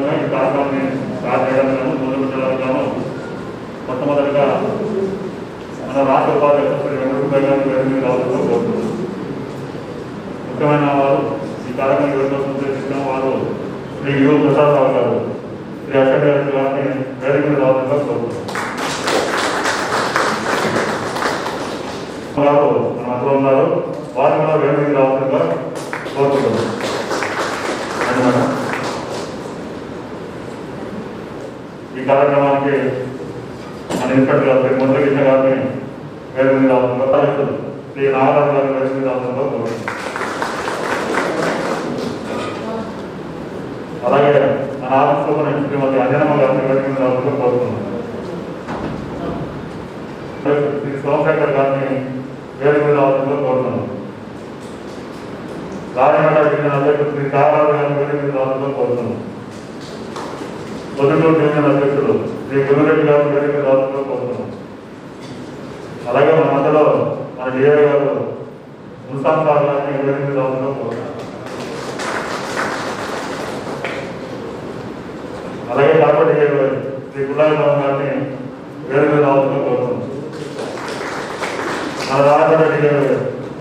భాగంగా ఈ కార్యక్రమాన్ని స్టార్ట్ చేయడం ముందుకు జరగడం మొట్టమొదటిగా మన రాష్ట్ర ఉపాధ్యక్షుడు వెంకటరూపాయ గారిని రావడంలో కోరుతున్నాం. ముఖ్యమైన వారు ఈ కార్యక్రమం ఎవరికోసం ఉద్దేశించిన వారు శ్రీ యు ప్రసాద్ రావు గారు, శ్రీ అశోక్ గారిని వేదిక మీద రావడంలో కోరుతున్నాం. మన మధ్యలో ఉన్నారు, వారిని కూడా వేదిక మీద రావడంగా కోరుతున్నాం. ఈ కార్యక్రమానికి మన ఇన్స్పెక్టర్ గారు శ్రీ మురళీకృష్ణ గారిని వేదిక మీద రావడంలో, శ్రీ నాగరాజు గారిని వేదిక మీద రావడంలో కోరుతున్నాం. అలాగే మన ఆఫీస్లో శ్రీమతి అంజనమ్మ గారిని వేదిక మీద రావడంలో కోరుతున్నాం. శ్రీ సోమశేఖర్ గారిని వేదిక మీద రావడంలో కోరుతున్నాం. రాజమండ్రి డివిజన్ అధ్యక్షుడు శ్రీ త్యాగరాజు గారిని వేదిక మీద రావడంలో కోరుతున్నాం. పొద్దుటూరు డివిజన్ అధ్యక్షుడు శ్రీ గురురెడ్డి గారిని వేదిక మీద రావడంలో కోరుతున్నాం. అలాగే మన మధ్యలో మన డిఐ గారు ముస్తాఫ్ గారిని వేదిక మీద రావడంలో కోరుతున్నాం. అలాగే కార్పొరేట్ డిఐ గారు శ్రీ గుల్లారావు గారిని వేదిక మీద రావడంలో కోరుతున్నాం. మన రాజమండ్రి డిఐ గారు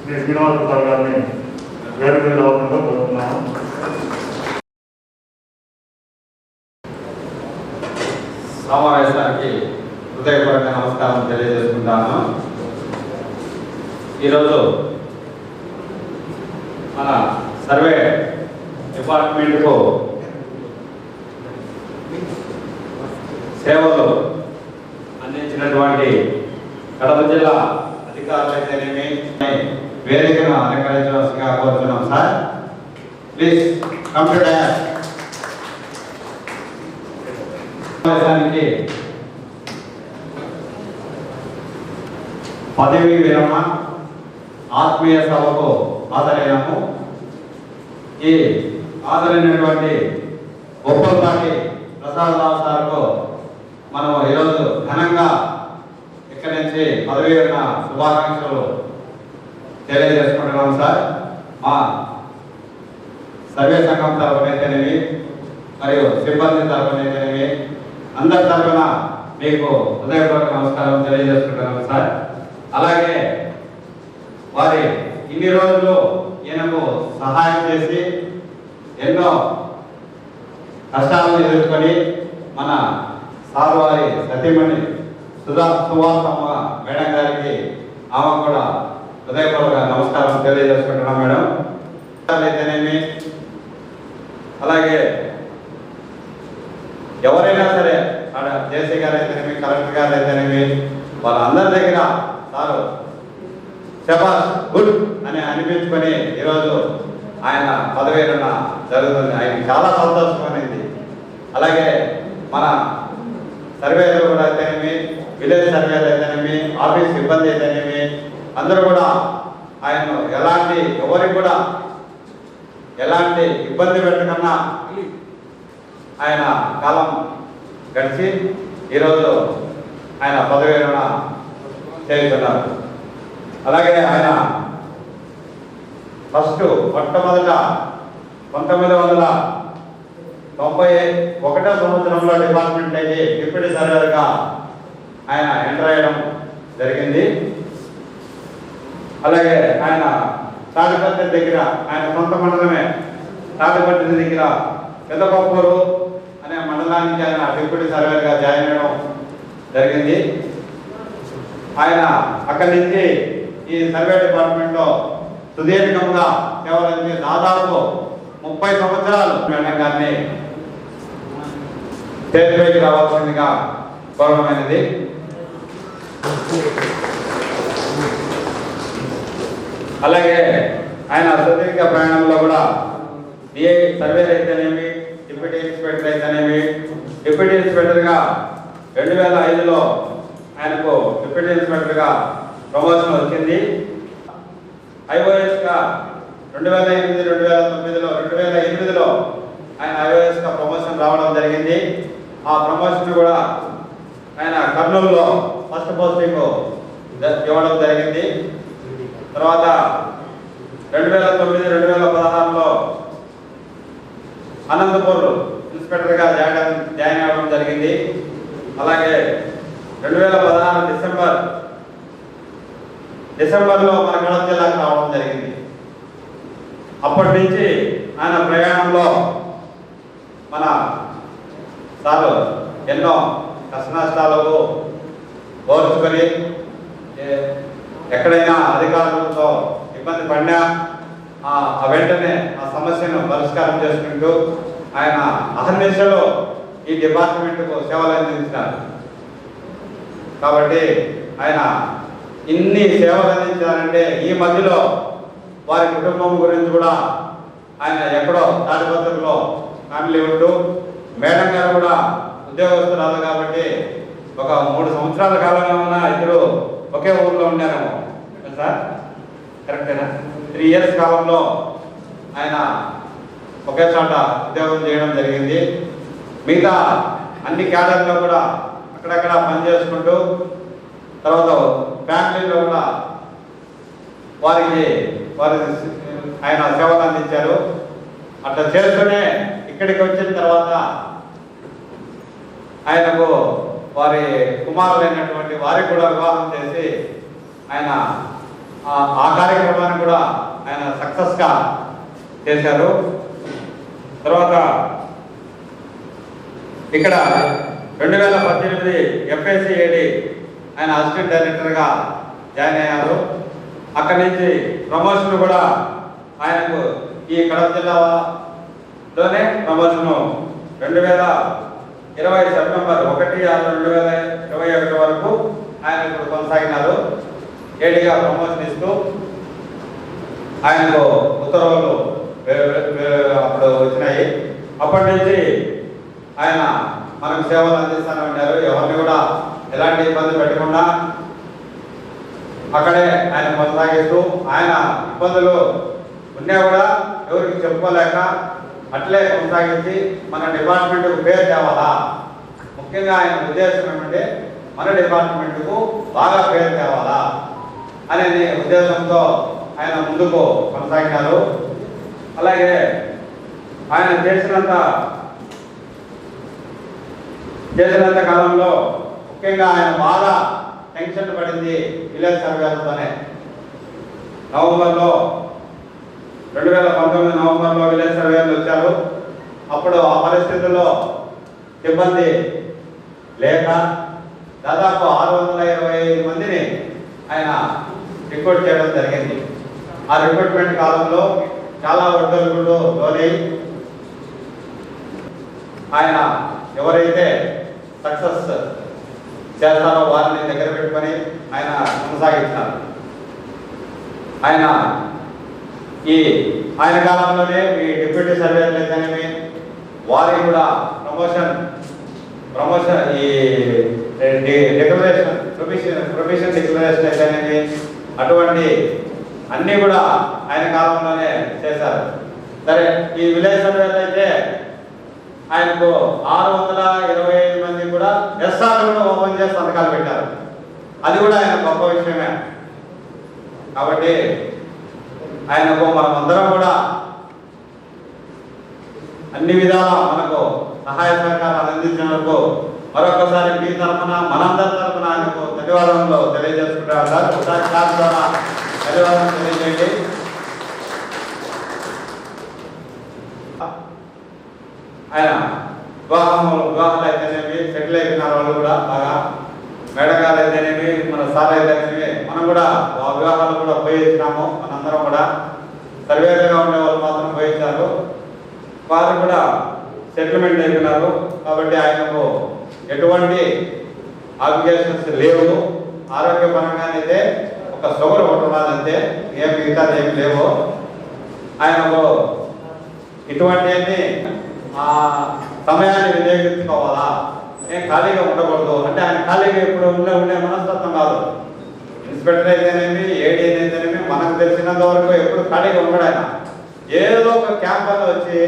శ్రీ శ్రీనివాస ప్రసాద్ గారిని వేదిక మీద రావడంలో కోరుతున్నాము. సమావేశానికి హృదయపూర్వక నమస్కారం తెలియజేసుకుంటాను. ఈరోజు మన సర్వే డిపార్ట్మెంట్కు సేవలు అందించినటువంటి కడప జిల్లా అధికారులైతేనేమి వేదికను అలంకరించవలసిగా కోరుతున్నాం. Sir please come to dais. సమావేశానికి పదవి విరమణ ఆత్మీయ సభకు హాజరైనాము. ఈ హాజరైనటువంటి గొప్పపాటి ప్రసాదరావు సార్కు మనం ఈరోజు ఘనంగా ఇక్కడి నుంచి పదవి విరమణ శుభాకాంక్షలు తెలియజేసుకుంటున్నాం. సార్ మా సర్వే సంఘం తరఫునైతేనేమి మరియు సిబ్బంది తరఫునైతేనేమి అందరి తరఫున మీకు హృదయపూర్వక నమస్కారం తెలియజేసుకుంటున్నాను. సార్ అలాగే వారి ఇన్ని రోజులు ఈయనకు సహాయం చేసి ఎన్నో కష్టాలను ఎదుర్కొని మన సార్ వారి సతీమణి సుభాషమ్మ మేడం గారికి ఆమె కూడా హృదయపూర్వక నమస్కారం తెలియజేసుకుంటున్నాం. మేడం అయితేనేమి అలాగే ఎవరైనా సరే జేసీ గారు అయితేనేమి కలెక్టర్ గారు అయితేనేమి వాళ్ళందరి దగ్గర సారు శబాష్ గుడ్ అని అనిపించుకొని ఈరోజు ఆయన పదవి విరమణ జరుగుతుంది. ఆయనకి చాలా సంతోషమైంది. అలాగే మన సర్వేలు కూడా అయితేనేమి, విలేజ్ సర్వేలు అయితేనేమి, ఆఫీస్ సిబ్బంది అయితేనేమి అందరూ కూడా ఆయన ఎవరికి కూడా ఎలాంటి ఇబ్బంది పెట్టకుండా ఆయన కాలం గడిచి ఈరోజు ఆయన పదవి విరమణ చేస్తున్నారు. అలాగే ఆయన మొట్టమొదట 1991 సంవత్సరంలో డిపార్ట్మెంట్ అయితే డిప్యూటీ సర్వేగా ఆయన ఎంటర్ అయ్యడం జరిగింది. అలాగే ఆయన తాడిపత్రి దగ్గర ఆయన సొంత మండలమే తాడిపత్రి దగ్గర పెద్దకొప్పూరు అనే మండలానికి ఆయన డిప్యూటీ సర్వేగా జాయిన్ అవ్వడం జరిగింది. ఆయన అక్కడి నుంచి ఈ సర్వే డిపార్ట్మెంట్లో సుదీర్ఘంగా సేవలంది దాదాపు 30 సంవత్సరాలు మేడం గారిని చేతిపైకి రావాల్సిందిగా గౌరవమైనది. అలాగే ఆయన సుదీర్ఘ ప్రయాణంలో కూడా డిఐ సర్వేలు అయితేనేమి, డిప్యూటీ ఇన్స్పెక్టర్ అయితేనేమి, డిప్యూటీ ఇన్స్పెక్టర్గా 2005లో ఆయనకు డిప్యూటీ ఇన్స్పెక్టర్గా ప్రమోషన్ వచ్చింది. ఐఓఎస్గా 2008, 2008లో ఆయన ఐఓఎస్గా ప్రమోషన్ రావడం జరిగింది. ఆ ప్రమోషన్ కూడా ఆయన కర్నూలులో ఫస్ట్ పోస్టింగ్ ఇవ్వడం జరిగింది. తర్వాత 2009, 2016లో అనంతపూర్ ఇన్స్పెక్టర్గా జాయిన్ అవ్వడం జరిగింది. అలాగే 2016 డిసెంబర్లో మన కడప జిల్లాకు రావడం జరిగింది. అప్పటి నుంచి ఆయన ప్రయాణంలో మన సారు ఎన్నో కష్ట నష్టాలకు ఓర్చుకొని ఎక్కడైనా అధికారులతో ఇబ్బంది పడినా వెంటనే ఆ సమస్యను పరిష్కారం చేసుకుంటూ ఆయన అహర్నిశలో ఈ డిపార్ట్మెంట్కు సేవలు అందించినారు. కాబట్టి ఆయన ఇన్ని సేవలు అందించారంటే ఈ మధ్యలో వారి కుటుంబం గురించి కూడా ఆయన ఎక్కడో తాడిపత్రిలో ఫ్యామిలీ ఉంటూ మేడం గారు కూడా ఉద్యోగస్తురాలు కాబట్టి ఒక 3 సంవత్సరాల కాలంగా ఉన్న ఇద్దరు ఒకే ఊర్లో ఉండారేమో సార్, కరెక్టేనా? 3 ఇయర్స్ కాలంలో ఆయన ఒకే చోట ఉద్యోగం చేయడం జరిగింది. మిగతా అన్ని క్యాడర్లో కూడా అక్కడక్కడ పనిచేసుకుంటూ తర్వాత ఫ్యామిలీలో కూడా వారి ఆయన సేవలు అందించారు. అట్లా చేస్తూనే ఇక్కడికి వచ్చిన తర్వాత ఆయనకు వారి కుమారులైనటువంటి వారికి కూడా వివాహం చేసి ఆయన ఆ కార్యక్రమాన్ని కూడా ఆయన సక్సెస్గా చేశారు. తర్వాత ఇక్కడ 2018 FACAD ఆయన అసిస్టెంట్ డైరెక్టర్గా జాయిన్ అయ్యారు. అక్కడి నుంచి ప్రమోషన్ కూడా ఆయనకు ఈ కడప జిల్లాలోనే ప్రమోషను 2020 సెప్టెంబర్ 1/6/2021 వరకు ఆయన ఇప్పుడు కొనసాగినారు. ఏడీగా ప్రమోషన్ ఇస్తూ ఆయనకు ఉత్తర్వులు అప్పుడు వచ్చినాయి. అప్పటి నుంచి ఆయన మనకు సేవలు అందిస్తూనే ఉన్నారు. ఎవరిని కూడా ఎలాంటి ఇబ్బంది పెట్టకుండా అక్కడే ఆయన కొనసాగిస్తూ ఆయన ఇబ్బందులు ఉన్నా కూడా ఎవరికి చెప్పుకోలేక అట్లే కొనసాగించి మన డిపార్ట్మెంట్కు పేరు తేవాలా, ముఖ్యంగా ఆయన ఉద్దేశం ఏమంటే మన డిపార్ట్మెంట్కు బాగా పేరు తేవాలా అనే ఉద్దేశంతో ఆయన ముందుకు కొనసాగినారు. అలాగే ఆయన చేసినంత కాలంలో ముఖ్యంగా ఆయన బాగా టెన్షన్ పడింది విలేజ్ సర్వేలతోనే. 2019 నవంబర్లో విలేజ్ సర్వేలు వచ్చారు. అప్పుడు ఆ పరిస్థితుల్లో సిబ్బంది లేక దాదాపు 625 మందిని ఆయన రిక్రూట్ చేయడం జరిగింది. ఆ రిక్రూట్మెంట్ కాలంలో చాలా ఒడిదుడుకులు లోనై ఆయన ఎవరైతే సక్సెస్ చేస్తారో వారిని దగ్గర పెట్టుకొని ఆయన కొనసాగించినారు. ఆయన కాలంలోనే ఈ డిప్యూటీ సర్వేయర్లు అయితేనేమి వారికి కూడా ప్రమోషన్ ఈ డిక్లరేషన్ ప్రొవిషన్ డిక్లరేషన్ అయితేనేమి అటువంటి అన్నీ కూడా ఆయన కాలంలోనే చేశారు. సరే, ఈ విలేజ్ సర్వేలు అయితే ఆయనకు 625 మంది కూడా ఎస్ఆర్ కూడా ఓపెన్ చేసి సంతకాలు పెట్టారు. అది కూడా ఆయన గొప్ప విషయమే. కాబట్టి ఆయనకు మనం అందరం కూడా అన్ని విధాలా మనకు సహాయ సహకారాలు అందించినందుకు మరొకసారి మీ తరఫున మనందరి తరఫున ఆయనకు ధన్యవాదాలు తెలియజేసుకుంటారు సార్. ఒకసారి క్లాస్ ద్వారా ధన్యవాదాలు తెలియజేయండి. ఆయన వివాహాలు అయితేనేమి సెటిల్ అయిపోయినారు వాళ్ళు కూడా బాగా. మేడం గారు అయితేనేమి మన సార్ అయితేనేమి మనం కూడా ఆ వివాహాలు కూడా పోయించినాము. మనందరం కూడా సర్వేలుగా ఉండే వాళ్ళు మాత్రం పోయించారు. వారు కూడా సెటిల్మెంట్ అయిపోయినారు. కాబట్టి ఆయనకు ఎటువంటి ఆబ్లిగేషన్స్ లేవు. ఆరోగ్యపరంగానైతే ఒక షుగర్ ఒకటి ఉన్నదంతే, ఏం మిగతాది ఏమి లేవు. ఆయనకు ఇటువంటి ఆ సమయాన్ని వినియోగించుకోవాలా, ఏం ఖాళీగా ఉండకూడదు. అంటే ఆయన ఖాళీగా ఇప్పుడు ఉండే మనస్తత్వం కాదు. ఇన్స్పెక్టర్ అయితేనేమి ఏడీ అయితేనేమి మనకు తెలిసినంత వరకు ఎప్పుడు ఖాళీగా ఉండడు. ఆయన ఏదో ఒక క్యాంప్ అని వచ్చి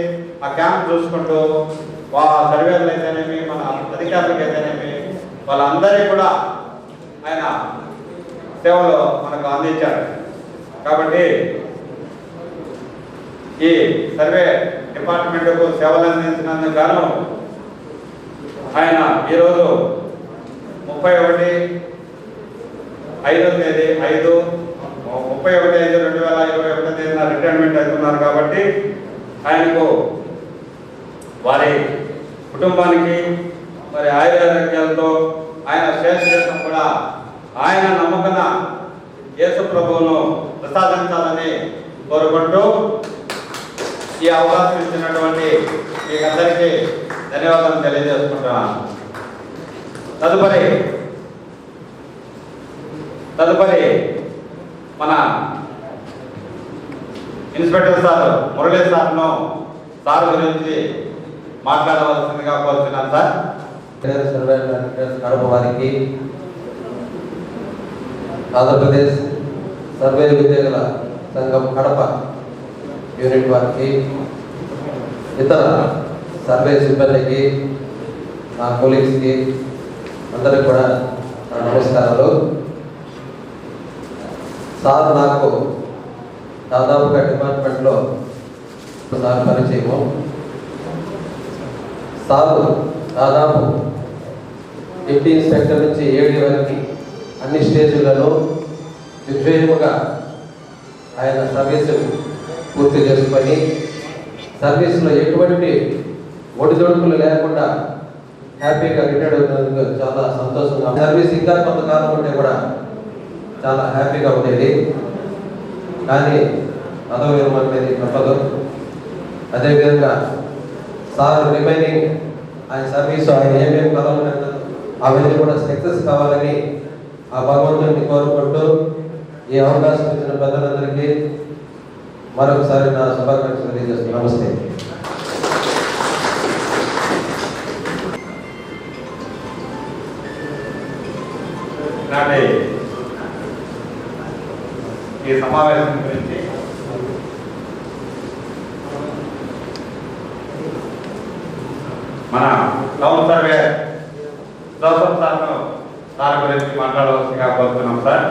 ఆ క్యాంప్ చూసుకుంటూ సర్వేలు అయితేనేమి మన అధికారులకు అయితేనేమి వాళ్ళందరికీ కూడా ఆయన సేవలు మనకు అందించారు. కాబట్టి ఈ సర్వే డిపార్ట్మెంట్కు సేవలు అందించినందుకు గాను ఆయన ఈరోజు 31/5/2021 రిటైర్మెంట్ అవుతున్నారు కాబట్టి ఆయనకు వారి కుటుంబానికి మరి ఆయురారోగ్యాలతో ఆయన శ్రేష్ఠం కూడా ఆయన నమ్మకన యేసు ప్రభువును ప్రసాదించాలని కోరుకుంటూ ఈ అవకాశం ఇచ్చినటువంటి మీకందరికీ ధన్యవాదాలు తెలియజేసుకుంటున్నాను. తదుపరి మన ఇన్స్పెక్టర్ సార్ మురళీ సార్ గురించి మాట్లాడవలసిందిగా కోరుతున్నాను. సర్వే కడప వారికి, ఆంధ్రప్రదేశ్ సర్వే విద్యార్థుల సంఘం కడప యూనిట్ వారికి, ఇతర సర్వే సిబ్బందికి, నా కొలీగ్స్కి అందరికి కూడా నా నమస్కారాలు. సార్ నాకు దాదాపుగా డిపార్ట్మెంట్లో సార్ పరిచయము. సారు దాదాపు డిప్యూటీ ఇన్స్పెక్టర్ నుంచి ఏడీ వరకు అన్ని స్టేజ్లలో నిర్భయముగా ఆయన సర్వీసు పూర్తి చేసుకొని సర్వీస్లో ఎటువంటి ఒడిదొడుకులు లేకుండా హ్యాపీగా రిటైర్డ్ అవుతున్నందుకు చాలా సంతోషంగా. సర్వీస్ ఇంకా కొంతకాలం ఉంటే కూడా చాలా హ్యాపీగా ఉండేది, కానీ పదవి విరమణ అనేది తప్పదు. అదేవిధంగా సార్ రిమైనింగ్ ఆయన సర్వీసు ఆయన ఏమేమి కావాలని అవన్నీ కూడా సక్సెస్ కావాలని ఆ భగవంతుడిని కోరుకుంటూ ఈ అవకాశం ఇచ్చిన పెద్దలందరికీ మరొకసారి నా శుభాకాంక్షలు తెలియజేస్తున్నాను. నమస్తే. ఈ సమావేశం గురించి మన టౌన్ సర్వే జోసఫ్ సార్ గురించి మాట్లాడవలసిందిగా కోరుతున్నాం. సార్,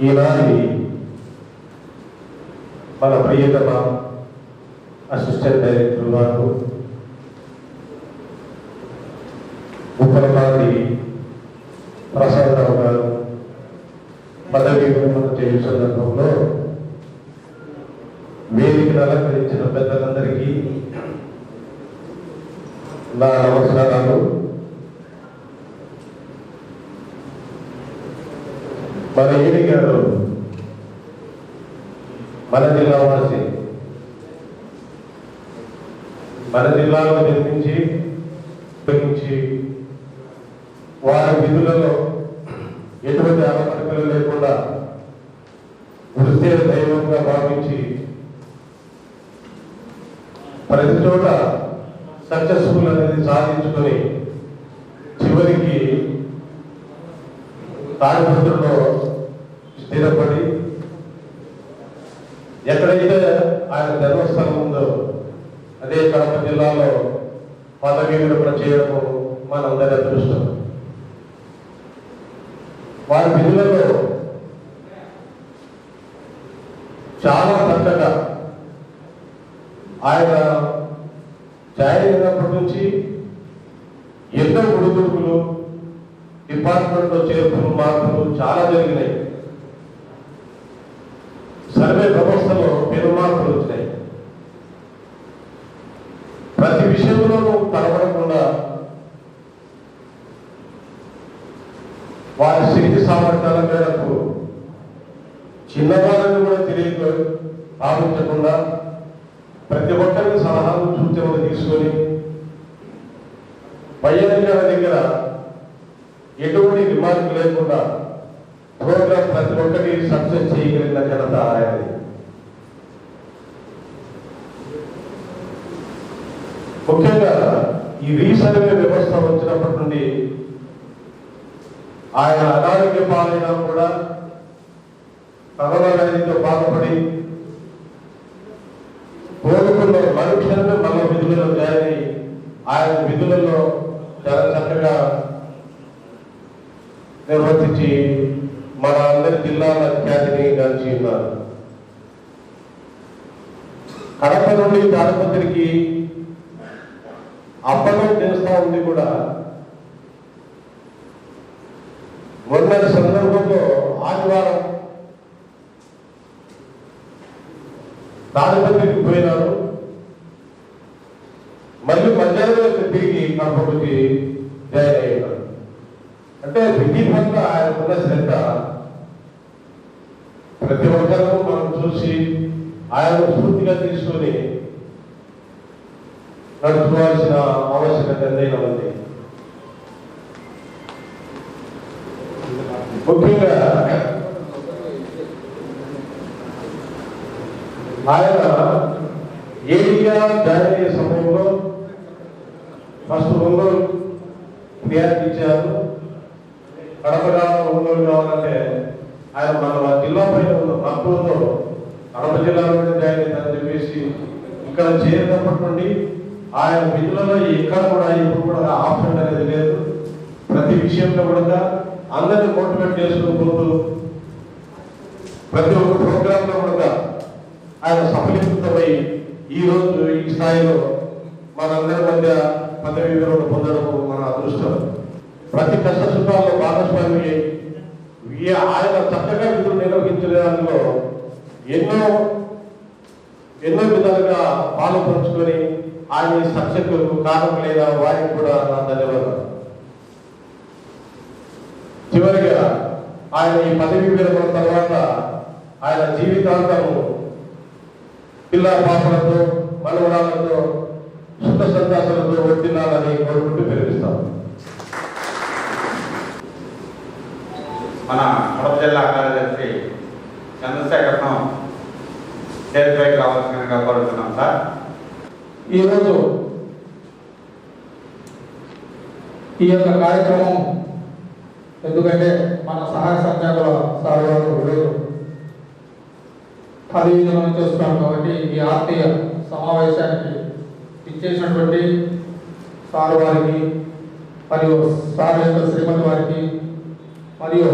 ఈనాటి మన ప్రియతమ అసిస్టెంట్ డైరెక్టర్ గారు ఉప్పలపాటి ప్రసాదరావు గారు పదవి విరమణ చేయు సందర్భంలో వేదికను అలంకరించిన పెద్దలందరికీ నా నమస్కారాలు. మన ఏడి గారు మన జిల్లా వాసి, మన జిల్లాలో జన్మించి వారి విధులలో ఎటువంటి అవకతవకలు లేకుండా వృత్తి దైవంగా భావించి ప్రతి చోట సక్సెస్ఫుల్ అనేది సాధించుకొని చివరికి తాడిపత్రిలో స్థిరపడి ఎక్కడైతే ఆయన ధర్మస్థలం ఉందో అదే కడప జిల్లాలో పదవి విరమణ చేయడం మనందరి అదృష్టం. వారి విధులలో చాలా చక్కగా ఆయన జాయిన్ అయినప్పటి నుంచి ఎన్నో ఒడిదుడుకులు, డిపార్ట్మెంట్లో చేర్పులు, మార్పులు చాలా జరిగినాయి. సర్వే వ్యవస్థలో పెను మార్పులు వచ్చినాయి. ప్రతి విషయంలోనూ తడబడకుండా వారి శక్తి సామర్థ్యాల మేరకు చిన్నవాళ్ళని కూడా తెలియ భావించకుండా ప్రతి ఒక్కరిని సలహాలు సూచనలు తీసుకొని పై అధికారుల దగ్గర ఎటువంటి రిమార్క్ లేకుండా ప్రోగ్రామ్ ప్రతి ఒక్కటి సక్సెస్ చేయగలిగిన ఘనత ఆయనది. ముఖ్యంగా ఈ రీసర్వే వ్యవస్థ వచ్చినప్పటి నుండి ఆయన అనారోగ్య పాలైనా కూడా కరోనా వ్యాధితో బాధపడి కోరుకున్న మరుక్షణమే మళ్ళీ విధులలో జాయిన్ అయ్యి ఆయన విధులలో చాలా చక్కగా నిర్వర్తించి మన అందరి జిల్లాల ఖ్యాతిని గడిచి ఉన్నారు. కడప నుండి తాడిపత్రికి అప్పడం చేస్తూ ఉంది కూడా మొన్నటి సందర్భంలో ఆదివారం తాడిపత్రికి పోయినారు. మళ్ళీ మధ్యాహ్నం తిరిగి కడపకి జాయిన్ అయ్యారు. అంటే విధి పట్ల ఆయనకున్న శ్రద్ధ ప్రతి ఒక్కరూ మనం చూసి ఆయన స్ఫూర్తిగా తీసుకొని నడుచుకోవాల్సిన ఆవశ్యకత ఎంతైనా ఉంది. ముఖ్యంగా ఆయన ఏడిగా జాయిన్ అయ్యే సమయంలో ఫస్ట్ ఒంగోలు క్రియాకి ఇచ్చారు. కడప కావాలి ఒంగోలు కావాలంటే ఆయన మన జిల్లా పైన ఉన్న ప్రాంతంలో కడప జిల్లాలో జాయిన్ అవుతారని చెప్పేసి ఇక్కడ చేరినప్పటి నుండి ఆయన విధులలో ఎక్కడ కూడా ఇప్పుడు కూడా ఆప్షన్ అనేది లేదు. ప్రతి విషయంలో కూడా అందరినీ మోటివేట్ చేసుకుంటూ ప్రతి ఒక్క ప్రోగ్రాంలో కూడా ఆయన సఫలీకృతమై ఈరోజు ఈ స్థాయిలో మనందరి మధ్య పదవి విరమణ పొందడం మన అదృష్టం. ప్రతి కష్ట సుఖాల్లో భాగస్వామి ఆయన చక్కగా విధులు నిర్వహించడంలో ఎన్నో విధాలుగా పాలు పంచుకొని ఆయన సక్సెస్కు కారణమైన వారికి కూడా నా ధన్యవాదాలు. చివరిగా ఆయన ఈ పదవి విరమణ తర్వాత ఆయన జీవితాంతము పిల్ల పాపలతో మనవరాలతో సుఖ సంతాసాలతో వర్తిల్లాలని కోరుకుంటూ పెరిగిస్తాం. మన కడప జిల్లా కార్యదర్శి చంద్రశేఖర్ను స్టేజ్పైకి రావాల్సిందిగా కోరుతున్నాం సార్. ఈరోజు ఈ యొక్క కార్యక్రమం ఎందుకంటే మన సహాయ సంఘాల సార్ వారు ఈరోజు పదవి విరమణ చేస్తున్నాం కాబట్టి ఈ ఆత్మీయ సమావేశానికి ఇచ్చేసినటువంటి సార్ వారికి మరియు సార్ యొక్క శ్రీమతి వారికి మరియు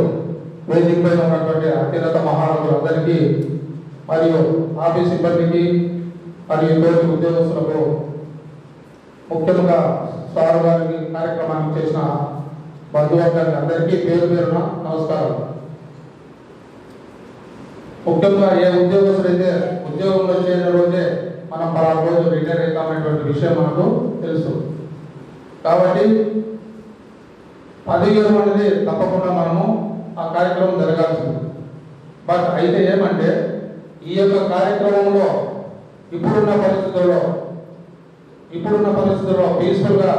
వేదిక పైన ఉన్నటువంటి అత్యున్నత మహారాజులందరికీ మరియు ఆఫీస్ సిబ్బందికి మరియు తోటి ఉద్యోగస్తులకు ముఖ్యంగా సార్ గారికి కార్యక్రమాన్ని చేసిన బంధువర్గానికి అందరికీ పేరు పేరున నమస్కారం. ముఖ్యంగా ఏ ఉద్యోగస్తులైతే ఉద్యోగంలో చేరిన రోజే మనం పలానా రోజు రిటైర్ అవుతామనేటువంటి విషయం మనకు తెలుసు. కాబట్టి పదవి అనేది తప్పకుండా మనము ఆ కార్యక్రమం జరగాల్సింది. బట్ అయితే ఏమంటే ఈ యొక్క కార్యక్రమంలో ఇప్పుడున్న పరిస్థితుల్లో పీస్ఫుల్గా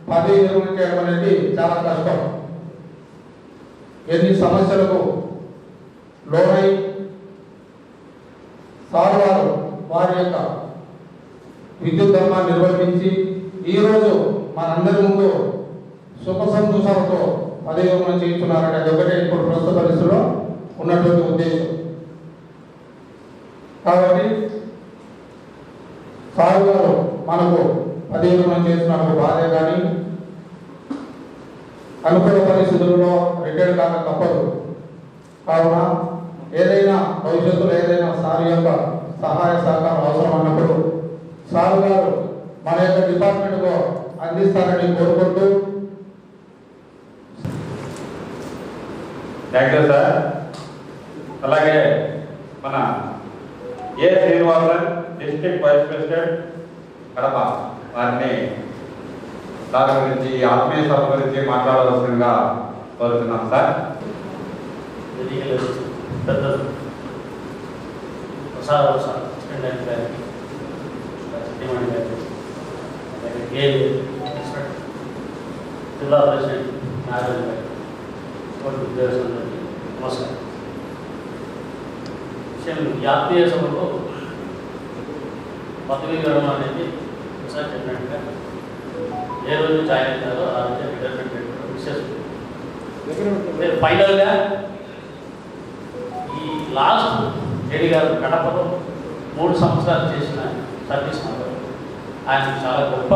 పదవి విరమణ చేయడం అనేది చాలా కష్టం. ఎన్ని సమస్యలకు లోనై సార్ వారి యొక్క విద్యుత్ ధర్మాన్ని నిర్వర్తించి ఈరోజు మనందరి ముందు సుఖ సంతోషాలతో పదవి విరమణ చేయించున్నారంటే అది ఒకటే ఇప్పుడు ప్రస్తుత పరిస్థితిలో ఉన్నటువంటి ఉద్దేశం. కాబట్టి సార్ గారు మనకు పదవి విరమణ చేస్తున్నప్పుడు బాధే కానీ అనుకూల పరిస్థితుల్లో రిటైర్ కాక తప్పదు. కావున ఏదైనా భవిష్యత్తులో ఏదైనా సార్ యొక్క సహాయ సహకారం అవసరం అన్నప్పుడు సార్ గారు మన యొక్క డిపార్ట్మెంట్కు అందిస్తారని కోరుకుంటూ. Thank you sir. అలాగే మన A Srinivasan district vice president Kadapa వారిని సార్ గురించి ఆత్మీయ సభ గురించి మాట్లాడవలసిందిగా కోరుతున్నాం సార్. పెద్దలు ప్రసాద్ జిల్లా ప్రెసిడెంట్ నారాయణ గారు ఉద్యోగస్తులందరికీ నమస్కారం. విషయం ఈ ఆత్మీయ సభలో పదవి విరమణ అనేది ఒకసారి చెప్పినట్టుగా ఏ రోజు జాయిన్ అవుతారో ఆ రోజు రిటైర్మెంట్ పెట్టుకోవడం విశేషం. ఫైనల్గా ఈ లాస్ట్ జేడీ గారు కడపలో 3 సంవత్సరాలు చేసిన సర్వీస్ మాత్రం ఆయన చాలా గొప్ప,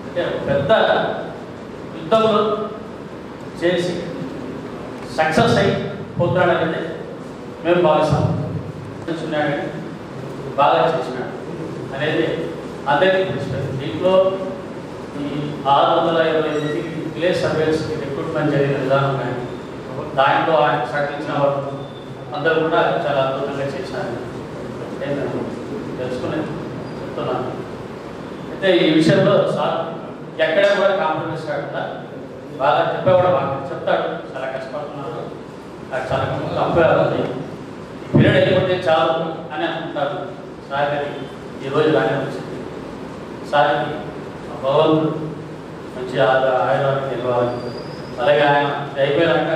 అంటే పెద్ద యుద్ధంలో చేసి సక్సెస్ అయి పొందాడనేది మేము భావిస్తాం. బాగా చేసినాడు అనేది అందరికీ తెలుస్తుంది. దీంట్లో ఈ 628 విలేజ్ సర్వేస్ రిక్రూట్మెంట్ జరిగిన విధానం కానీ దాంట్లో ఆయన సహకరించిన వాళ్ళు అందరూ కూడా చాలా అద్భుతంగా చేశారు. నేను తెలుసుకుని చెప్తున్నాను. అయితే ఈ విషయంలో సార్ ఎక్కడ కూడా కాంప్రమైజ్ కాకుండా బాగా చెప్పేవాడు మాకు చెప్తాడు. చాలా కష్టపడుతున్నారు, నాకు చాలా కంపేర్ ఉంది, పీరియడ్ అయిపోతే చాలు అని అనుకుంటారు. సార్ గారి ఈరోజు రానే వచ్చింది. సార్కి భగవంతుడు మంచి ఆయుర్వాదానికి ఇవ్వాలి. అలాగే ఆయన అయిపోయాక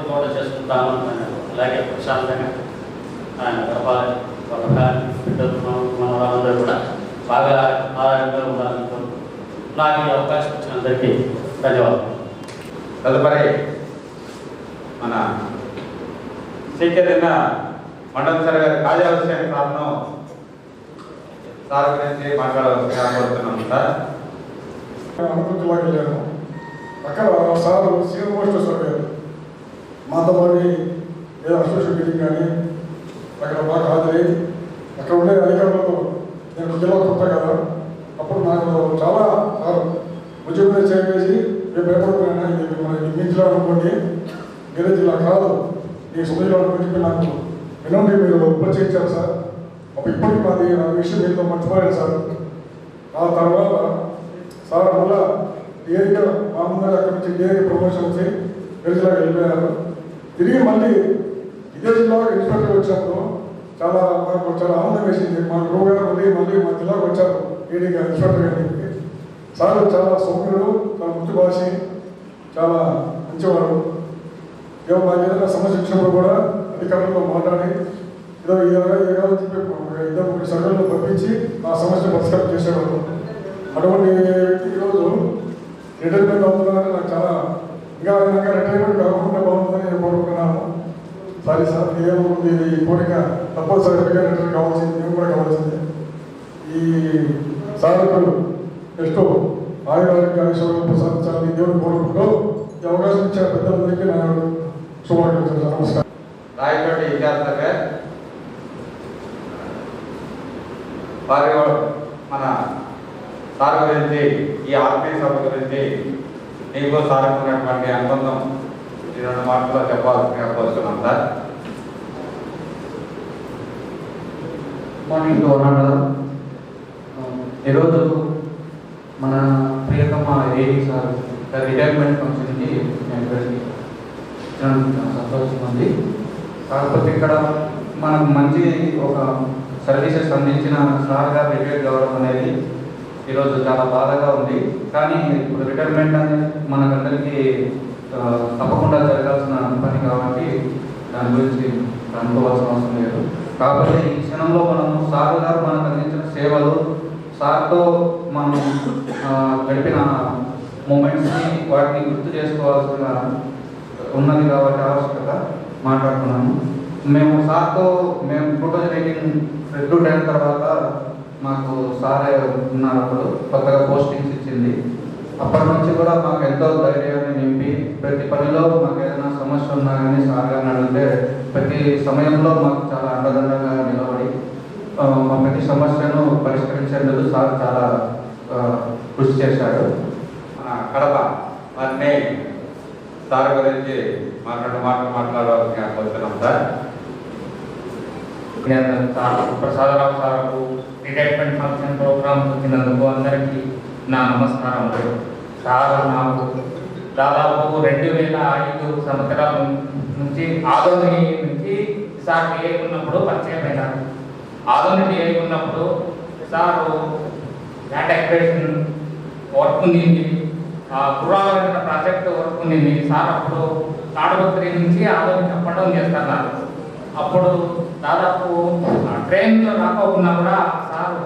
తోట చేసుకుంటాము అన్నాడు. అలాగే ప్రశాంతంగా ఆయన గడపాలని వాళ్ళ బిడ్డలు మన వాళ్ళందరూ కూడా బాగా ఆరోగ్యంగా ఉండాలని కోరుకుంటున్నాను. నాకు ఈ అవకాశం ఇచ్చిన అందరికీ ధన్యవాదాలు. తదుపరి మన సీకెదిన మండల సార్ గారి కాజా హుస్సేన్ సార్ను సార్ గురించి మాట్లాడవలసిందిగా కోరుతున్నాం. సార్ అనంతపురం జిల్లాకి వెళ్ళాను. అక్కడ సార్ సీనియర్ మోస్ట్ సార్ మాతో పాటు ఏదో అసోసియేషన్ మీటింగ్ కానీ అక్కడ బాగా హాజరై అక్కడ ఉండే అధికారులతో నేను జిల్లా కొత్త కదా, అప్పుడు నాకు చాలా ఉద్యోగం చేసి మేము భయపడుతున్నాను. ఇది మన మీ జిల్లా అనుకోండి, వేరే జిల్లా కాదు, ఈ సొంత జిల్లా అనుకోని చెప్పి నాకు వినండి మీరు ఉపచరించారు సార్. అప్పుడు ఇప్పటికి మాది నా విషయం మీతో మర్చిపోయాను సార్. ఆ తర్వాత సార్ వల్ల డిఏగా మామూలుగా అక్కడి నుంచి డిఏకి ప్రమోషన్ వచ్చి వేరే జిల్లాకి వెళ్ళిపోయారు. తిరిగి మళ్ళీ ఇదే జిల్లాకు ఇన్స్పెక్టర్ వచ్చినప్పుడు మాకు చాలా ఆనందం వేసింది. మా గురువు గారు మళ్ళీ మా జిల్లాకు వచ్చారు ఏడీగా ఇన్స్పెక్టర్ గారికి. సార్ చాలా సౌమ్యుడు, చాలా ముద్దు భాషి, చాలా మంచివాడు. మాకు ఏదైనా సమస్య వచ్చినప్పుడు కూడా అధికారులతో మాట్లాడి ఏదో ఇది కాదని చెప్పి ఇద్దరు ముగ్గురు సభ్యులను పంపించి ఆ సమస్యను పరిష్కారం చేసేవాడు. అటువంటి వ్యక్తి ఈరోజు రిటైర్మెంట్ అవుతున్నారని నాకు చాలా ఇంకా రిటైర్మెంట్ కాకుండా బాగుంటుందని నేను కోరుకుంటున్నాను. సారీ సార్, ఏముంది ఈ కోరిక తప్పనిసరిగా రిటైర్ కావాల్సింది, మేము కూడా కావాల్సింది. ఈ సాధకులు ఎస్టో ఆయుర్వేదిక ప్రసాదించాలని దేవుడు కోరుకుంటూ ఈ అవకాశం ఇచ్చిన పెద్దలందరికీ నా శుభాకాంక్షలు. నమస్కారం. రాయపేట విద్యార్థులకే వారి మన సార్ గురించి, ఈ ఆత్మీయ సభ గురించి నీకు సారుకున్నటువంటి అనుబంధం ఈ 2 మాటల్లో చెప్పాల్సిందిగా కోరుతున్నాం. సార్ మార్నింగ్ టు అన్నారు. ఈరోజు మన ప్రియతమ ఏడీ సార్ రిటైర్మెంట్ ఫంక్షన్కి సంతోషం ఉంది. కాకపోతే ఇక్కడ మనకు మంచి ఒక సర్వీసెస్ అందించిన సార్ గారు రిటైర్ కావడం అనేది ఈరోజు చాలా బాధగా ఉంది. కానీ ఇప్పుడు రిటైర్మెంట్ అనేది మనకందరికీ తప్పకుండా జరగాల్సిన పని కాబట్టి దాని గురించి అనుకోవాల్సిన అవసరం లేదు. కాకపోతే ఈ క్షణంలో మనము సార్ గారు మనకు అందించిన సేవలు, సార్తో మనం గడిపిన మూమెంట్స్ని వాటిని గుర్తు చేసుకోవాల్సిన ఉన్నది కాబట్టి ఆవశ్యకత మాట్లాడుతున్నాము. మేము సార్తో 2018 రిక్రూట్ అయిన తర్వాత మాకు సారే ఉన్నప్పుడు కొత్తగా పోస్టింగ్స్ ఇచ్చింది. అప్పటి నుంచి కూడా మాకు ఎంతో ధైర్యాన్ని నింపి ప్రతి పనిలో మాకు ఏదైనా సమస్య ఉన్నా కానీ సార్ గారిని అడిగితే ప్రతి సమయంలో మాకు చాలా అండదండగా నిలబడి మా ప్రతి సమస్యను పరిష్కరించేందుకు సార్ చాలా కృషి చేశాడు. కడప వారిని సార్ గురించి మాట్లాడవలసిందిగా కోరుతున్నాం. సార్ ప్రసాదరావు సార్కు రిటైర్మెంట్ ఫంక్షన్ ప్రోగ్రామ్ వచ్చినందుకు అందరికీ నా నమస్కారములు. సార్ నాకు దాదాపు 2005 సంవత్సరాల నుంచి ఆదోని నుంచి సార్ టీఐ ఉన్నప్పుడు పరిచయం అయినారు. ఆదోని టీఐ ఉన్నప్పుడు సారు ల్యాండ్ అక్విజిషన్ వర్క్ ఉంది, గుర్రాల ప్రాజెక్ట్ వర్క్ ఉంది. సార్ అప్పుడు తాడపత్రి నుంచి ఆదోని అప్ అండ్ డౌన్ చేస్తున్నారు. అప్పుడు దాదాపు ట్రైన్లో రాకపోకున్నా కూడా సార్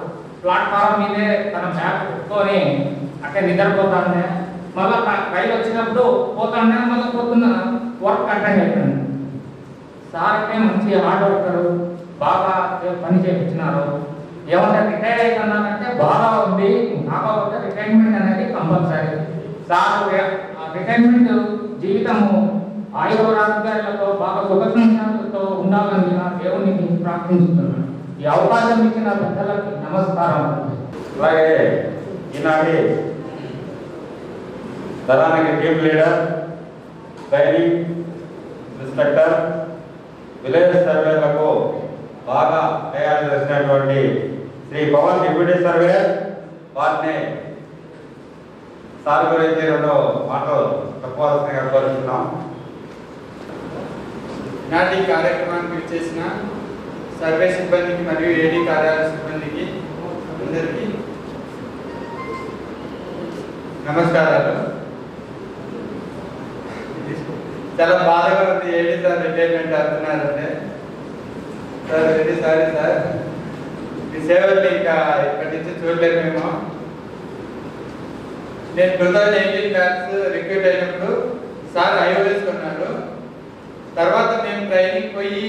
ప్లాట్ఫామ్ మీదే తన బ్యాగ్ పెట్టుకొని అక్కడ నిద్రపోతానే, మళ్ళీ రైలు వచ్చినప్పుడు పోతానే, మళ్ళీ పోతున్న వర్క్ అటెండ్ అయిపోయింది. సార్ అంటే మంచి హార్డ్ వర్కరు, బాగా పని చేయించినారు. ఏమంటే రిటైర్ అవుతున్నానంటే బాగా ఉంది, కాకపోతే రిటైర్మెంట్ అనేది కంపల్సరీ. సార్ రిటైర్మెంట్ జీవితము ఆయురారోగ్యాలతో బాగా సుఖ సంఖ్యాలతో ఉండాలని దేవుని ప్రార్థించుతున్నాను. ఈ అవకాశం ఇచ్చిన పెద్దలకి నమస్కారం. అలాగే ఈనాటి ధరానికి team leader, training instructor, village సర్వేలకు బాగా తయారు చేసినటువంటి శ్రీ పవన్ డిప్యూటీ సర్వేయర్ వారిని సార్ గురించి 2 మాటలు చెప్పవలసిందిగా కోరుతున్నాం. నాటి కార్యక్రమానికి విచ్చేసిన సర్వే సిబ్బందికి మరియు ఏడీ కార్యాలయ సిబ్బందికి అందరికీ నమస్కారాలు. చాలా బాధగా ఉంది ఏడీ సార్ రిటైర్మెంట్ అవుతున్నారంటే. సార్ వెరీ సారీ సార్, మీ సేవల్ని ఇంకా ఇక్కడి నుంచి చూడలేదు మేము. నేను 2018 బ్యాచ్ రిక్రూట్ అయినప్పుడు సార్ ఐఓఎస్ కొన్నారు. తర్వాత మేము ట్రైనింగ్ పోయి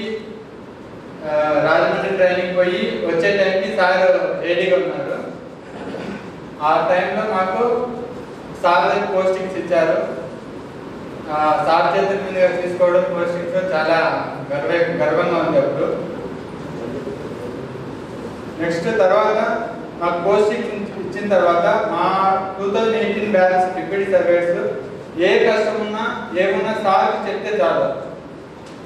రాజమండ్రి ట్రైనింగ్ పోయి వచ్చే టైంకి సార్ ఏడీగా ఉన్నారు. ఆ టైంలో మాకు సార్ పోస్టింగ్స్ ఇచ్చారు. సార్ చేతుల మీదుగా తీసుకోవడం పోస్టింగ్స్ చాలా గర్వంగా ఉంది అప్పుడు. నెక్స్ట్ తర్వాత మాకు పోస్టింగ్ ఇచ్చిన తర్వాత మా 2018 బ్యాచ్ డిప్యూటీ సర్వేయర్స్ ఏ కష్టం ఉన్నా ఏమున్నా సార్కి చెప్తే చాలు.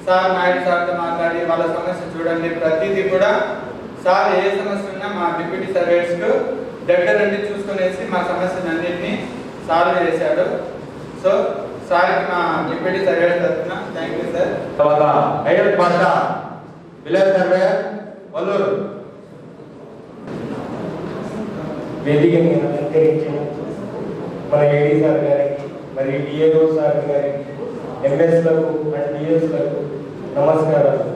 సార్ నాయుడు సార్తో మాట్లాడి వాళ్ళ సమస్య చూడండి, ప్రతిదీ కూడా సార్ ఏ సమస్య ఉన్నా మా డిప్యూటీ సర్వేయర్స్కు దగ్గర నుండి చూసుకునేసి మా సమస్యను అన్నింటినీ సాల్వ్ చేశాడు. సో సార్కి మా డిప్యూటీ సర్వేయర్ తరఫున థ్యాంక్ యూ సార్. తర్వాత IL Pasha, village surveyor, Vallur. వేదికని అలంకరించిన మన ఏడీ సార్ గారికి, మరి డిఏఓ సార్ గారికి, ఎంఎస్లకు అండ్ డిఎస్లకు నమస్కారాలు.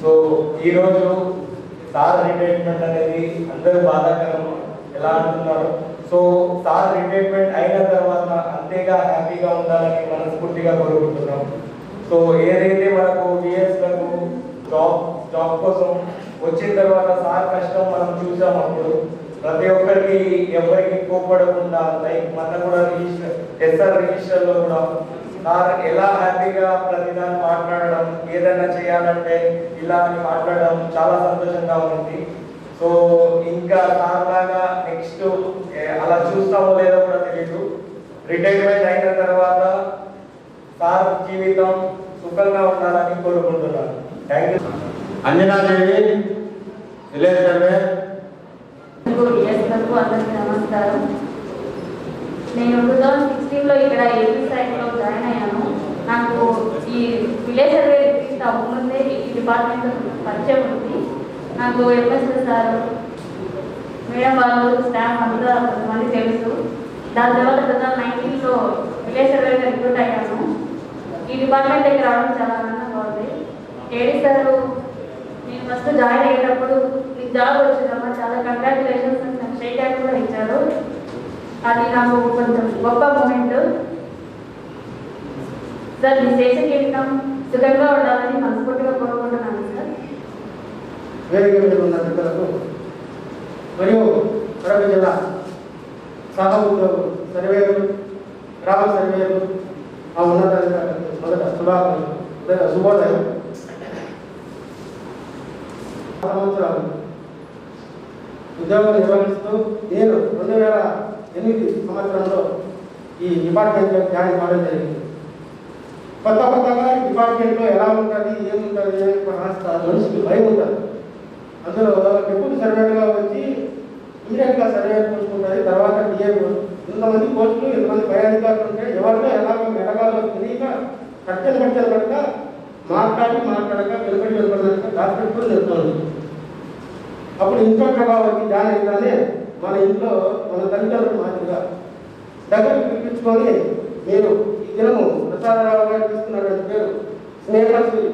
సో ఈరోజు సార్ రిటైర్మెంట్ అనేది అందరూ బాధాకరం ఎలా అంటున్నారు. సో సార్ రిటైర్మెంట్ అయిన తర్వాత అంతేగా హ్యాపీగా ఉండాలని మనస్ఫూర్తిగా కోరుకుంటున్నాం. సో ఏదైతే మనకు డిఎస్లకు జాబ్ కోసం వచ్చిన తర్వాత సార్ కష్టం మనం చూసాం. అప్పుడు ప్రతి ఒక్కరికి ఎవరికి కోపడకుండా, లైక్ మన కూడా ఎస్ఆర్ రిజిస్టర్లో కూడా సార్ ఎలా హ్యాపీగా ప్రతిదాన్ని మాట్లాడడం, ఏదైనా చేయాలంటే ఇలా అని మాట్లాడడం చాలా సంతోషంగా ఉంది. సో ఇంకా సార్ లాగా నెక్స్ట్ అలా చూస్తామో లేదో కూడా తెలియదు. రిటైర్మెంట్ అయిన తర్వాత సార్ జీవితం సుఖంగా ఉండాలని కోరుకుంటున్నాను. Thank you. Anjana Devi, village survey. అందరికీ నమస్కారం. నేను 2016లో ఇక్కడ ఏపీ సైట్లో జాయిన్ అయ్యాను. నాకు ఈ విలేజ్ సర్వే రిజిస్టర్ అవ్వకముందే ఈ డిపార్ట్మెంట్ పరిచయం ఉంది. నాకు ఎంఎస్ఎస్ సార్, మేడం వాళ్ళు, స్టాఫ్ అంతా కొంతమంది తెలుసు. దాని తర్వాత 2019లో విలేజ్ సర్వేగా రిక్రూట్ అయ్యాను. ఈ డిపార్ట్మెంట్ దగ్గర రావడం చాలా ఆనందంగా ఉంది. ఏడీ సార్ నేను ఫస్ట్ జాయిన్ అయ్యేటప్పుడు నీకు జాబ్ వచ్చిందమ్మా, చాలా కంగ్రాచులేషన్స్ అని నాకు షేక్ హ్యాండ్ కూడా ఇచ్చారు. అది నాకు కొంచెం గొప్ప మూమెంట్. సార్ మీ శేష జీవితం సుఖంగా ఉండాలని మనస్ఫూర్తిగా కోరుకుంటున్నాను సార్. వేదిక మీద ఉన్న పెద్దలకు మరియు కడప జిల్లా సహ ఉద్యోగులు, సర్వేలు, గ్రామ సర్వేలు, ఆ ఉన్నతాధికారులకు మొదట శుభోదయం. సంవత్సరాలు ఉద్యోగం నిర్వహిస్తూ నేను 2008 సంవత్సరంలో ఈ డిపార్ట్మెంట్లో జాయిన్ కావడం జరిగింది. కొత్తగా ఈ డిపార్ట్మెంట్లో ఎలా ఉంటుంది, ఏముంటుంది మనిషికి భయం ఉంటుంది. అందులో డిప్యూటీ సర్వేగా వచ్చి ఇమీడియట్గా సర్వే పోస్ట్ ఉంటుంది. తర్వాత డిఏ పోస్ట్. ఇంతమంది పోస్టులు, ఇంతమంది పై అధికారులు ఉంటే ఎవరిలో ఎలాగో మెడగాలో తెలియక కట్టెలు పడక మాట్లాడక వెలుపడక దాచిపెట్టుకుని చెప్తుంది. అప్పుడు ఇన్స్పెక్టర్గా వచ్చి జాయిన్ అయితేనే మన ఇంట్లో మన తల్లిదండ్రులు మాదిరిగా దగ్గరకు పిలిపించుకొని మీరు ఈ దినము ప్రసాదరావు గారు తీసుకున్నటువంటి పేరు స్నేహశ్రీ,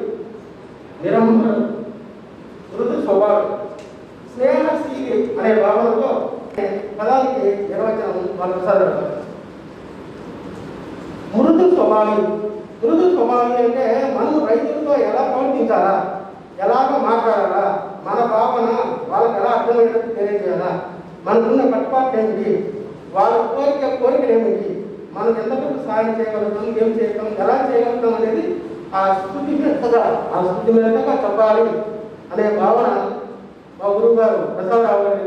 నిరంబర, మృదు స్వభావం, స్నేహశ్రీ అనే భావనతో పదానికి నిర్వచనం వాళ్ళ ప్రసాదరావు గారు. మృదు స్వభావి అంటే మనం రైతులతో ఎలా ప్రవర్తించాలా, ఎలాగ మాట్లాడాలా, మన భావన వాళ్ళకి ఎలా అర్థమయ్యేటట్టు తెలియజేయాలా, మనకున్న కట్టుబాట్లు ఏంటి, వాళ్ళ కోరికలు ఏమిటి, మనం ఎంతవరకు సాయం చేయగలుగుతాం, ఏం చేయగలుగుతాం, ఎలా చేయగలుగుతాం అనేది ఆ స్థుతి మీదగా చెప్పాలి అనే భావన మా గురువు గారు ప్రసాదరావు గారి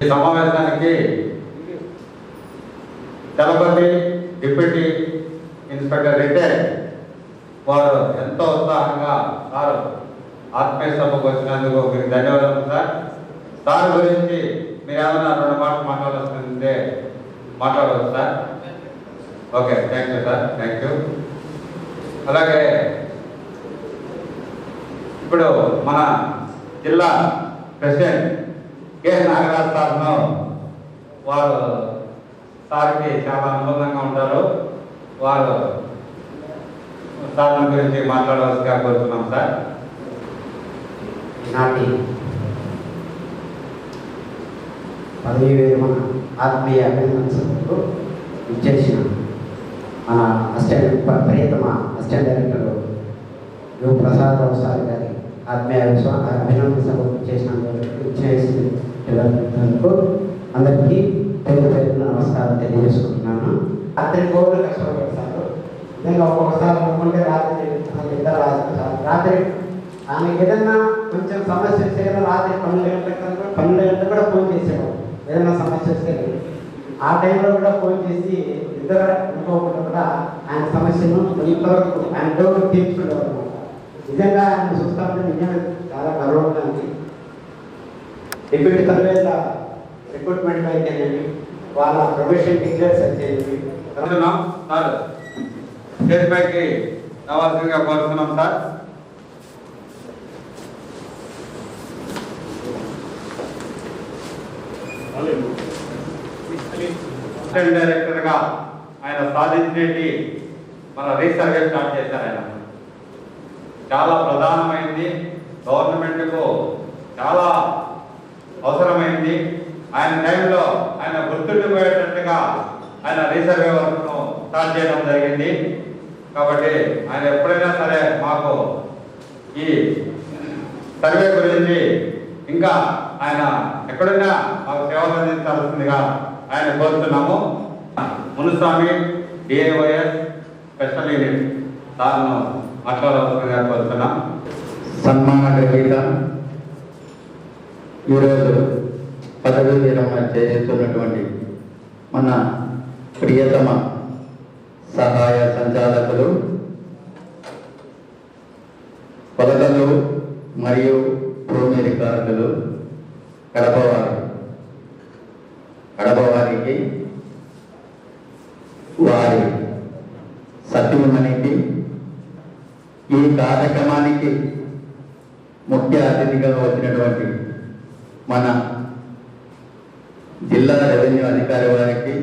ఈ సమావేశానికి చలపతి డిప్యూటీ ఇన్స్పెక్టర్ రిటైర్ వారు ఎంతో ఉత్సాహంగా సార్ ఆత్మీయ సభకు వచ్చినందుకు మీకు ధన్యవాదాలు సార్. సార్ గురించి మీరు ఏమైనా 2 మాటలు మాట్లాడాల్సిందే మాట్లాడవచ్చు sir. Okay, thank you sir, thank you. అలాగే ఇప్పుడు మన జిల్లా ప్రెసిడెంట్ కె నాగరాజ్ సార్ను వారు సార్కి చాలా అనుబంధంగా ఉంటారు. వారు సార్ గురించి మాట్లాడవలసిగా కోరుతున్నాం సార్. ఈనాటి పదవీ విరమణ ఆత్మీయ అభినందన సభకు ఇచ్చేసిన మన ప్రియతమ assistant director you Prasadarao sir గారి ఆత్మీయ అభినందన సభకు ఇచ్చేసినందుకు అందరికీ పేరు పేరున నమస్కారం తెలియజేసుకుంటున్నాను. రాత్రి కోర్టు కష్టపడతారు. నిజంగా ఒక్కొక్కసారి అనుకుంటే రాత్రి అసలు ఇద్దరు రాత్రి ఆమెకి ఏదన్నా కొంచెం సమస్య వస్తే రాత్రి 12 గంటలకు కూడా ఫోన్ చేసేవాడు. ఏదైనా సమస్య వస్తే ఆ టైంలో కూడా ఫోన్ చేసి ఇద్దరు అనుకోకుండా కూడా ఆయన సమస్యను ఇంతవరకు ఆయన డౌట్ తీర్చుకునేవారు అనమాట. నిజంగా ఆయన చూస్తా ఉంటే నిజంగా చాలా గర్వంగా ఉంది. డిప్యూటీ సర్వేల రిక్రూట్మెంట్ అయితేనేమి, వాళ్ళ ప్రొఫెషన్ డిక్లేర్స్ అయితేనేమి స్టేజ్ పైకి రావాల్సిందిగా కోరుతున్నాం సార్. అసిస్టెంట్ డైరెక్టర్గా ఆయన సాధించేటి మన రీసర్వే స్టార్ట్ చేశారు. ఆయన చాలా ప్రధానమైంది, గవర్నమెంట్కు చాలా అవసరమైంది. ఆయన టైంలో ఆయన గుర్తుండిపోయేటట్టుగా ఆయన రీసర్వే వర్క్ను స్టార్ట్ చేయడం జరిగింది. కాబట్టి ఆయన ఎప్పుడైనా సరే మాకు ఈ సర్వే గురించి ఇంకా ఆయన ఎక్కడైనా మాకు సేవలు అందించాల్సిందిగా ఆయన కోరుతున్నాము. మునుస్వామి డిఐవైఎస్ స్పెషల్ యూనిట్ సార్ను మాట్లాడాల్సిందిగా కోరుతున్నాం. సన్మాన గ్రహీత ఈరోజు పదవీ విరమణ చేస్తున్నటువంటి మన ప్రియతమ సహాయ సంచాలకులు, కొలతలు మరియు భూమి రికార్డులు కడపవారికి వారి సత్యమణికి ఈ కార్యక్రమానికి ముఖ్య అతిథిగా వచ్చినటువంటి మన జిల్లా రెవెన్యూ అధికారి వారికి,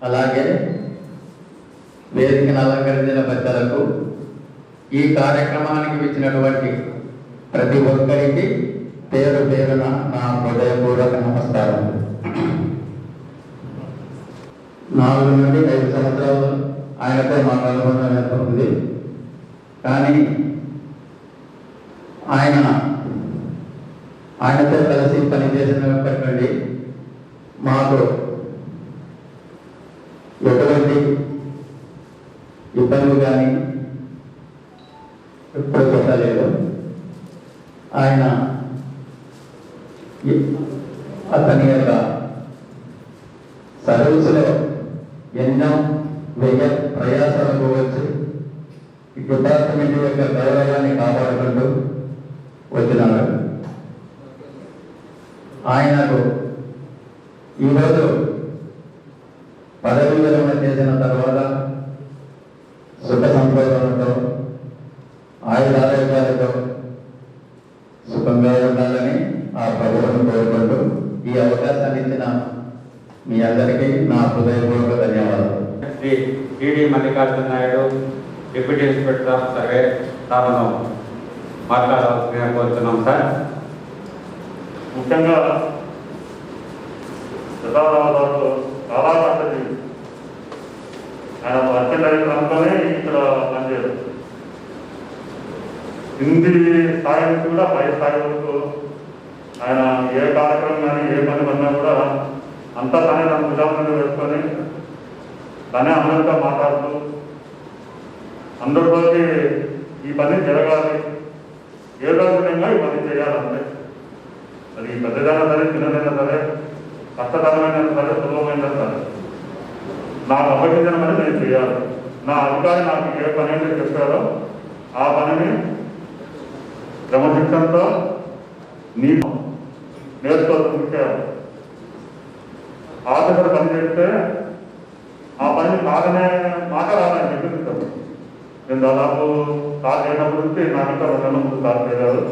అలాగే వేదికను అలంకరించిన పెద్దలకు, ఈ కార్యక్రమానికి వచ్చినటువంటి ప్రతి ఒక్కరికి పేరు పేరున నా హృదయపూర్వక నమస్కారం. 4 నుండి 5 సంవత్సరాలు ఆయనతో మా అనుబంధం ఎంత ఉంది. కానీ ఆయనతో కలిసి పనిచేసినప్పటి నుండి మాకు ఎటువంటి ఇబ్బంది కానీ ఎప్పుడు పెట్టలేదు. ఆయన అతని యొక్క సర్వీసులో ఎన్నో ప్రయాసాలకు వచ్చి డిపార్ట్మెంట్ యొక్క గౌరవాన్ని కాపాడుకుంటూ వచ్చినాడు. ఆయనకు ఈరోజు పదవీ విరమణ చేసిన తర్వాత సుఖ సంతోషంతో ఆయురారోగ్యాలతో సుఖంగా ఉండాలని ఆ ప్రభువును కోరుకుంటూ ఈ అవకాశాన్ని ఇచ్చిన మీ అందరికీ నా హృదయపూర్వక ధన్యవాదాలు. Shri TD Mallikarjuna Naidu deputy inspector of survey సార్ను మాట్లాడాల్సిందిగా కోరుతున్నాం సార్. ముఖ్యంగా ప్రసాదరావు గారు చాలా కష్టజీవి. ఆయన అత్యంత అనుకునే ఇక్కడ పనిచేయడం హిందీ స్థాయి నుంచి కూడా పై స్థాయి వరకు ఆయన ఏ కార్యక్రమం కానీ ఏ పని పడినా కూడా అంతా తనే తన భుజాలను వేసుకొని తనే అందరితో మాట్లాడుతూ అందరితోటి ఈ పని జరగాలి, ఏదో విధంగా ఇవన్నీ చేయాలంటే అది పెద్దదైనా సరే చిన్నదైనా సరే కష్టతరమైన సరే సులభమైన సరే నాకు అప్పగించిన పని నేను చేయాలి. నా అధికారి నాకు ఏ పని అయితే చెప్పారో ఆ పనిని క్రమశిక్షణతో నీకు నేర్చుకోవాల్సి చేయాలి. ఆఫీసర్ పని చేస్తే ఆ పని కాదనే మాట రాదని చెప్పింది. నేను దాదాపు స్టార్ట్ అయినప్పటి నుంచి నాకు ఇంకా 2 నెలల ముందు స్టార్ట్ చేశారు.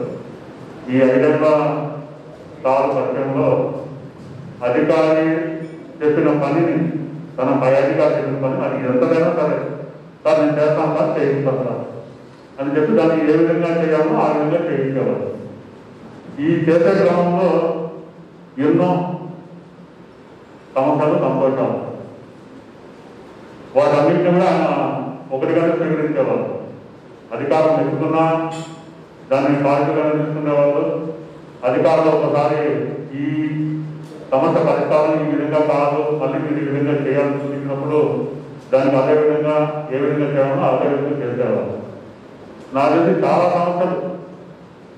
ఈ 5 ఏళ్ల సార్ పరిచయంలో అధికారి చెప్పిన పనిని తన పై అధికారి చెప్పిన పని అది ఎంతైనా సరే సార్ నేను చేస్తాను సార్ చేయిస్తాను సార్ అని చెప్పి దాన్ని ఏ విధంగా చేయాలో ఆ విధంగా చేయించేవారు. ఈ చేసే క్రమంలో ఎన్నో సమస్యలు సంతోషాలు వాటన్నింటినీ కూడా ఆయన ఒకటిగానే స్వీకరించేవారు. అధికారం ఎక్కుతున్నా దాన్ని బాధ్యతగా తీసుకునేవాళ్ళు. అధికారులు ఒకసారి ఈ సమస్య పరిష్కారం ఈ విధంగా కాదు మళ్ళీ మీరు ఈ విధంగా చేయాలని చూపించినప్పుడు దానికి అదే విధంగా ఏ విధంగా చేయాలో అదే విధంగా చేసేవాళ్ళు. నాకు తెలిసి చాలా సమస్యలు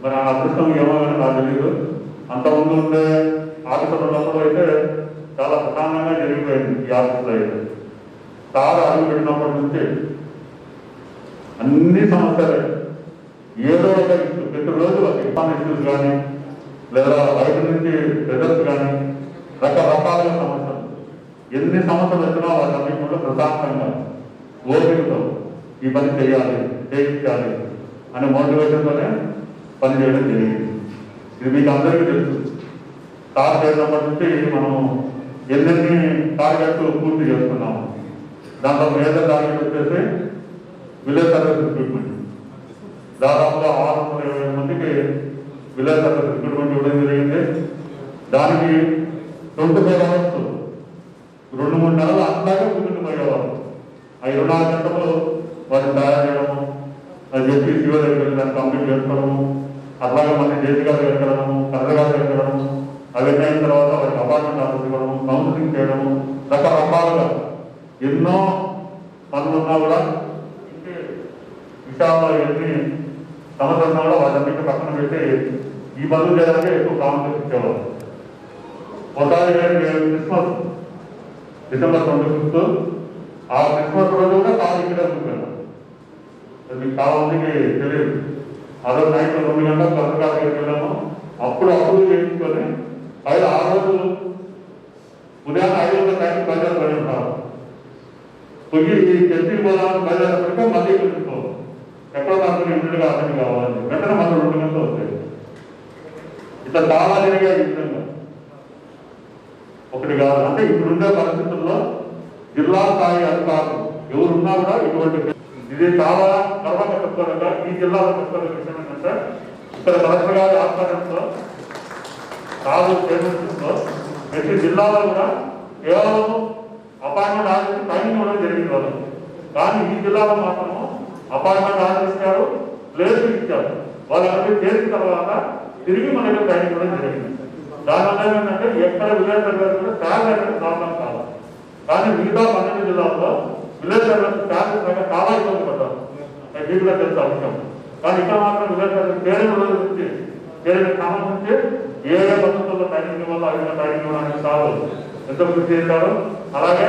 మరి ఆ అదృష్టం ఏమో కానీ నాకు తెలియదు. అంతకుముందు ఉండే ఆఫీసులు ఉన్నప్పుడు అయితే చాలా ప్రధానంగా జరిగిపోయింది. ఈ ఆఫీసులో అయితే సార్ అడుగు పెట్టినప్పటి నుంచి అన్ని సమస్యలే ఏదో ఒక ఇష్యూ ప్రతిరోజు ఒక ఇష్యూస్ కానీ లేదా బయట నుంచి రిజల్ట్స్ కానీ రకరకాలుగా సమస్యలు ఎన్ని సమస్యలు వచ్చినా వాటన్నింటిలో ప్రశాంతంగా ఓపికతో ఈ పని చేయాలి చేయించాలి అనే మోటివేషన్తోనే పని చేయడం జరిగింది. ఇది మీకు అందరికీ తెలుసు. స్టార్ట్ చేసినప్పటి నుంచి మనం ఎన్నెన్ని టార్గెట్లు పూర్తి చేస్తున్నాము. దాంట్లో మేజర్ టార్గెట్ వచ్చేసి విలేజ్ సర్వీస్ రిక్రూట్మెంట్. దాదాపుగా 620 మందికి విలేజ్ సర్వీస్ రిక్రూట్మెంట్ ఇవ్వడం జరిగింది. దానికి 24 అవర్స్ 2-3 నెలలు అట్లాగే ముందుకుపోయేవారు. ఆ 24 గంటలు వాటిని తయారు చేయడము, అది చెప్పి సిఓ దగ్గర దాన్ని కంప్లీట్ చేసుకోవడము, అట్లాగే మళ్ళీ జేసీ గారు వెళ్ళడము, కలెక్టర్ గారు వెళ్ళడము, అవన్నీ అయిన తర్వాత వారికి అపార్ట్మెంట్ ఆఫీస్ ఇవ్వడము, కౌన్సిలింగ్ చేయడము, రకరకాలుగా ఎన్నో పనులు ఉన్నా కూడా విషయాల్లో ఎన్ని సమస్యలు ఉన్నా కూడా వాటన్నింటి పక్కన పెట్టి ఈ పనులు చేయడానికి ఎక్కువ ప్రాముఖ్యత ఇచ్చేవారు. ఒకసారి క్రిస్మస్ డిసెంబర్ 25 ఆ క్రిస్మస్ రోజు కూడా కాదు ఇక్కడే ఉంటున్నాను. మీకు చాలా మందికి తెలియదు. ఆ రోజు నైట్ 2 గంటలకు కలెక్టర్ దగ్గరికి వెళ్ళాము. అప్పుడు చేయించుకొని పైన ఆ రోజు ఉదయాన్నే 5 గంటల టైంకి బయలుదేరబడినారు. పొయ్యి చర్చికి పోదామని బయలుదేరపడితే మళ్ళీ పిలుచుకోవాలి. ఎక్కడో దాంట్లో ఇంటిగా అర్థం కావాలని వెంటనే మళ్ళీ 2 గంటలు వస్తాయి. ఇట్లా చాలా జరిగాయి. ఈ విధంగా ఒకటి కాదు. అంటే ఇప్పుడుండే పరిస్థితుల్లో జిల్లా స్థాయి అధికారులు ఎవరున్నా కూడా ఇటువంటి ఇది చాలా గర్వంగా చెప్తారు. ఈ జిల్లాలో చెప్తున్న విషయం ఏంటంటే ఇక్కడ కలెక్టర్ గారి ఆధ్వర్యంలో కాదు చేతుల్లో ప్రతి జిల్లాలో కూడా కేవలం అపాయింట్మెంట్ ఆర్డర్ ట్రైనింగ్ ఇవ్వడం జరిగింది వాళ్ళు. కానీ ఈ జిల్లాలో మాత్రము అపాయింట్మెంట్ ఆర్డర్ ఇచ్చారు, ప్లేస్ ఇచ్చారు. వాళ్ళందరూ చేసిన తర్వాత తిరిగి మనకి ట్రైనింగ్ ఇవ్వడం జరిగింది. దానివల్ల ఏమంటే ఎక్కడ విలేజ్ సర్వీస్ కూడా ట్యాగ్ అనేది ప్రాబ్లం కాదు. కానీ మిగతా 12 జిల్లాల్లో విలేజ్ సర్వీస్ ట్యాగ్ చాలా ఇబ్బంది పడ్డారు. మీకు కూడా తెలుసు అవసరం. కానీ ఇక్కడ మాత్రం విలేజ్ సర్వీస్ చేరిన రోజు నుంచి చేరిన క్రమం నుంచి ఏ పద్ధతుల్లో ట్రైనింగ్ వల్ల అవి ట్రైనింగ్ ఇవ్వడానికి సార్ ఎంతో కృషి చేశారు. అలాగే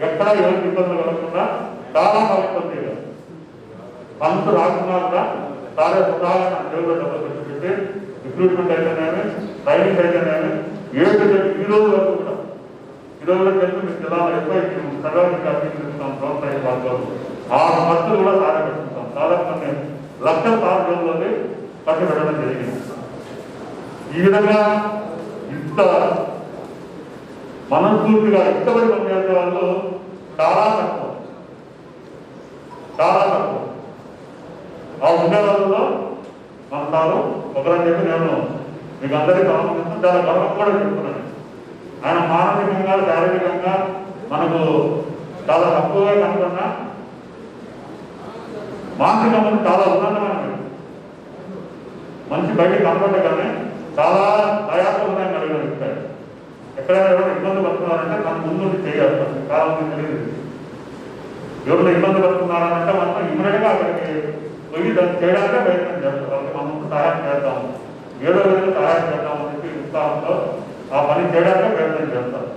ఎక్కడ ఎవరికి ఇబ్బందులు కలగకుండా చాలా పవిత్రం చేయాలి. ఫండ్స్ రాకుండా కూడా సారే స్వతహాగా నా దేవుడు డబ్బులు పెట్టి రిక్రూట్మెంట్ అయితేనేమి ట్రైనింగ్ అయితేనేమి ఈ రోజు వరకు కూడా తెలుసు మీకు జిల్లాలో ఎక్కువ సర్వీస్ అభ్యర్థిస్తాం. ప్రోత్సాహ భాగంలో 6 ఖర్చులు కూడా సారే పెట్టుకుంటాం. దాదాపు కొన్ని లక్షల సార్లు ఖర్చు పెట్టడం జరిగింది. ఈ విధంగా ఇంత మనస్ఫూర్తిగా ఇష్టపడి పనిచేసే వాళ్ళు చాలా తక్కువ. ఆ ఉండే వాళ్ళలో మన సారు ఒకరని చెప్పి నేను మీకు అందరికీ గమనిస్తాను. చాలా గర్వం కూడా చెప్తున్నాను. ఆయన మానసికంగా శారీరకంగా మనకు చాలా తక్కువగా కనుకున్నా మానసికంగా చాలా ఉన్నతమైన మంచి బయటికి కనపడగానే చాలా దయాత్మకంగా కలిగిస్తాడు. ఎక్కడైనా ఎవరు ఇబ్బంది పడుతున్నారంటే మన ముందు చేయాలి. చాలా మంది తెలియదు. ఎవరు ఇబ్బంది పడుతున్నారంటే మనం ఇమ్మీడియట్గా అక్కడికి పోయి దాన్ని చేయడానికే ప్రయత్నం చేస్తారు. వాళ్ళకి మనం సహాయం చేద్దాము, ఏదో విధంగా సహాయం చేద్దామని చెప్పి ఉత్సాహంతో ఆ పని చేయడానికే ప్రయత్నం చేస్తారు.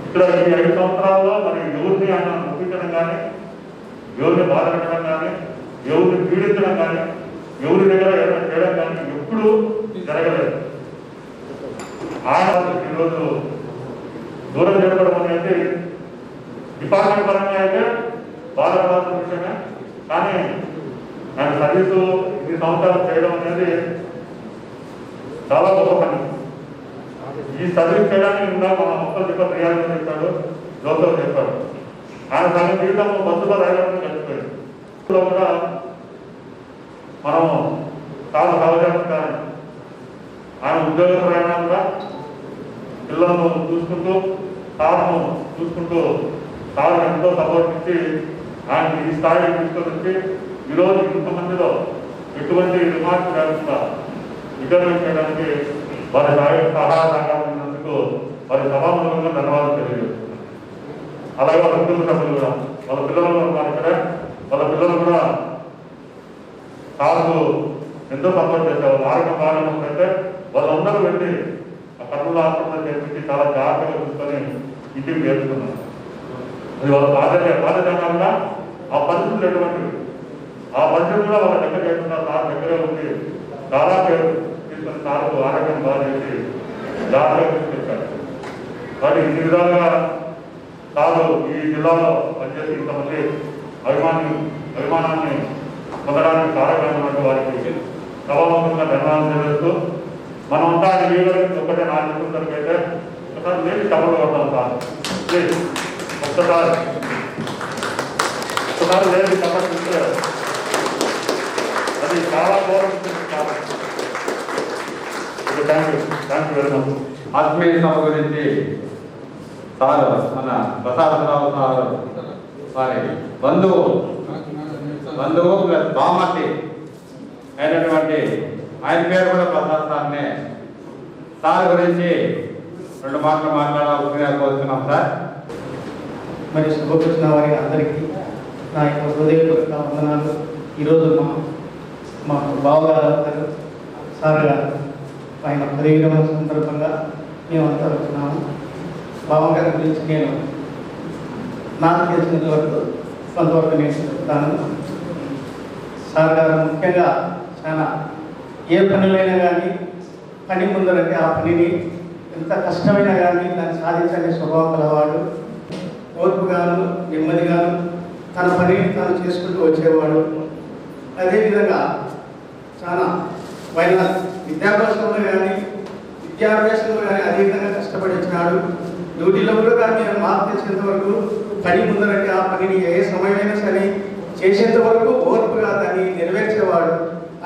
ఇక్కడ ఈ 5 సంవత్సరాల్లో మరి ఎవరిని ఆయన ఒప్పించడం కానీ, ఎవరిని బాధ పెట్టడం కానీ, ఎవరిని పీడించడం కానీ, ఎవరి దగ్గర ఏదైనా చేయడం కానీ ఎప్పుడూ జరగలేదు. ఆయన ఈరోజు దూరం జరగడం అనేది డిపార్ట్మెంట్ పరంగా అయితే బాధపడాల్సిన విషయమే. కానీ ఆయన సర్వీసు 2 సంవత్సరాలు చేయడం అనేది చాలా గొప్ప పని. ఈ సర్వీస్ చేయడానికి ఇంకా మన మొత్తం చెప్పారు, రియాలిటీ చెప్పాడు, జోసఫ్ చెప్పాడు. ఆయన తన జీవితంలో బస్సులో రైలు గడిచిపోయింది. ఇప్పుడు కూడా మనం చాలా సహజంగా ఆయన ఉద్యోగ ప్రయాణంగా పిల్లలను చూసుకుంటూ, సార్ను చూసుకుంటూ, సార్ ఎంతో సపోర్ట్ ఇచ్చి ఆయన ఈ స్థాయికి తీసుకొచ్చి ఈరోజు ఇంతమందిలో ఎటువంటి రిమార్క్స్ లేకుండా రిటర్న్ చేయడానికి వారి సహాయ సహకారం వారి సభాముఖంగా ధన్యవాదాలు తెలియజేస్తున్నారు. అలాగే వాళ్ళ కుటుంబ సభ్యులు కూడా, వాళ్ళ పిల్లలు ఉన్నారు ఇక్కడ, వాళ్ళ పిల్లలు కూడా సార్కు ఎంతో సపోర్ట్ చేశారు. ఆరోగ్యం బాగాలేకపోతే వాళ్ళందరూ వెళ్ళి ఆ కర్నూలు హాస్పిటల్ చేసి చాలా జాగ్రత్తగా చూసుకొని ఇంటికి చేరుకున్నారు. అది వాళ్ళ బాధ్యత కాకుండా ఆ పరిస్థితులు ఎటువంటివి, ఆ పరిస్థితులు కూడా వాళ్ళ దగ్గర చేయకుండా సార్ దగ్గరే ఉండి చాలా పేరు తీసుకొని సార్కు ఆరోగ్యం బాగా చేసి జాగ్రత్తగా తీసుకొచ్చారు. కాబట్టి ఇన్ని విధాలుగా సారు ఈ జిల్లాలో పనిచేసి ఇంతమంది అభిమానాన్ని పొందడానికి కారణమైనటువంటి వారికి సభాముఖంగా ధన్యవాదాలు తెలియజేస్తూ, మనమంతా వీళ్ళకి ఒక్కటే నా చెప్తున్నట్టు అయితే ఒకసారి లేచి సభలు కొడతాం సార్, ప్లీజ్ ఒక్కసారి లేచి సభలు చూస్తే అది చాలా గౌరవిస్తుంది. Thank you very much. ఆత్మీయ సభ గురించి సార్ మన ప్రసాదరావు సార్ వారి బంధువు ప్లస్ బామర్తి అయినటువంటి ఆయన పేరు కూడా ప్రసాద్ సార్నే. సార్ గురించి 2 మాటలు మాట్లాడాల్సిందిగా కోరుతున్నాం సార్. మరి శుభకృష్ణ వారి అందరికీ నా యొక్క హృదయపూర్వక వందనాలు. ఈరోజు మా బావగారు సార్ గారు ఆయన పదవీరమణ సందర్భంగా మేమంతా వచ్చినాము. బావగారి గురించి నేను నాకు తెలిసినంత వరకు కొంతవరకు నేను చెప్తాను. సార్ గారు ముఖ్యంగా చాలా ఏ పనులైనా కానీ పని ముందరంటే ఆ పనిని ఎంత కష్టమైనా కానీ దాన్ని సాధించే స్వభావం కలవాడు. ఓర్పుగాను నెమ్మదిగాను తన పనిని తాను చేసుకుంటూ వచ్చేవాడు. అదేవిధంగా చాలా ఆయన విద్యాభ్యాసంలో కానీ విద్యాభ్యాసంలో కానీ అధికంగా కష్టపడి వచ్చినాడు. డ్యూటీలో కూడా కానీ నేను మార్పు తెచ్చేంత వరకు పని ముందరంటే ఆ పనిని ఏ సమయమైనా సరే చేసేంత వరకు ఓర్పుగా దాన్ని నెరవేర్చేవాడు.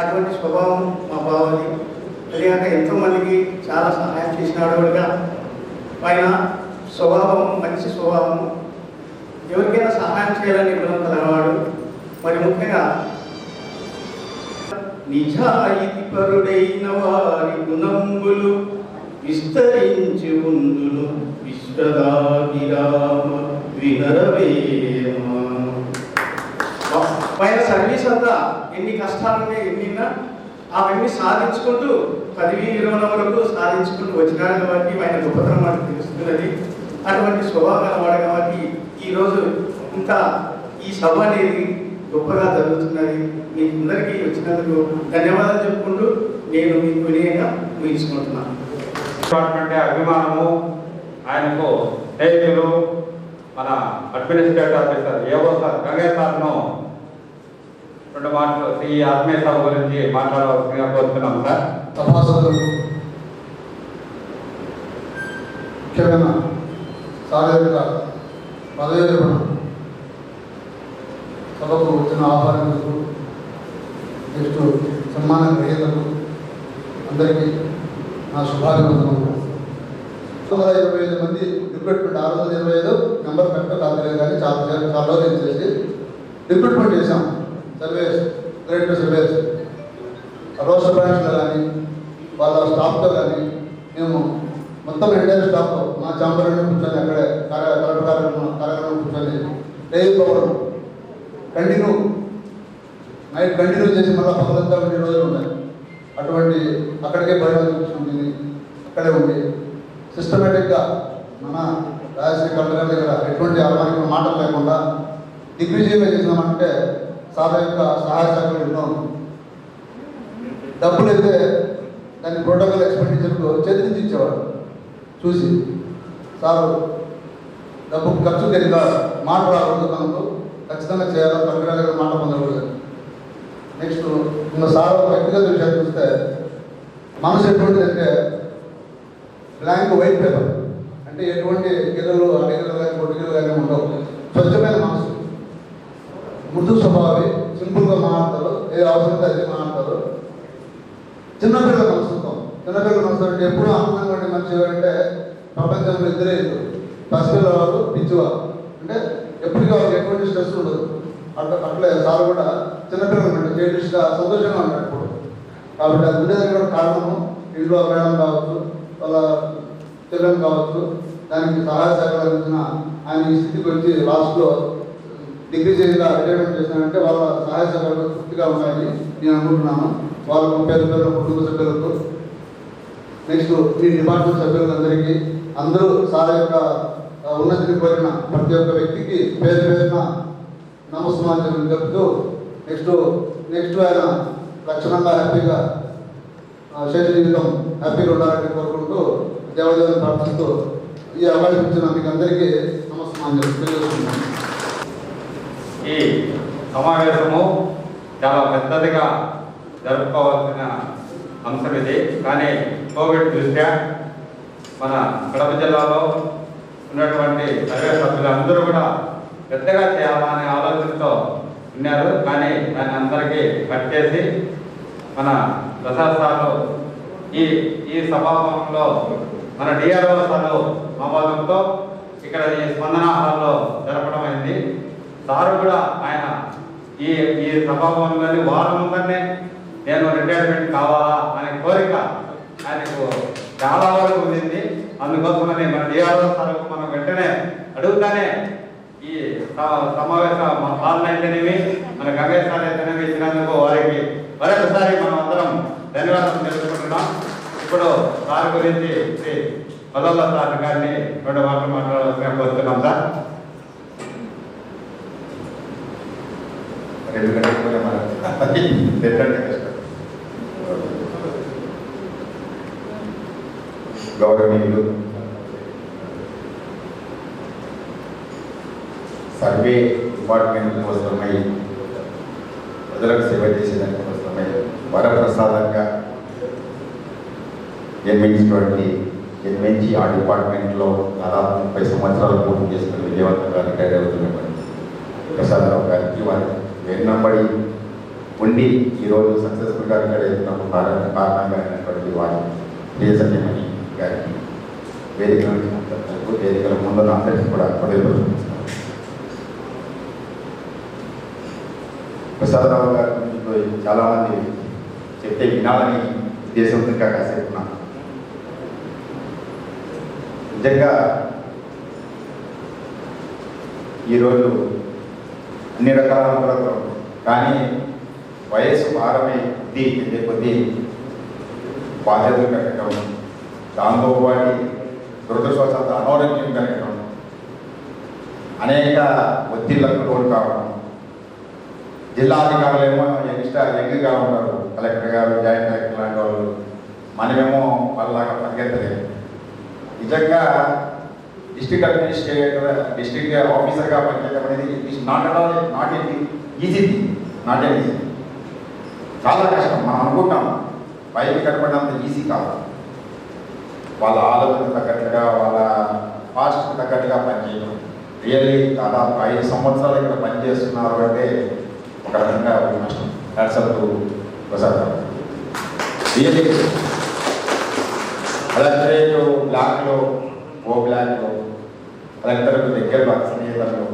అటువంటి స్వభావం మా బావది. అదేగాక ఎంతోమందికి చాలా సహాయం చేసినాడు. కూడా ఆయన స్వభావం మంచి స్వభావం, ఎవరికైనా సహాయం చేయాలని గుణం కలవాడు. మరి ముఖ్యంగా నిజాయితీ పరుడైన వారి గుణంబులు విస్తరించి ఉందును విశ్వదాభిరామ వినరవేమ. ఆయన సర్వీస్ అంతా ఎన్ని కష్టాలున్నాయి ఎన్నిన్నా అవన్నీ సాధించుకుంటూ 10-20 వరకు సాధించుకుంటూ వచ్చినాడు. కాబట్టి ఆయన గొప్పతనం మనకు తెలుస్తున్నది. అటువంటి స్వభావం వాడు కాబట్టి ఈరోజు ఇంకా ఈ సభ అనేది గొప్పగా జరుగుతున్నది. మీ అందరికీ వచ్చినందుకు ధన్యవాదాలు చెప్పుకుంటూ నేను మీకు వినయంగా ముగించుకుంటున్నాను. డిపార్ట్మెంట్ అభిమానము, ఆయనకు స్నేహితులు, మన అడ్మినిస్ట్రేటివ్ ఆఫీసర్ ఏవో సార్ గంగయ్య సార్ను 2 మాటలు ఈ ఆత్మీయ సభ గురించి మాట్లాడవలసిందిగా కోరుతున్నాం సార్. సభాసదులు, ముఖ్యమైన సాగరిక పదవి విరమణ సభకు వచ్చిన ఆహ్వానికులకు, నెక్స్ట్ సన్మాన గ్రహీతలకు అందరికీ నా శుభాభివందనలు. 125 మంది రిక్రూట్మెంట్ 625 నెంబర్ కరెక్ట్గా కాదు కానీ చాలా రోజులు చేసి రిక్రూట్మెంట్ చేశాం. సర్వేస్ గ్రేట్ సర్వేస్ రోస్టర్ బ్రాంచ్లో కానీ వాళ్ళ స్టాఫ్తో కానీ మేము మొత్తం ఎంటైర్ స్టాఫ్ మా ఛాంబర్లో కూర్చొని అక్కడే కార్యక్రమం కూర్చొని day power continue night continue చేసి మళ్ళీ పగలంతా ఉండే రోజులు ఉన్నాయి. అటువంటి అక్కడికే బయలుదేరి అక్కడే ఉంది సిస్టమేటిక్గా మన రాజశ్రీ కలెక్టర్ దగ్గర ఎటువంటి అలవానికి మాటలు లేకుండా దిగ్విజయంగా చేసినామంటే సార్ యొక్క సహాయ సహకారాలు ఎన్నో. డబ్బులు అయితే దాని ప్రోటోకాల్ ఎక్స్పెండిచర్కు చేతి నుంచి ఇచ్చేవాడు చూసి సార్ డబ్బు ఖర్చు తెలియక మాట రాకూడదు, మనకు ఖచ్చితంగా చేయాలి, కలెక్టర్ దగ్గర మాట పొందకూడదు. నెక్స్ట్ ఇంకా సార్ వ్యక్తిగత విషయాలు చూస్తే మనసు ఎటువంటిది అంటే బ్లాంక్ వైట్ పేపర్, అంటే ఎటువంటి గిరలు అడిగిరలు కానీ కొట్టుగిరలు కానీ ఉండవు. స్వచ్ఛమైన మనసు, మృదు స్వభావి, సింపుల్గా మాట్లాడతారు, ఏ అవసరంతో అది మాట్లాడతారు. చిన్నపిల్లల మనసుతాం, చిన్నపిల్లల మనసు అంటే ఎప్పుడు ఆనందంగా ఉండే మనిషి ఎవరంటే ప్రపంచంలో ఇద్దరే ఇద్దరు, పసిపిల్లవారు పిచ్చివారు. అంటే ఎప్పటికీ వాళ్ళకి ఎటువంటి స్ట్రెస్ ఉండదు. అట్లే సార్ కూడా చిన్నపిల్లలు అంటే జైలిష్గా సంతోషంగా ఉంటాడు ఇప్పుడు. కాబట్టి అది ఉండేదానికి కూడా కారణము ఇంట్లో మేడం కావచ్చు, వాళ్ళ పిల్లలు కావచ్చు, దానికి సహాయ సహకారాలు అందించిన ఆయన ఈ స్థితికి వచ్చి లాస్ట్లో డిగ్రీ చేసినా రిటైర్మెంట్ చేసినారంటే వాళ్ళ సహాయ సహకారాలు పూర్తిగా ఉన్నాయని నేను అనుకుంటున్నాను. వాళ్ళకు పేద పిల్లల కుటుంబ సభ్యులకు, నెక్స్ట్ ఈ డిపార్ట్మెంట్ సభ్యులందరికీ, అందరూ సార్ యొక్క ఉన్నతిని కోరిన ప్రతి ఒక్క వ్యక్తికి పేరు పేరున నమస్కారం చెప్తూ నెక్స్ట్ ఆయన లక్షణంగా హ్యాపీగా శేష జీవితం హ్యాపీగా ఉండాలని కోరుకుంటూ దేవదేవుని ప్రార్థిస్తూ ఈ అవకాశం ఇచ్చిన మీకు అందరికీ నమస్కారం తెలియజేస్తున్నాను. ఈ సమావేశము చాలా పెద్దదిగా జరుపుకోవాల్సిన అంశం ఇది. కానీ కోవిడ్ దృష్ట్యా మన కడప జిల్లాలో ఉన్నటువంటి సర్వే సభ్యులు అందరూ కూడా పెద్దగా చేయాలనే ఆలోచనతో ఉన్నారు. కానీ దాన్ని అందరికీ కట్ చేసి మన ప్రసాద్ సార్లు ఈ సభాభవనంలో మన డిఆర్ఓ సార్లు ఆమోదంతో ఇక్కడ ఈ స్పందన హాల్లో జరపడం అయింది. సారు కూడా ఆయన ఈ సభాభవనంలోని వారం ముందరనే నేను రిటైర్మెంట్ కావాలా అనే కోరిక ఆయనకు చాలా వరకు ఉంది. అందుకోసమని మన డిఆర్ఓ సార్ మనం వెంటనే అడుగుతానే ఈ సమావేశ హాల్ అయితేనేమి మన గంగయ్య సార్ అయితేనేమి ఇచ్చినందుకు వారికి మరొకసారి మనం అందరం ధన్యవాదాలు తెలుసుకుంటున్నాం. ఇప్పుడు సార్ గురించి శ్రీ మల్లల్ల సార్ గారిని 2 మాటలు మాట్లాడాల్సిన కోరుతున్నాం సార్. గౌరవనీయులు సర్వే డిపార్ట్మెంట్ కోసమై ప్రజలకు సేవ చేసేదాని కోసమై వరప్రసాదంగా జన్మించి ఆ డిపార్ట్మెంట్లో దాదాపు 30 సంవత్సరాలు పూర్తి చేసుకుని విజయవంతంగా రిటైర్ అవుతున్నటువంటి ప్రసాదరావు గారికి వారి వెన్నబడి ఉండి ఈరోజు సక్సెస్ఫుల్గా రిటైర్ అవుతున్నప్పుడు కారణంగా అయినటువంటి వారి ప్రియసత్యమణి గారికి వేదికల ముందున్న అందరికీ కూడా హృదయపూర్వకంగా ప్రసాదరావు గారి గురించి చాలామంది చెప్తే వినాలని ఉద్దేశంతో కాసేపు నిజంగా ఈరోజు అన్ని రకాల అనుకూలతలు కానీ వయస్సు భారమే కొద్దీ బాధ్యతలు కలగటం, దాంతో పాటు దురదృష్టవశాత్తు అనారోగ్యం కలగటం, అనేక ఒత్తిళ్లకు లోటు కావడం, జిల్లా అధికారులేమో యంగ్గా ఉంటారు, కలెక్టర్ గారు, జాయింట్ కలెక్టర్ లాంటి వాళ్ళు, మనమేమో వాళ్ళలాగా పరిగెత్తలేదు. నిజంగా డిస్ట్రిక్ట్ ఆఫీసర్గా పనిచేయడం అనేది నాట్ ఈజీ. చాలా కష్టం. మనం అనుకుంటాం పైకి కనపడినంత ఈజీ కాదు. వాళ్ళ ఆలోచన తగ్గట్టుగా, వాళ్ళ ఫాస్ట్కి తగ్గట్టుగా పనిచేయడం. రియల్లీ దాదాపు 5 సంవత్సరాలు ఇక్కడ పనిచేస్తున్నారు అంటే ఒక రకంగా నష్టం. హ్యాట్సప్ ప్రసాద్ రియల్లీ కలెక్టరేట్ బ్లాక్లో బ్లాక్లో కలెక్టర్కు దగ్గరలో స్నేహితులు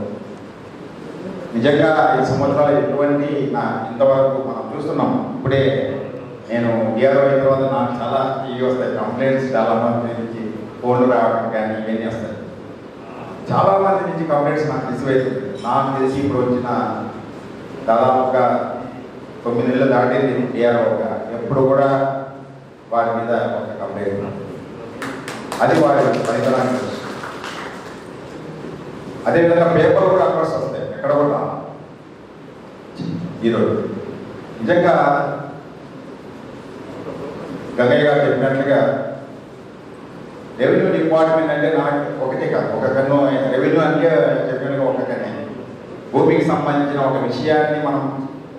నిజంగా 5 సంవత్సరాలు ఎటువంటి ఇంతవరకు మనం చూస్తున్నాం. ఇప్పుడే నేను డిఆర్ఓ అయిన తర్వాత నాకు చాలా ఇవి వస్తాయి, కంప్లైంట్స్ చాలామంది నుంచి ఫోన్లు రావడం కానీ ఇవన్నీ వస్తాయి. చాలామంది నుంచి కంప్లైంట్స్ నాకు రిసీవ్ అవుతుంది. నాకు తెలిసి ఇప్పుడు వచ్చిన దాదాపుగా 9 నెలలు దాటేది డిఆర్ఓగా ఎప్పుడు కూడా వారి మీద ఒక కంప్లైంట్, అది వారి ఫలితాన్ని తెలుసు. అదేవిధంగా పేపర్ కూడా అడ్వర్స్ వస్తాయి, ఎక్కడ కూడా ఈరోజు నిజంగా గంగయ్య గారు చెప్పినట్లుగా రెవెన్యూ డిపార్ట్మెంట్ అంటే నాకు ఒకటే కాదు, ఒక కన్ను రెవెన్యూ అంటే చెప్పినట్టుగా ఒక కన్నే. భూమికి సంబంధించిన ఒక విషయాన్ని మనం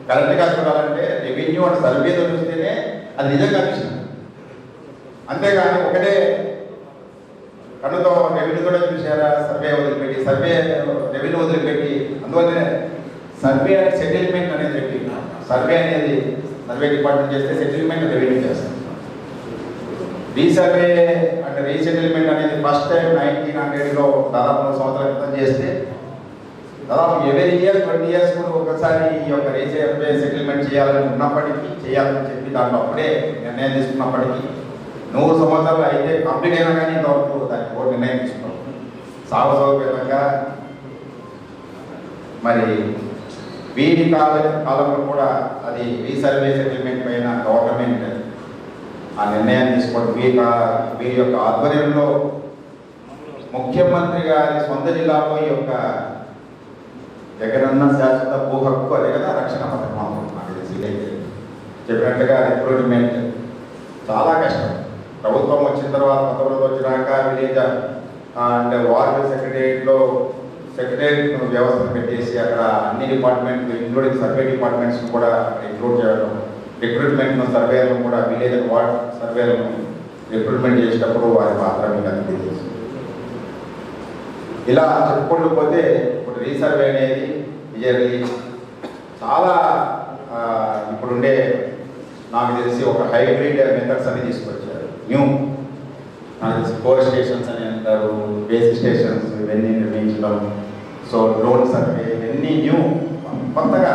కరెక్ట్గా చూడాలంటే రెవెన్యూ అంటే సర్వేతో చూస్తేనే అది నిజంగా విషయం. అంతేగాని ఒకటే కన్నుతో రెవెన్యూ కూడా చూసారా, సర్వే వదిలిపెట్టి రెవెన్యూ వదిలిపెట్టి, అందువల్లనే సర్వే అండ్ సెటిల్మెంట్ అనేది పెట్టి, సర్వే అనేది సర్వే డిపార్ట్మెంట్ చేస్తే సెటిల్మెంట్ రెవెన్యూ చేస్తారు. రీసర్వే అంటే రీసెటిల్మెంట్ అనేది ఫస్ట్ టైం 1900లో దాదాపు 100 సంవత్సరాల క్రితం చేస్తే, దాదాపు ఎవరీ ఇయర్ 20 years ఒకసారి ఈ యొక్క రీసర్వే సెటిల్మెంట్ చేయాలని ఉన్నప్పటికీ, చేయాలని చెప్పి దాంట్లో అప్పుడే నిర్ణయం తీసుకున్నప్పటికీ 100 సంవత్సరాలు అయితే కంప్లీట్ అయినా కానీ ఇంతవరకు దానికి ఒక నిర్ణయం తీసుకున్నాం. సాగసౌకర్యంగా మరి వీరి కాలంలో కూడా అది రీసర్వే సెటిల్మెంట్ పైన గవర్నమెంట్ ఆ నిర్ణయాన్ని తీసుకోవడం, వీరి యొక్క ఆధ్వర్యంలో ముఖ్యమంత్రి గారి సొంత జిల్లాలో ఈ యొక్క జగనన్న శాశ్వత భూ హక్కు, అదే కదా రక్షణ పథకం నాకు తెలిసి చెప్పినట్టుగా రిక్రూట్మెంట్ చాలా కష్టం. ప్రభుత్వం వచ్చిన తర్వాత కొత్త ప్రభుత్వం వచ్చినాక విలేజ్ అండ్ వార్డు సెక్రటేరియట్ వ్యవస్థను పెట్టేసి అక్కడ అన్ని డిపార్ట్మెంట్లు ఇంక్లూడింగ్ సర్వే డిపార్ట్మెంట్స్ని కూడా ఇంక్లూడ్ చేయడం, రిక్రూట్మెంట్ను సర్వేలను కూడా విలేజ్ అండ్ వార్డ్ సర్వేలను రిక్రూట్మెంట్ చేసేటప్పుడు వారి పాత్ర మీకు అందరికీ తెలుసు. ఇలా చెప్పుకుంటూ పోతే ఇప్పుడు రీసర్వే అనేది నిజంగా చాలా ఇప్పుడుండే నాకు తెలిసి ఒక హైబ్రిడ్ మెథడ్స్ అని తీసుకొచ్చారు. న్యూ నాకు తెలిసి కోర్ స్టేషన్స్ అని అంటారు, బేసిక్ స్టేషన్స్ ఇవన్నీ నిర్మించడం, సో డ్రోన్ సర్వే ఇవన్నీ న్యూ కొత్తగా.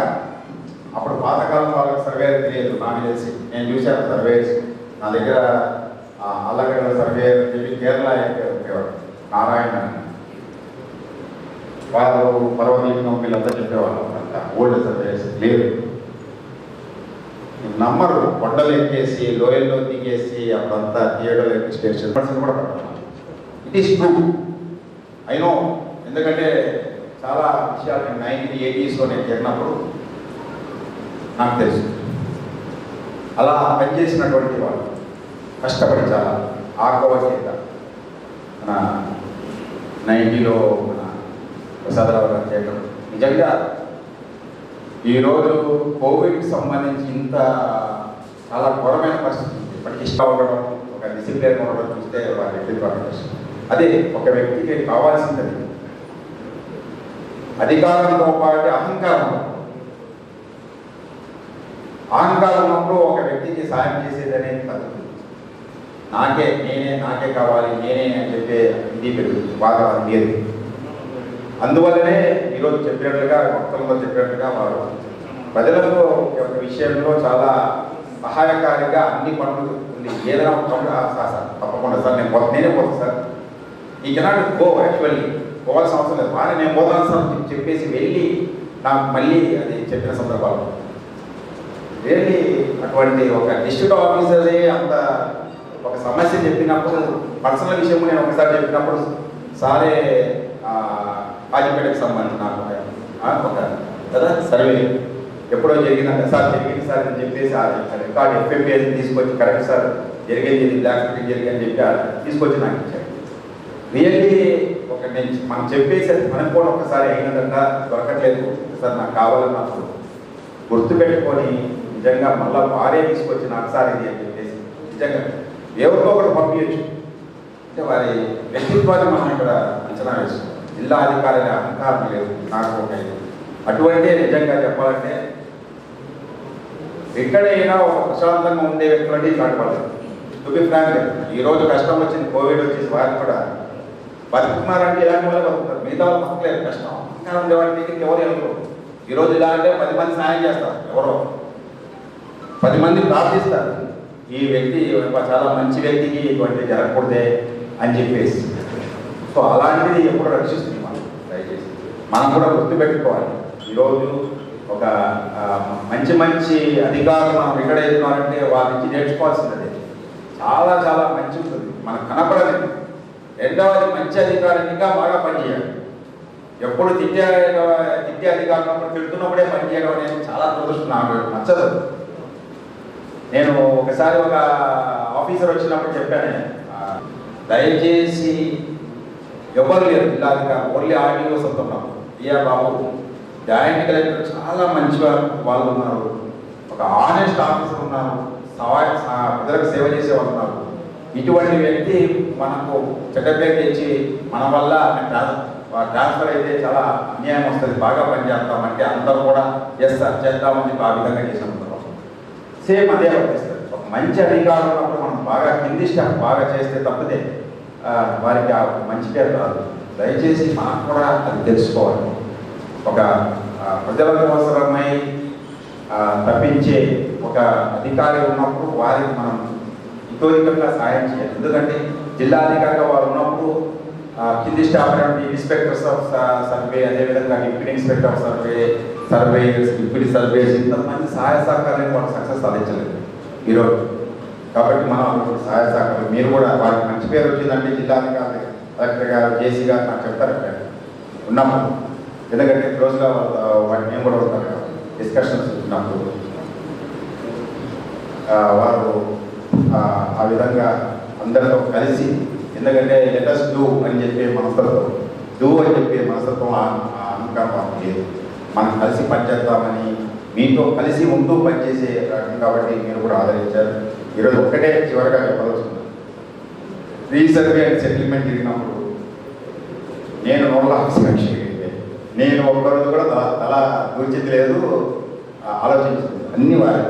అప్పుడు పాతకాలం వాళ్ళకి సర్వే తెలియదు, నాకు తెలిసి నేను చూశాను సర్వేస్. నా దగ్గర అల్లగడ్డ సర్వే చెప్పి కేరళ చెప్పేవాడు నారాయణ, వాళ్ళు పర్వతీయం వీళ్ళంతా చెప్పేవాళ్ళు. అంతా ఓల్డ్ సర్వేస్ లేదు, నమ్మరు. కొండలు ఎక్కేసి లోయల్లో దిగేసి అప్పుడంతా థియేటర్ స్టేషన్ కూడా పడుతున్నాను. It is true, I know. ఎందుకంటే చాలా విషయాలు నేను 1980s నేను చేరినప్పుడు నాకు తెలుసు. అలా పనిచేసినటువంటి వాళ్ళు కష్టపడి చాలా ఆకవ చేత మన 90లో మన ప్రసాదరావు గారు చేయడం నిజంగా ఈరోజు కోవిడ్కి సంబంధించి ఇంత చాలా ఘోరమైన పరిస్థితి ఉంది. ఇప్పటికి ఇష్టం ఉండడం, ఒక డిసిప్లిన్ ఉండడం చూస్తే వారి వ్యక్తిత్వాన్ని అదే ఒక వ్యక్తికి కావాల్సింది. అధికారంతో పాటు అహంకారం ఉన్నప్పుడు ఒక వ్యక్తికి సాయం చేసేది అనేది పద్ధతి. నాకే కావాలి, నేనే అని చెప్పే ఇది పెరుగుతుంది, బాగా లేదు. అందువల్లనే ఈరోజు చెప్పినట్లుగా మొత్తంలో చెప్పినట్లుగా వారు ప్రజలకు ఒక విషయంలో చాలా సహాయకారిగా అన్ని పనులు ఉంది. ఏదైనా ఒక పనులు సార్ తప్పకుండా సార్ నేనే పోతాను సార్, ఈ కెనాట్ గో, యాక్చువల్లీ పోవాల్సిన అవసరం లేదు, బాగా నేను పోతాను సార్ చెప్పేసి వెళ్ళి నాకు మళ్ళీ అది చెప్పిన సందర్భాలు రియల్లీ అటువంటి ఒక డిస్ట్రిక్ట్ ఆఫీసరే అంత ఒక సమస్య చెప్పినప్పుడు, పర్సనల్ విషయం నేను ఒకసారి చెప్పినప్పుడు సారే కాజీపేటకు సంబంధించి నాకు ఒక కదా సర్వే ఎప్పుడో జరిగిందంటే సార్ జరిగింది సార్ అని చెప్పేసి రికార్డ్ ఎఫ్ఎంపీఎస్ తీసుకొచ్చి కరెక్ట్ సార్ జరిగేది బ్లాక్ స్క్రీన్ జరిగింది అని చెప్పి తీసుకొచ్చి నాకు ఇచ్చారు. రియల్లీ ఒక నేను మనం చెప్పేసి మనకు కూడా ఒకసారి అయినదంట దొరకట్లేదు సార్ నాకు కావాలన్నప్పుడు గుర్తుపెట్టుకొని నిజంగా మళ్ళీ వారే తీసుకొచ్చి నాకు సార్ ఇది అని చెప్పేసి నిజంగా ఎవరితో ఒకటి పంపించచ్చు. అంటే వారి వ్యక్తిత్వాన్ని మనం ఇక్కడ అంచనా వేసుకోవాలి. జిల్లా అధికారుల అహంకారం లేదు నాకు ఒక అటువంటి నిజంగా చెప్పాలంటే ఎక్కడైనా ఒక ప్రశాంతంగా ఉండే వ్యక్తులంటే ఇట్లాంటి వాళ్ళు. టు బి ఫ్రాంక్, ఈరోజు కష్టం వచ్చింది, కోవిడ్ వచ్చేసి వారికి కూడా బతుకుతున్నారంటే ఇలాంటి వాళ్ళే బతుకుతారు, మిగతా వాళ్ళు బతకలేదు. కష్టం అహంకారం ఉండేవాళ్ళ దగ్గరికి ఎవరు వెళ్ళరు. ఈరోజు ఇలా అంటే 10 మంది సాయం చేస్తారు, ఎవరో 10 మంది ప్రార్థిస్తారు ఈ వ్యక్తి చాలా మంచి వ్యక్తికి ఇటువంటి జరగకూడదే అని చెప్పేసి. సో అలాంటిది ఎప్పుడు రక్షిస్తుంది మనం. దయచేసి మనం కూడా గుర్తుపెట్టుకోవాలి. ఈరోజు ఒక మంచి మంచి అధికారులు మనం రికార్డ్ అవుతున్నారంటే వారి నుంచి నేర్చుకోవాల్సినది చాలా చాలా మంచి ఉంటుంది, మనకు కనపడలేదు. రెండవది మంచి అధికారులు ఇంకా బాగా పనిచేయాలి. ఎప్పుడు తిట్టే అధికారులు తిడుతున్నప్పుడే పనిచేయడం అనేది చాలా దురదృష్టం, నాకు నచ్చదు. నేను ఒకసారి ఒక ఆఫీసర్ వచ్చినప్పుడు చెప్పాను, దయచేసి ఎవరు లేరు జిల్లాధికారులు, ఓన్లీ ఆర్డీఓస్ ఉంటున్నాం. అయ్యా బాబు, జాయింట్ కలెక్టర్ చాలా మంచిగా వాళ్ళు ఉన్నారు, ఒక ఆనెస్ట్ ఆఫీసర్ ఉన్నారు, ప్రజలకు సేవ చేసే వాళ్ళు ఉన్నారు. ఇటువంటి వ్యక్తి మనకు చెడ్డ పేరు తెచ్చి మన వల్ల ట్రాన్స్ఫర్ అయితే చాలా అన్యాయం వస్తుంది, బాగా పనిచేస్తామంటే అందరూ కూడా ఎస్ సార్ చేద్దామని ఆ విధంగా చేసినప్పుడు సేమ్ అదే వర్తిస్తుంది. ఒక మంచి అధికారులు ఉన్నప్పుడు మనం బాగా కింది స్టాఫ్ బాగా చేస్తే తప్పితే వారికి ఆ మంచి పేరు రాదు. దయచేసి మనం కూడా అది తెలుసుకోవాలి. ఒక ప్రజలకు అవసరమై తప్పించే ఒక అధికారి ఉన్నప్పుడు వారికి మనం ఇతోధికంగా సాయం చేయాలి. ఎందుకంటే జిల్లా అధికారిగా వారు ఉన్నప్పుడు కింది స్టాఫ్ ఇన్స్పెక్టర్స్ ఆఫ్ సర్వే, అదేవిధంగా deputy inspector of surveyors, deputy surveyors, ఇంతమంది సహాయ సహకారాన్ని వాళ్ళు సక్సెస్ సాధించలేదు ఈరోజు. కాబట్టి మనం సహాయ సహకారం మీరు కూడా వారికి మంచి పేరు వచ్చిందంటే జిల్లాధికారి కలెక్టర్ గారు, జేసీ గారు నాకు చెప్తారు ఉన్నాము. ఎందుకంటే క్లోజ్గా వాటిని మేము కూడా ఉంటారు కదా, డిస్కషన్స్ ఉన్నప్పుడు వారు ఆ విధంగా అందరితో కలిసి, ఎందుకంటే లెటర్స్ డూ అని చెప్పే మనస్తత్వం, డూ అని చెప్పే మనస్తత్వం అహంకారం లేదు. మనం కలిసి పనిచేద్దామని మీతో కలిసి ఉంటూ పనిచేసే రకం కాబట్టి మీరు కూడా ఆదరించారు. ఈరోజు ఒక్కటే చివరిగా చెప్పదలుచుకున్నాను, రీసర్వే అండ్ సెటిల్మెంట్ జరిగినప్పుడు నేను 100 లక్షలు జరిగింది. నేను ఒక్కరోజు కూడా తల దూర్చింది లేదు, ఆలోచించింది అన్ని వారి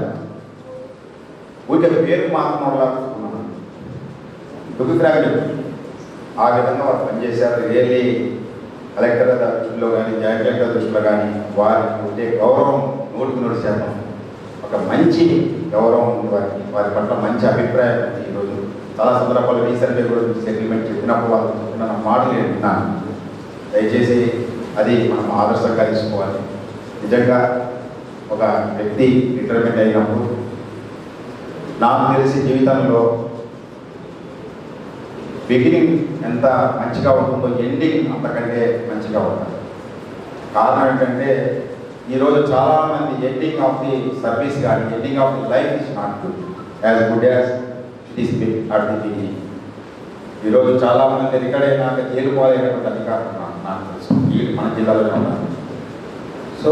ఊరికే పేరు మాత్రం 100 లక్షలు దుఃఖగ్రామి. ఆ విధంగా వారు పనిచేశారు. రియల్లీ కలెక్టర్ దృష్టిలో కానీ, జాయింట్ కలెక్టర్ దృష్టిలో కానీ వారికి ఉండే గౌరవం 100% ఒక మంచి గౌరవం ఉంది వారికి, వారి పట్ల మంచి అభిప్రాయం ఉంది. ఈరోజు చాలా సందర్భాలు రీసర్వే గురించి సెటిల్మెంట్ చెప్పినప్పుడు వాళ్ళు చెప్పిన మాటలు నేను విన్నాను. దయచేసి అది మనం ఆదర్శంగా తీసుకోవాలి. నిజంగా ఒక వ్యక్తి రిటైర్మెంట్ అయినప్పుడు నాకు తెలిసి జీవితంలో బిగినింగ్ ఎంత మంచిగా ఉంటుందో ఎండింగ్ అంతకంటే మంచిగా ఉంటుంది. కారణం ఏంటంటే ఈరోజు చాలామంది ఎండింగ్ ఆఫ్ ది సర్వీస్ కానీ ending of the life is not good as it is at the beginning. ఈరోజు చాలామంది రికార్డ్ అయినాక జైలు పోలేనటువంటి అధికారులు నాకు తెలుసు, ఈ మన జిల్లాలోనే ఉన్నారు. సో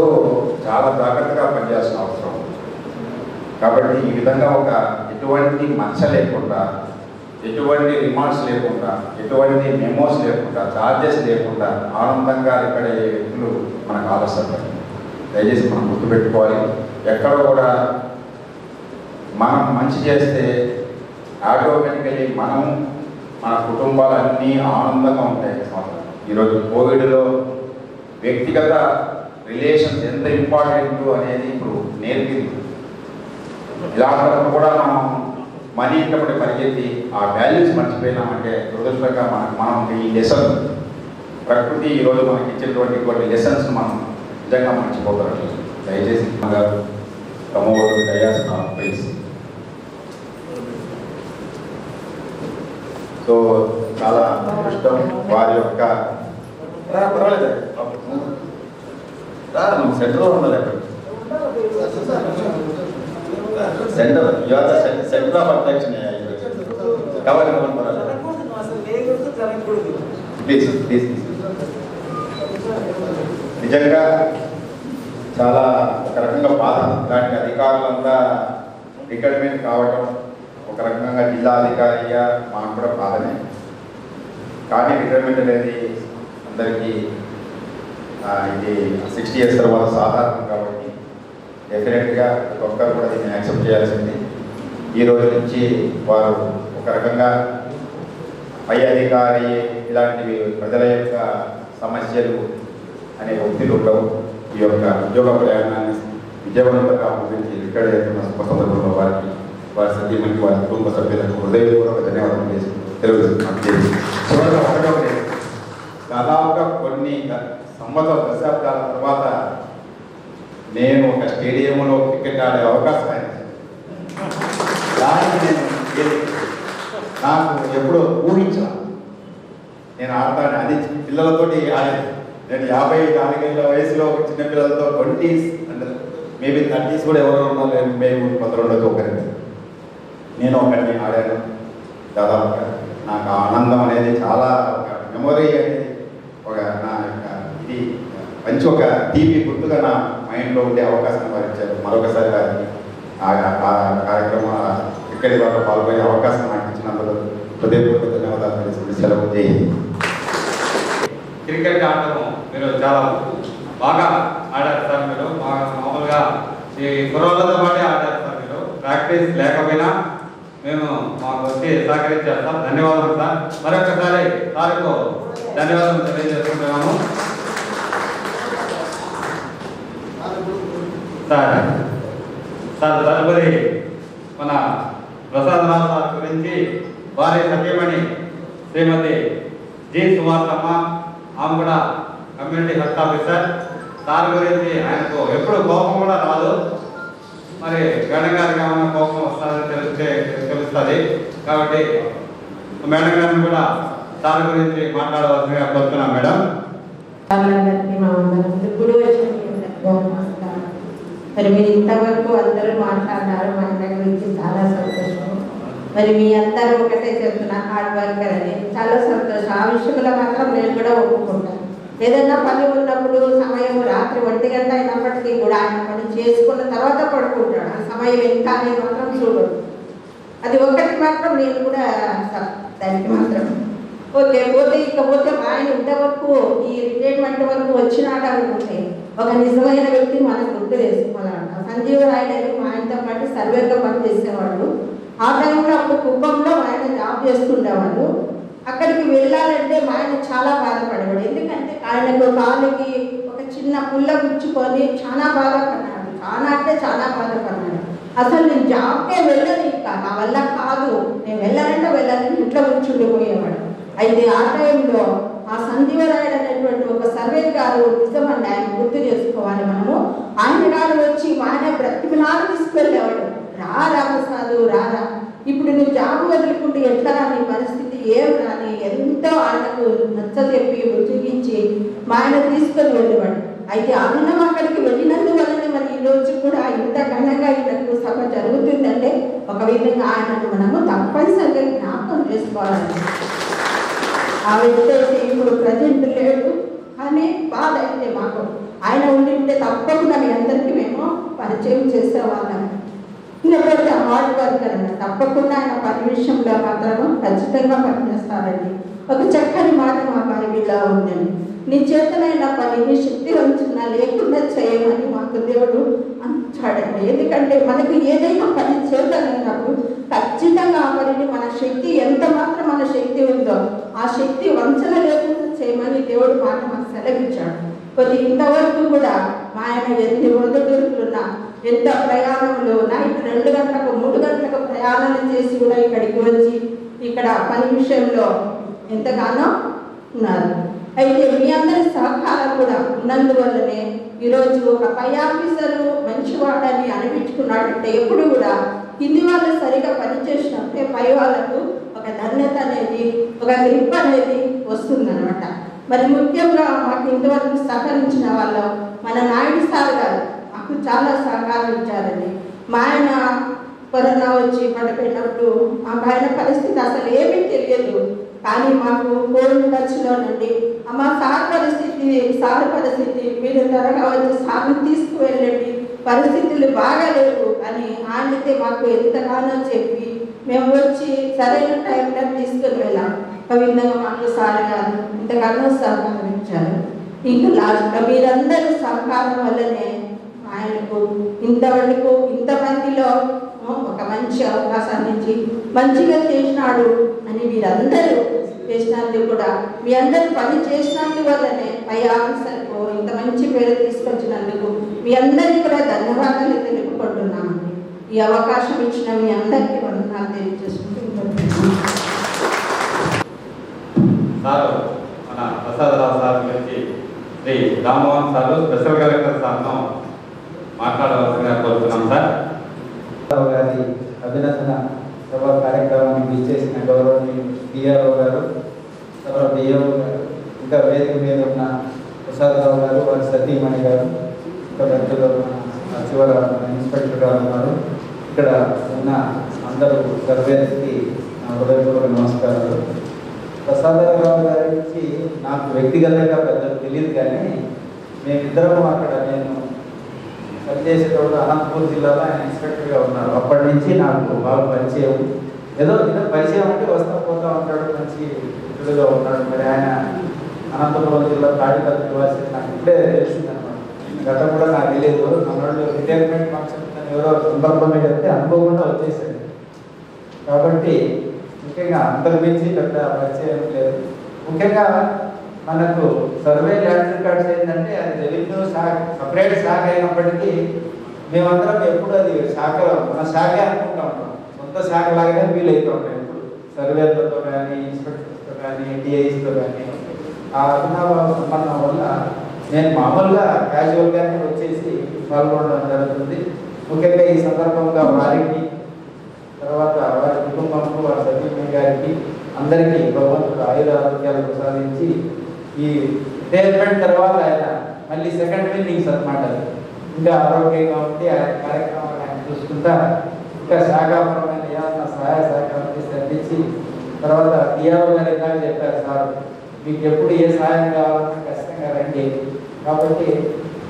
చాలా జాగ్రత్తగా పనిచేయాల్సిన అవసరం ఉంది. కాబట్టి ఈ విధంగా ఒక ఎటువంటి మచ్చ లేకుండా, ఎటువంటి రిమార్క్స్ లేకుండా, ఎటువంటి మెమోస్ లేకుండా, చార్జెస్ లేకుండా ఆనందంగా ఇక్కడ వ్యక్తులు మనకు ఆదర్శపడతారు. దయచేసి మనం గుర్తుపెట్టుకోవాలి. ఎక్కడ కూడా మనం మంచి చేస్తే ఆటోమేటికలీ మనం మన కుటుంబాలన్నీ ఆనందంగా ఉంటాయి. ఈరోజు కోవిడ్లో వ్యక్తిగత రిలేషన్స్ ఎంత ఇంపార్టెంట్ అనేది ఇప్పుడు నేర్పింది. ఇలాంటప్పుడు కూడా మనం మనీ ఇంటప్పుడు పరిగెత్తి ఆ వాల్యూస్ మర్చిపోయినామంటే దురదృష్టంగా మనం ఈ లెసన్ ప్రకృతి ఈరోజు మనకి ఇచ్చేటువంటి కొన్ని లెసన్స్ మనం నిజంగా మర్చిపోతారు. దయచేసి ప్రమోట్ చేయాల్సిన ప్లీజ్. సో చాలా అదృష్టం వారి యొక్క పర్వాలేదు నువ్వు సెంటర్లో ఉండాలి. అక్కడ సెంటర్ సెంటర్ ఆఫ్ అట్రాక్షన్ కాబట్టి ప్లీజ్ ప్లీజ్. నిజంగా చాలా ఒక రకంగా బాధ. ఇలాంటి అధికారులంతా రిటైర్మెంట్ కావటం ఒక రకంగా జిల్లా అధికారిగా మాకు కూడా బాధనే. కానీ రిటైర్మెంట్ అనేది అందరికీ ఇది 60 years తర్వాత సాధారణం కాబట్టి డెఫినెట్గా ఒక్కరు కూడా దీన్ని యాక్సెప్ట్ చేయాల్సింది. ఈ రోజు నుంచి వారు ఒక రకంగా పై అధికారి ఇలాంటివి ప్రజల యొక్క సమస్యలు అనే ఒత్తిడి ఉండవు. ఈ యొక్క ఉద్యోగ ప్రయాణాన్ని విజయవంతంగా ముగించి రిటైర్ అవుతున్న సందర్భంలో వారికి, వారి సతీమణికి, వారి కుటుంబ సభ్యులకు హృదయపూర్వక ధన్యవాదాలు చేసి తెలుగుతున్నాను. దాదాపుగా కొన్ని దశాబ్దాల తర్వాత నేను క్రికెట్ ఆడే అవకాశం ఆయన దానికి నేను నాకు ఎప్పుడో ఊహించిన నేను ఆడతాను. అది పిల్లలతోటి ఆడేది. నేను 54 ఏళ్ళ వయసులో చిన్న పిల్లలతో 20s అంటే మేబీ 30s కూడా ఎవరో ఉన్నారు, మేము కొందరు ఉండదు. ఒకరికి నేను ఒకరిని ఆడాను. దాదాపుగా నాకు ఆనందం అనేది చాలా ఒక మెమొరీ అనేది ఒక నా యొక్క ఇది మంచి ఒక టీవీ గుర్తుగా నా మైండ్లో ఉండే అవకాశం వారు ఇచ్చారు. మరొకసారి ఆ కార్యక్రమం ఇక్కడి వరకు పాల్గొనే అవకాశం నాకు ఇచ్చినందుకు హృదయపూర్వక ధన్యవాదాలు తెలిసి సెలవు చేయండి. క్రికెట్ ఆడటం మీరు చాలా బాగా ఆడారు సార్. మీరు మామూలుగా ఈ కుర్రోళ్ళతో పాటే ఆడారు సార్. మీరు ప్రాక్టీస్ లేకపోయినా మేము మాకు వచ్చి సహకరించారు సార్. ధన్యవాదాలు సార్. మరొకసారి సార్కు ధన్యవాదాలు తెలియజేస్తున్నాము సార్. సార్ తదుపరి మన ప్రసాదరావు సార్ గురించి వారి సత్యమణి శ్రీమతి జి సువార్తమ్మ, ఆమె కూడా కమ్యూనిటీ హెల్త్ ఆఫీసర్. సార్ గురించి ఆయనకు ఎప్పుడు కోపం కూడా రాదు. మరి మేడం గారికి ఏమన్నా కోపం వస్తుందని తెలుస్తుంది. కాబట్టి మేడం గారిని కూడా సార్ గురించి మాట్లాడవలసిందిగా కోరుతున్నాం. మేడం మరి మీరు ఇంతవరకు అందరూ మాట్లాడినారు. మా ఆయన గురించి చాలా సంతోషం. మరి మీ అందరూ ఒకటే చెప్తున్నా, హార్డ్ వర్కర్ అని. చాలా సంతోషం. ఆ విషయంలో మాత్రం నేను కూడా ఒప్పుకుంటాను. ఏదైనా పని ఉన్నప్పుడు సమయం రాత్రి 1 గంట అయినప్పటికీ కూడా ఆయన పని చేసుకున్న తర్వాత పడుకుంటాడు. ఆ సమయం ఎంత అనేది మాత్రం చూడదు. అది ఒకటి మాత్రం నేను కూడా దానికి మాత్రం ఓకే. ఇకపోతే మా ఆయన ఇంతవరకు ఈ రిటైర్మెంట్ వరకు వచ్చినాడు అనుకుంటే ఒక నిజమైన వ్యక్తి మనకు గుర్తు చేసుకోవాలంట. సంజీవ రాయుడు మా ఆయనతో పాటు సర్వేగా పనిచేసేవాడు. ఆ టైంలో అప్పుడు కుప్పంలో ఆయన జాబ్ చేస్తుండేవాడు. అక్కడికి వెళ్ళాలంటే మా ఆయన చాలా బాధపడేవాడు. ఎందుకంటే ఆయనకు కాలుకి ఒక చిన్న పుల్ల గుచ్చుకొని చాలా బాధపడ్డాడు. చాలా అంటే చాలా బాధపడ్డాడు. అసలు నేను జాబ్కే వెళ్ళను, ఇంకా నా వల్ల కాదు, నేను వెళ్ళాలంటే వెళ్ళాలని ఇంట్లో కూర్చుండిపోయేవాడు. అయితే ఆ టైంలో ఆ సంజీవరాయుడు అనేటువంటి ఒక సర్వే గారు నిజమండి, ఆయన గుర్తు చేసుకోవాలి మనము. ఆయన గారు వచ్చి మా ఆయన బ్రతికినాడు తీసుకెళ్ళేవాడు. రారా ప్రసాదు రారా, ఇప్పుడు నువ్వు జాబ్ వదులుకుంటే ఎట్లా నీ పరిస్థితి ఏం రాని ఎంతో ఆయనకు నచ్చజెప్పి ఉద్యోగించి మా ఆయన తీసుకొని వెళ్ళేవాడు. అయితే అన్నం అక్కడికి వెళ్ళినందువల్లనే మరి ఈ రోజు కూడా ఇంత ఘనంగా ఈయనకు సభ జరుగుతుందంటే ఒక విధంగా ఆయనను మనము తప్పనిసరిగా జ్ఞాపకం చేసుకోవాలండి. ఆ వ్యక్తి అయితే ఇప్పుడు ప్రజెంట్ లేడు, కానీ బాధ అయితే మాకు ఆయన ఉంటే తప్పకుండా మీ అందరికీ మేము పరిచయం చేసేవాళ్ళం. ఇంకపోతే హార్డ్ వర్కర్ అన్న తప్పకుండా ఆయన పని విషయంలో మాత్రము ఖచ్చితంగా పనిచేస్తారండి. ఒక చక్కని మాట మా బైబిల్లో ఉందండి, నీ చేతనైన పని నీ శక్తి వంచన లేకుండా చేయమని మాకు దేవుడు అంటాడండి. ఎందుకంటే మనకు ఏదైనా పని చేతనైనప్పుడు ఖచ్చితంగా ఆ పనిని మన శక్తి ఎంత మాత్రం మన శక్తి ఉందో ఆ శక్తి వంచన లేకుండా చేయమని దేవుడు మాట మాకు సెలవిచ్చాడు. కొద్ది ఇంతవరకు కూడా మా ఆయన ఎన్ని ఒడిదుడుకులున్నా, ఎంత ప్రయాణంలో నైట్ 2 గంటలకు 3 గంటలకు ప్రయాణాలు చేసి కూడా ఇక్కడికి వచ్చి ఇక్కడ పని విషయంలో ఎంతగానో ఉన్నారు. అయితే మీ అందరి సహకారం కూడా ఉన్నందువల్లనే ఈరోజు ఒక పై ఆఫీసరు మంచివాడని అనిపించుకున్నాడంటే ఎప్పుడు కూడా కింది వాళ్ళు సరిగా పనిచేసినప్పుడే పై వాళ్ళకు ఒక ధన్యత అనేది, ఒక గ్రిప్ అనేది వస్తుందన్నమాట. మరి ముఖ్యంగా మాకు ఇంతవరకు సహకరించిన వాళ్ళు మన నాయుడు సార్ గారు మాకు చాలా సహకారం ఇచ్చారండి. మా ఆయన కరోనా వచ్చి పడిపోయినప్పుడు మాకు ఆయన పరిస్థితి అసలు ఏమీ తెలియదు, కానీ మాకు ఫోన్ టచ్లోనండి అమ్మ సార్ పరిస్థితి మీరు త్వరగా వచ్చి సార్ని తీసుకువెళ్ళండి, పరిస్థితులు బాగాలేవు అని ఆయనైతే మాకు ఎంతగానో చెప్పి మేము వచ్చి సరైన టైంలో తీసుకుని వెళ్ళాం. ఒక విధంగా మాకు సార్ గారు ఎంతగానో సహకారం ఇచ్చారు. ఇంకా లాస్ట్గా మీరందరూ సహకారం వల్లనే ఆయనకు ఇంతవరకు ఇంతమందిలో ఒక మంచి అవకాశాన్ని ఇచ్చి మంచిగా చేసినాడు అని మీరందరూ చేసినందుకు కూడా మీ అందరూ పని చేసినందువల్లనే పై ఆఫీసర్కు ఇంత మంచి పేరు తీసుకొచ్చినందుకు మీ అందరికీ కూడా ధన్యవాదాలు తెలుపుకుంటున్నామండి. ఈ అవకాశం ఇచ్చిన మీ అందరికీ వందనాలు తెలియజేసుకుంటున్నాను. సార్ మన ప్రసాదరావు సార్ గురించి Shri Rammohan sir special collector సార్ను మాట్లాడవలసిందిగా కోరుతున్నాం సార్. గారి అభినందన సభ కార్యక్రమానికి ఇచ్చేసిన గౌరవనీయులు డిఆర్ఓ గారు, తర్వాత డిఓ గారు, ఇంకా వేదిక మీద ఉన్న ప్రసాదరావు గారు, వారి సతీమణి గారు, ఇంకా పెద్దలు చివర ఇన్స్పెక్టర్ గారు ఉన్నారు. ఇక్కడ ఉన్న అందరూ సర్వేస్కి హృదయపూర్వక నమస్కారాలు. ప్రసాదరావు గారికి నాకు వ్యక్తిగతంగా పెద్దలు తెలియదు, కానీ మేమిద్దరము అక్కడ నేను పనిచేసేటప్పుడు అనంతపూర్ జిల్లాలో ఆయన ఇన్స్పెక్టర్గా ఉన్నారు. అప్పటి నుంచి నాకు బాగా పరిచయం. ఏదో పరిచయం అంటే వస్తా పోతా ఉంటాడు, మంచి మిత్రుడుగా ఉన్నాడు. మరి ఆయన అనంతపురం జిల్లా తాడిపల్లి నివాసి, నాకు ఇప్పుడే తెలిసిందన్నమాట. గతం కూడా నాకు తెలియదు. మనోళ్ళు రిటైర్మెంట్ ఫంక్షన్ ఎవరో సందర్భంగా చెప్తే అనుకోకుండా వచ్చేసాడు. కాబట్టి ముఖ్యంగా అందరి మించి పెద్ద పరిచయం లేదు. ముఖ్యంగా మనకు సర్వే ల్యాండ్ రికార్డ్స్ ఏంటంటే అది రెవెన్యూ శాఖ సపరేట్ శాఖ అయినప్పటికీ మేమందరం ఎప్పుడు అది శాఖ మన శాఖే అనుకుంటా ఉంటాం. సొంత శాఖ లాగానే ఫీల్ అవుతూ ఉంటాం. ఇప్పుడు సర్వేలతో కానీ ఇన్స్పెక్టర్స్తో కానీ డిఐస్తో కానీ ఆ అభినవ సంబంధం వల్ల నేను మామూలుగా క్యాజువల్గానే వచ్చేసి పాల్గొనడం జరుగుతుంది. ముఖ్యంగా ఈ సందర్భంగా వారికి, తర్వాత వారి కుటుంబంకు, వారి సతీమణి గారికి అందరికీ భగవంతుడు ఆయుధ ఆరోగ్యాలు ప్రసాదించి ఈ రిటైర్మెంట్ తర్వాత ఆయన మళ్ళీ సెకండ్ ఇన్నింగ్స్ అన్నమాట. ఇంకా ఆరోగ్యంగా ఉండి ఆయన కార్యక్రమాలు ఆయన చూసుకుంటా ఇంకా శాఖాపరమైన ఏమన్నా సహాయ సహకారం అందించి, తర్వాత డిఆర్ఓ గారు ఇందాక చెప్పారు, సార్ మీకు ఎప్పుడు ఏ సహాయం కావాలన్నా ఖచ్చితంగా రండి. కాబట్టి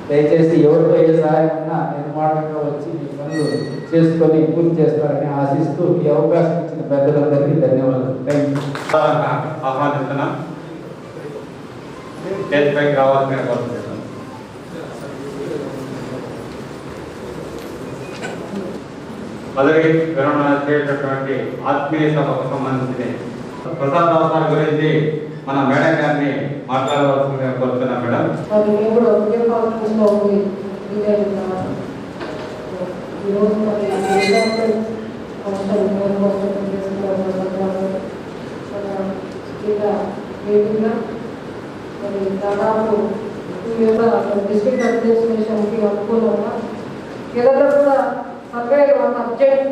దయచేసి ఎవరితో ఏ సహాయం ఉన్నా నిర్మాణంగా వచ్చి మీ పనులు చేసుకొని పూర్తి చేస్తారని ఆశిస్తూ ఈ అవకాశం ఇచ్చిన పెద్దలందరికీ ధన్యవాదాలు. Thank you. ఆహ్వానిస్తున్నాం. స్టేజ్ పైకి రావాల్సిన కోరుతున్నాం. పదవి విరమణ చేసేటటువంటి ఆత్మీయ సభకు సంబంధించి ప్రసాద్ అవసరం గురించి మన మేడం గారిని మాట్లాడవలసిందిగా కోరుతున్నాం. మేడం మేము కూడా ఒకే కాన్ఫరెన్స్లో ఉంది. ఈరోజు మరి మరి దాదాపు డిస్ట్రిక్ట్ అడ్మినిస్ట్రేషన్కి అనుకూలంగా ఏదైనా కూడా సర్వే ఒక అబ్జెక్ట్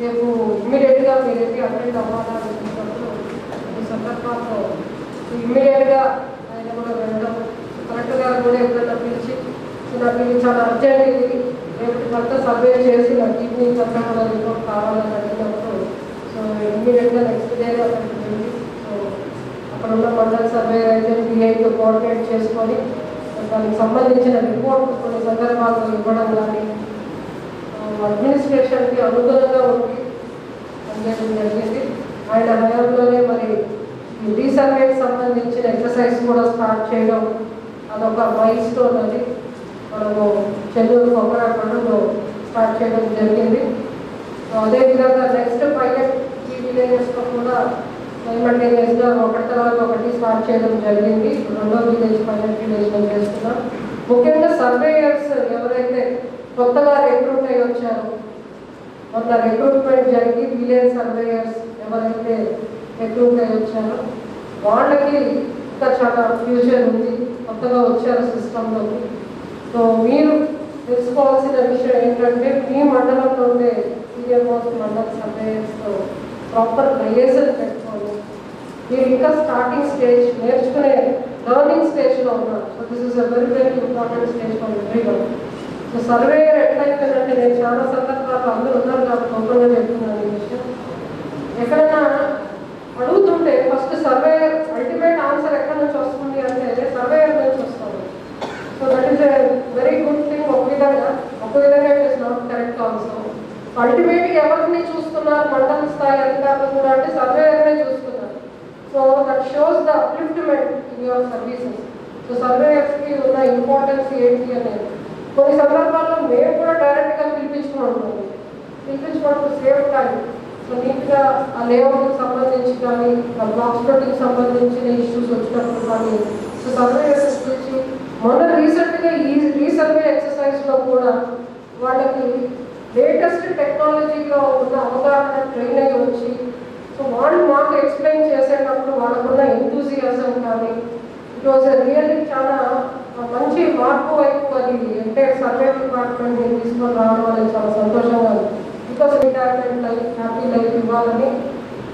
రేపు ఇమ్మీడియట్గా మీరేది అటెండ్ అవ్వాలనుకున్నప్పుడు ఈ సందర్భంలో ఇమ్మీడియట్గా ఆయన కూడా వెళ్ళడం, కలెక్టర్ గారు కూడా ఎప్పుడైనా పిలిచి నాకు ఇది చాలా అర్జెంట్, ఇది రేపు మొత్తం సర్వే చేసి నాకు ఈవినింగ్ అంతా కూడా రిపోర్ట్ కావాలని అడిగినప్పుడు సో ఇమ్మీడియట్గా నెక్స్ట్ డేగా వెళ్ళి సో అక్కడ ఉన్న మండల సర్వే అయితే డిఐతో కోఆర్డినేట్ చేసుకొని దానికి సంబంధించిన రిపోర్ట్ కొన్ని సందర్భాల్లో ఇవ్వడం కానీ అడ్మినిస్ట్రేషన్కి అనుకూలంగా ఉండి పనిచేయడం జరిగింది. ఆయన హయాంలోనే మరి ఈ రీసర్వేకి సంబంధించిన ఎక్సర్సైజ్ కూడా స్టార్ట్ చేయడం అదొక మైల్ స్టోన్ అది మనము చెల్లూరు కొబ్బరాపల్లిలో స్టార్ట్ చేయడం జరిగింది. సో అదేవిధంగా నెక్స్ట్ పైలట్ ఈ విలేజెస్లో కూడా సైమల్టేనియస్గా ఒకటి తర్వాత ఒకటి స్టార్ట్ చేయడం జరిగింది. రెండో విలేజ్ పైలట్ విలేజ్లో చేస్తున్నాం. ముఖ్యంగా సర్వేయర్స్ ఎవరైతే కొత్తగా రిక్రూట్ అయ్యి వచ్చారో, మొన్న రిక్రూట్మెంట్ జరిగి విలేజ్ సర్వేయర్స్ ఎవరైతే రిక్రూట్ అయ్యి వచ్చారో వాళ్ళకి ఇంకా చాలా ఫ్యూచర్ ఉంది. కొత్తగా వచ్చారు సిస్టంలోకి. సో మీరు తెలుసుకోవాల్సిన విషయం ఏంటంటే మీ మండలంలో ఉండే సీనియర్ మోస్ట్ మండల సర్వేయర్స్తో ప్రాపర్ లైజెన్స్ పెట్టుకోండి. మీరు ఇంకా స్టార్టింగ్ స్టేజ్, నేర్చుకునే లర్నింగ్ స్టేజ్లో ఉన్నారు. So this is a very very important stage for everyone. So surveyor ఎట్లయిపోయిందంటే నేను చాలా సందర్భాలు అందరూ ఉన్నారు కాబట్టి ఓపెన్గా చెప్తున్నాను ఈ విషయం. ఎక్కడైనా అడుగుతుంటే ఫస్ట్ సర్వేయర్ అల్టిమేట్ ఆన్సర్ ఎక్కడి నుంచి వస్తుంది అంటే సర్వేయర్ నుంచి వస్తుంది. So that is a very good thing. ఒక విధంగా it is not correct also. అల్టిమేట్గా ఎవరిని చూస్తున్నారు మండల స్థాయి అధికారులు కూడా అంటే సర్వేయర్నే చూస్తున్నారు. So that shows the upliftment in your services. So సర్వేయర్స్కి ఉన్న ఇంపార్టెన్స్ ఏంటి అనేది కొన్ని సందర్భాల్లో మేము కూడా డైరెక్ట్గా పిలిపించుకోవడం సేఫ్ కానీ సో నీట్గా ఆ లేఅవుట్కి సంబంధించి కానీ ఆ బ్లాక్ స్ప్లిట్కి సంబంధించిన ఇష్యూస్ వచ్చినప్పుడు కానీ సో సర్వేయర్స్ పిలిచి మొన్న రీసెంట్గా ఈ రీసర్వే ఎక్సర్సైజ్లో కూడా వాళ్ళకి లేటెస్ట్ టెక్నాలజీలో ఉన్న అవగాహన ట్రైన్ అయ్యి వచ్చి సో వాళ్ళు మాకు ఎక్స్ప్లెయిన్ చేసేటప్పుడు వాళ్ళకున్న ఎంతూజియాజం కానీ ఇట్ వాజ్ రియల్లీ చాలా మంచి మార్పు వైపు మరి ఎంటైర్ సర్వే డిపార్ట్మెంట్ని తీసుకొని రావడం అనేది చాలా సంతోషంగా ఉంది. Because retirement life happy life ఇవ్వాలని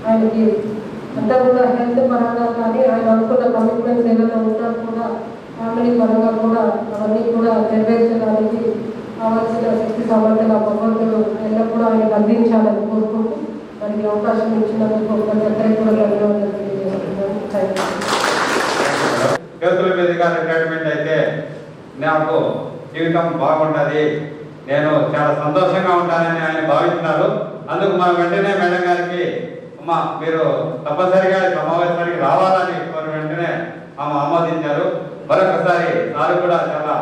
ఆయనకి అంతా కూడా హెల్త్ పరంగా కానీ ఆయన అనుకున్న కమిట్మెంట్స్ ఏదైనా ఉన్నా కూడా ఫ్యామిలీ పరంగా కూడా అవన్నీ కూడా నెరవేర్చడానికి కావాల్సిన శక్తి సామర్థ్యాలు ఆ భగవంతుడు ఎల్లప్పుడూ ఆయనకు అందించాలని కోరుకుంటూ మనకి అవకాశం ఇచ్చినందుకు ప్రతి ఒక్కరికి కూడా ధన్యవాదాలు తెలియజేస్తున్నాను. Thank you. చేతుల మీదుగా రిటైర్మెంట్ అయితే నాకు జీవితం బాగుంటుంది, నేను చాలా సంతోషంగా ఉంటానని ఆయన భావించినారు. అందుకు మన వెంటనే మేడం గారికి అమ్మ మీరు తప్పనిసరిగా సమావేశానికి రావాలని వారు వెంటనే ఆమె ఆమోదించారు. మరొకసారి సార్ కూడా చాలా